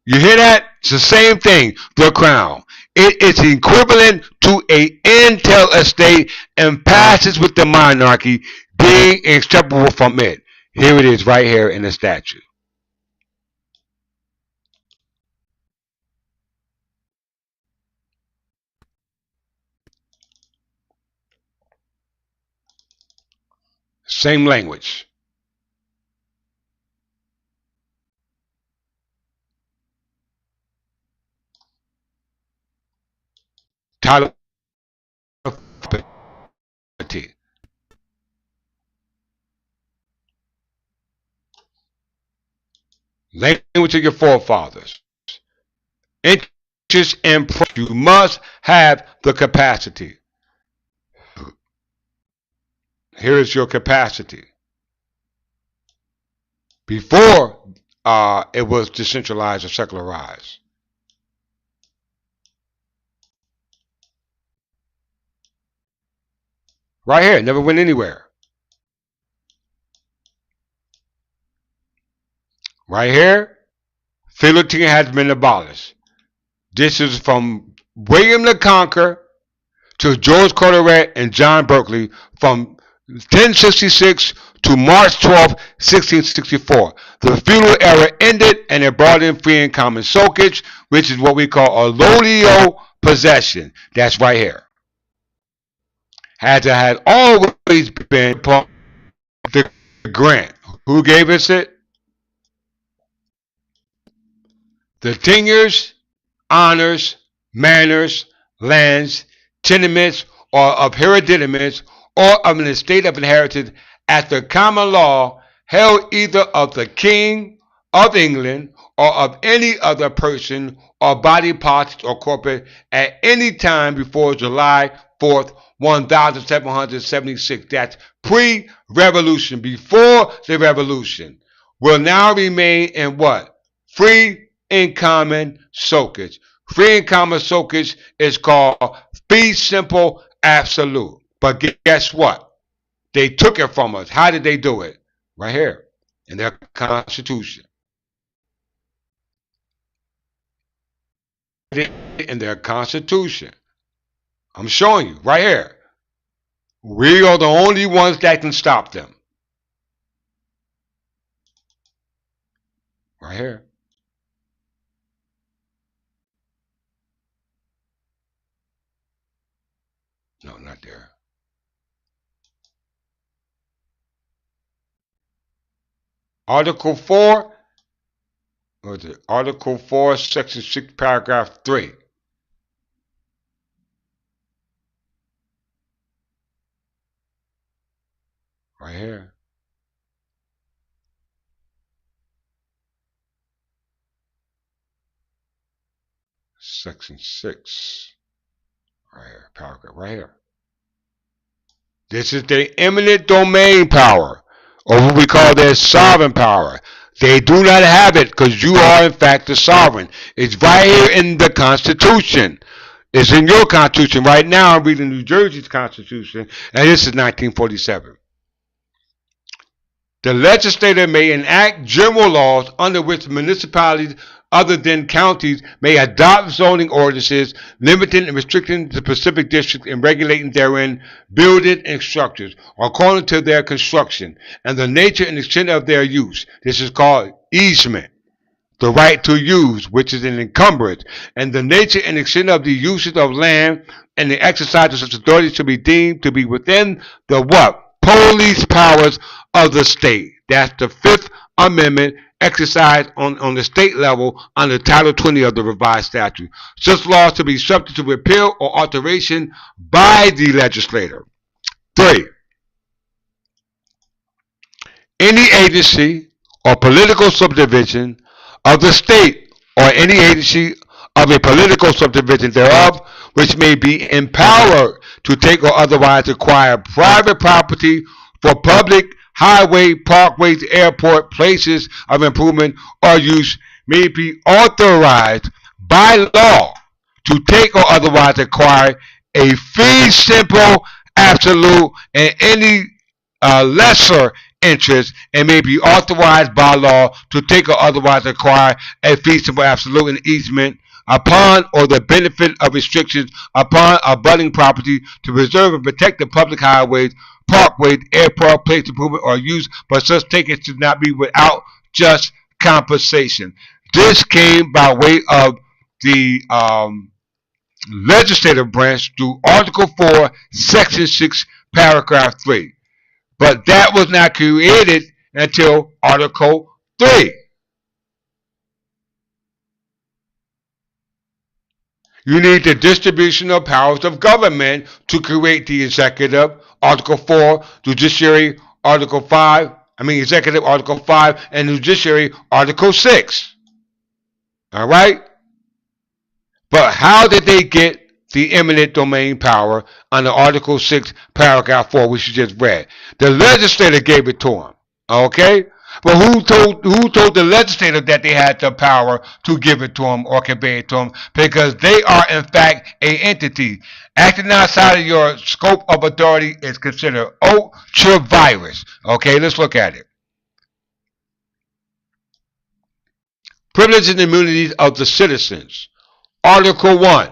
You hear that? It's the same thing, the crown. It is equivalent to a entail estate and passes with the monarchy, being inseparable from it. Here it is right here in the statute. Same language. Title of property. Language of your forefathers. Interest and profit. You must have the capacity. Here is your capacity. Before it was decentralized or secularized. Right here, never went anywhere. Right here, fealty has been abolished. This is from William the Conqueror to George Carteret and John Berkeley from 1066 to March 12, 1664. The feudal era ended and it brought in free and common soakage, which is what we call a allodial possession. That's right here. As it had always been the grant. Who gave us it? The tenures, honors, manors, lands, tenements, or of hereditaments, or of an estate of inheritance after common law, held either of the King of England or of any other person or body politic or corporate at any time before July 4th, 1776. That's pre-revolution, before the revolution, will now remain in what? Free in common soakage. Free in common soakage is called fee simple absolute. But guess what? They took it from us. How did they do it? Right here in their Constitution. In their Constitution. I'm showing you right here. We are the only ones that can stop them. Right here. No, not there. Article 4, what is it? Article 4, Section 6, Paragraph 3. Right here. Section 6. Right here. Paragraph right here. This is the eminent domain power, or what we call their sovereign power. They do not have it because you are in fact the sovereign. It's right here in the Constitution. It's in your Constitution. Right now I'm reading New Jersey's Constitution, and this is 1947. The legislature may enact general laws under which municipalities other than counties may adopt zoning ordinances limiting and restricting the specific district and regulating therein buildings and structures according to their construction and the nature and extent of their use. This is called easement. The right to use, which is an encumbrance, and the nature and extent of the uses of land and the exercise of such authority should be deemed to be within the what? Police powers of the state. That's the Fifth Amendment exercised on the state level under Title 20 of the revised statute. Such laws to be subject to repeal or alteration by the legislator. 3. Any agency or political subdivision of the state or any agency of a political subdivision thereof which may be empowered to take or otherwise acquire private property for public highway, parkways, airport, places of improvement or use may be authorized by law to take or otherwise acquire a fee simple, absolute, and any lesser interest, and may be authorized by law to take or otherwise acquire a fee simple, absolute, and easement upon or the benefit of restrictions upon abutting property to preserve and protect the public highways, parkways, airport, place improvement, or use, but such takings should not be without just compensation. This came by way of the legislative branch through Article 4, Section 6, Paragraph 3. But that was not created until Article 3. You need the distribution of powers of government to create the executive, Article 4, judiciary, Article 5, executive, Article 5, and judiciary, Article 6. All right? But how did they get the eminent domain power under Article 6, Paragraph 4, which you just read? The legislator gave it to them. Okay? But who told the legislator that they had the power to give it to them or convey it to them? Because they are, in fact, an entity. Acting outside of your scope of authority is considered ultra-virus. Okay, let's look at it. Privileges and immunities of the citizens. Article 1.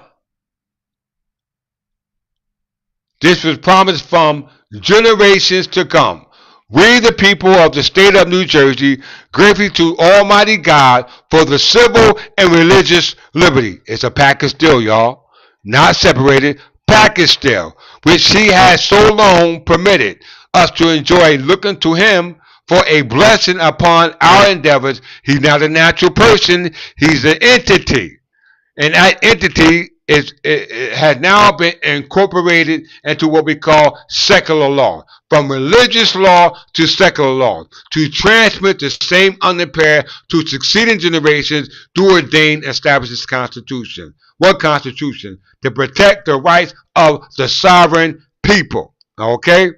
This was promised from generations to come. We, the people of the state of New Jersey, grateful to Almighty God for the civil and religious liberty. It's a package deal, y'all. Not separated, package deal, which He has so long permitted us to enjoy, looking to Him for a blessing upon our endeavors. He's not a natural person, He's an entity. And that entity has now been incorporated into what we call secular law. From religious law to secular law, to transmit the same unimpaired to succeeding generations, do ordain establish this Constitution. What Constitution? To protect the rights of the sovereign people. Okay?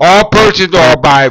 All persons are by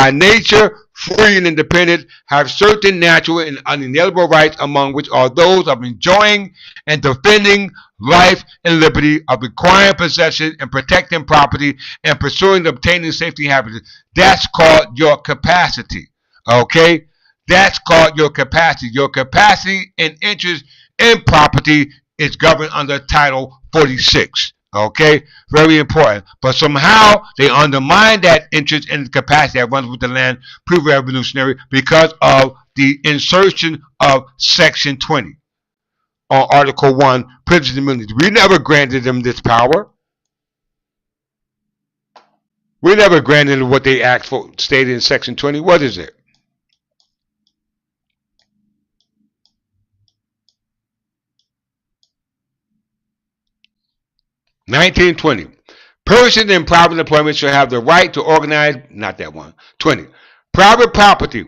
nature free and independent, have certain natural and unalienable rights, among which are those of enjoying and defending life and liberty, of acquiring possession and protecting property, and pursuing and obtaining safety and happiness. That's called your capacity. Okay? That's called your capacity. Your capacity and interest in property is governed under Title 46. Okay? Very important. But somehow they undermine that interest and capacity that runs with the land pre-revolutionary because of the insertion of Section 20 on Article 1, privileges and immunities. We never granted them this power. We never granted them what they asked for, stated in Section 20. What is it? (1920) Persons in private employment shall have the right to organize, not that one. 20. Private property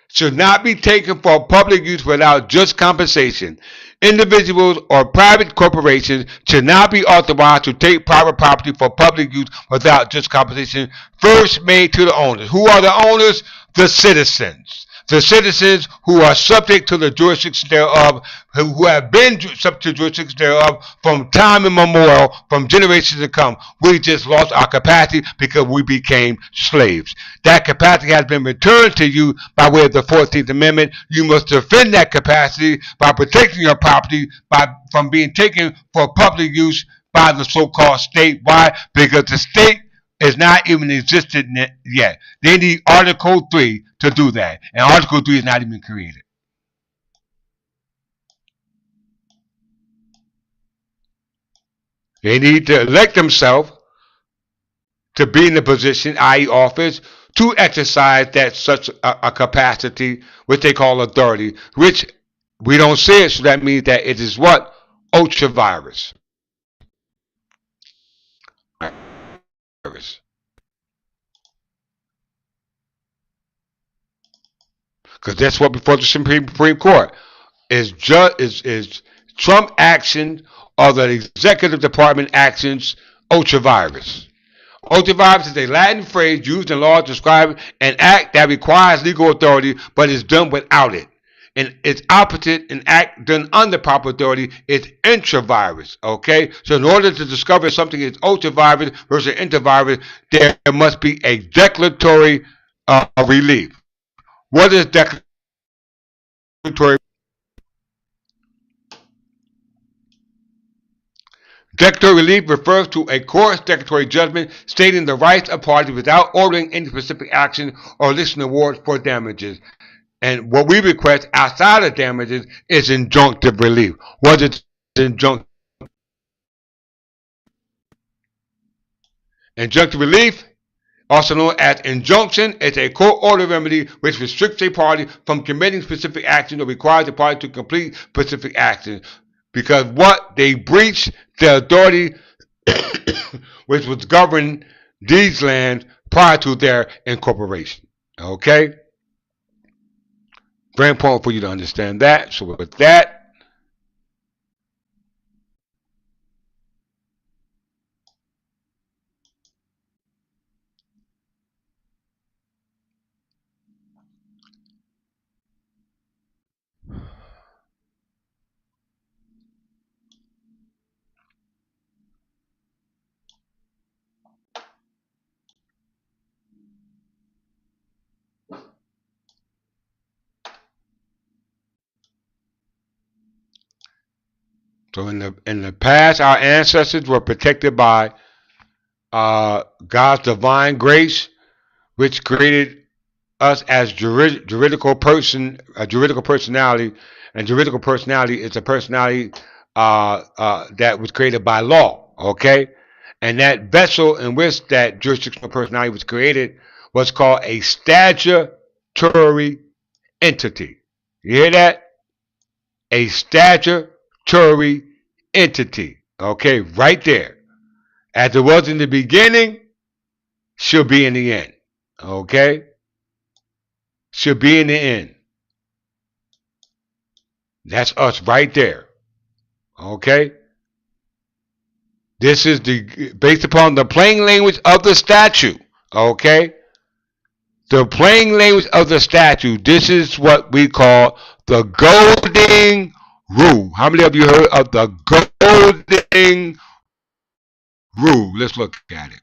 should not be taken for public use without just compensation. Individuals or private corporations should not be authorized to take private property for public use without just compensation first made to the owners. Who are the owners? The citizens. The citizens who are subject to the jurisdiction thereof, who have been subject to the jurisdiction thereof from time immemorial, from generations to come. We just lost our capacity because we became slaves. That capacity has been returned to you by way of the 14th Amendment. You must defend that capacity by protecting your property from being taken for public use by the so-called state. Why? Because the state is not even existed yet. They need Article 3 to do that. And Article 3 is not even created. They need to elect themselves to be in the position, i.e. office, to exercise that such a capacity, which they call authority, which we don't see it, so that means that it is what? Ultra-virus. Because that's what before the Supreme Court is Trump action or the executive department actions ultra-virus. Ultra-virus is a Latin phrase used in law to describe an act that requires legal authority but is done without it. And its opposite, an act done under proper authority, is intra-virus. Okay? So in order to discover something is ultra-virus versus intra-virus, there must be a declaratory relief. What is declaratory? Declaratory relief refers to a court declaratory judgment stating the rights of parties without ordering any specific action or listing awards for damages. And what we request outside of damages is injunctive relief. What is injunctive? Injunctive relief, also known as injunction, is a court order remedy which restricts a party from committing specific action or requires the party to complete specific action because what they breached the authority which was governing these lands prior to their incorporation. Okay? Very important for you to understand that. So with that, so in the past, our ancestors were protected by God's divine grace, which created us as juridical personality, and juridical personality is a personality that was created by law. Okay, and that vessel in which that jurisdictional personality was created was called a statutory entity. You hear that? A statutory entity. Okay, right there. As it was in the beginning, she'll be in the end. Okay? She'll be in the end. That's us right there. Okay? This is based upon the plain language of the statute. Okay? The plain language of the statute. This is what we call the golden rule. How many of you heard of the golden rule? Let's look at it.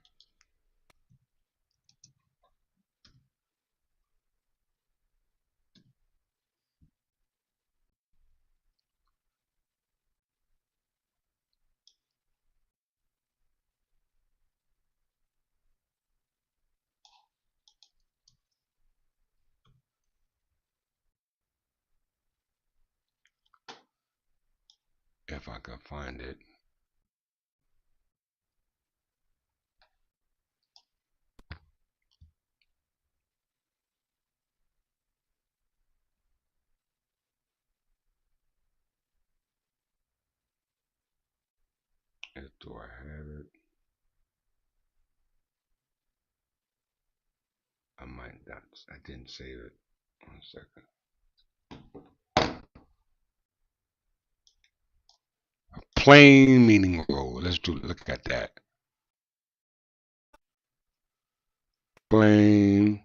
If I can find it. Do I have it? I might not. I didn't save it. 1 second. Plain meaning rule. Let's look at that. Plain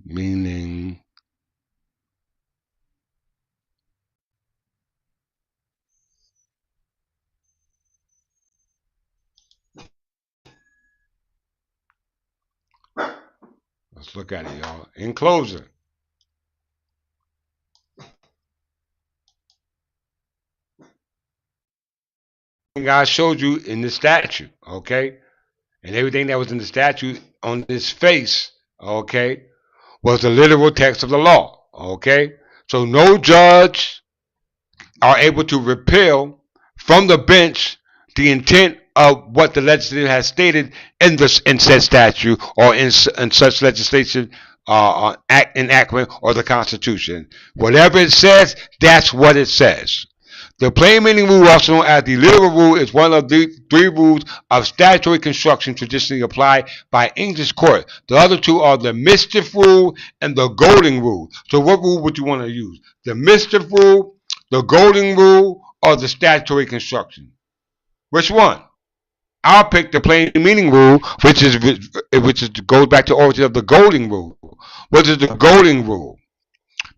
meaning let's look at it, y'all. In closing, I showed you in the statute, okay? And everything that was in the statute on its face, okay, was the literal text of the law, okay? So no judge are able to repeal from the bench the intent of what the legislature has stated in said statute or in such legislation enactment or the Constitution. Whatever it says, that's what it says. The plain meaning rule, also known as the literal rule, is one of the 3 rules of statutory construction traditionally applied by English court. The other 2 are the mischief rule and the golden rule. So what rule would you want to use? The mischief rule, the golden rule, or the statutory construction? Which one? I'll pick the plain meaning rule, which goes back to the origin of the golden rule. What is the golden rule?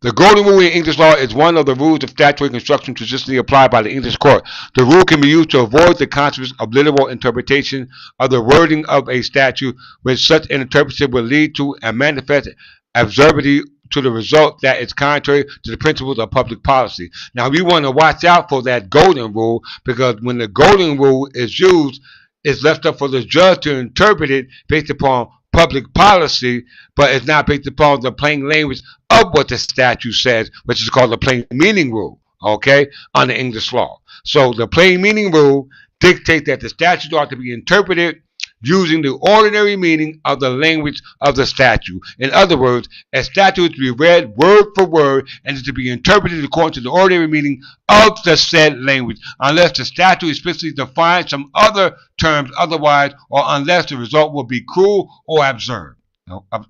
The golden rule in English law is one of the rules of statutory construction traditionally applied by the English court. The rule can be used to avoid the consequence of literal interpretation of the wording of a statute, which such an interpretation will lead to a manifest absurdity to the result that is contrary to the principles of public policy. Now, we want to watch out for that golden rule, because when the golden rule is used, it's left up for the judge to interpret it based upon public policy, but it's not based upon the plain language of what the statute says, which is called the plain meaning rule, okay, under English law. So the plain meaning rule dictates that the statute ought to be interpreted using the ordinary meaning of the language of the statute. In other words, a statute is to be read word for word and is to be interpreted according to the ordinary meaning of the said language, unless the statute explicitly defines some other terms otherwise, or unless the result will be cruel or absurd.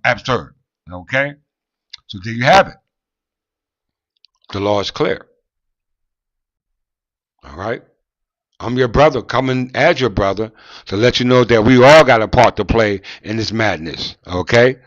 Absurd. Okay? So there you have it. The law is clear. All right? I'm your brother, coming as your brother, to let you know that we all got a part to play in this madness. Okay?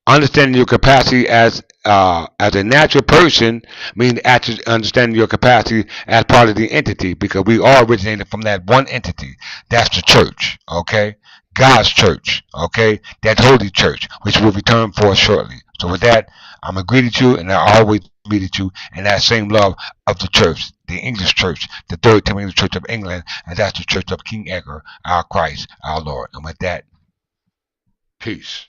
Understanding your capacity as a natural person means actually understanding your capacity as part of the entity, because we all originated from that one entity. That's the church. Okay? God's church. Okay? That holy church, which we'll return for shortly. So with that, I'm going to greet you, and I always greeted you in that same love of the church, the English church, the Third Temple Church of England, and that's the church of King Edgar, our Christ, our Lord. And with that, peace.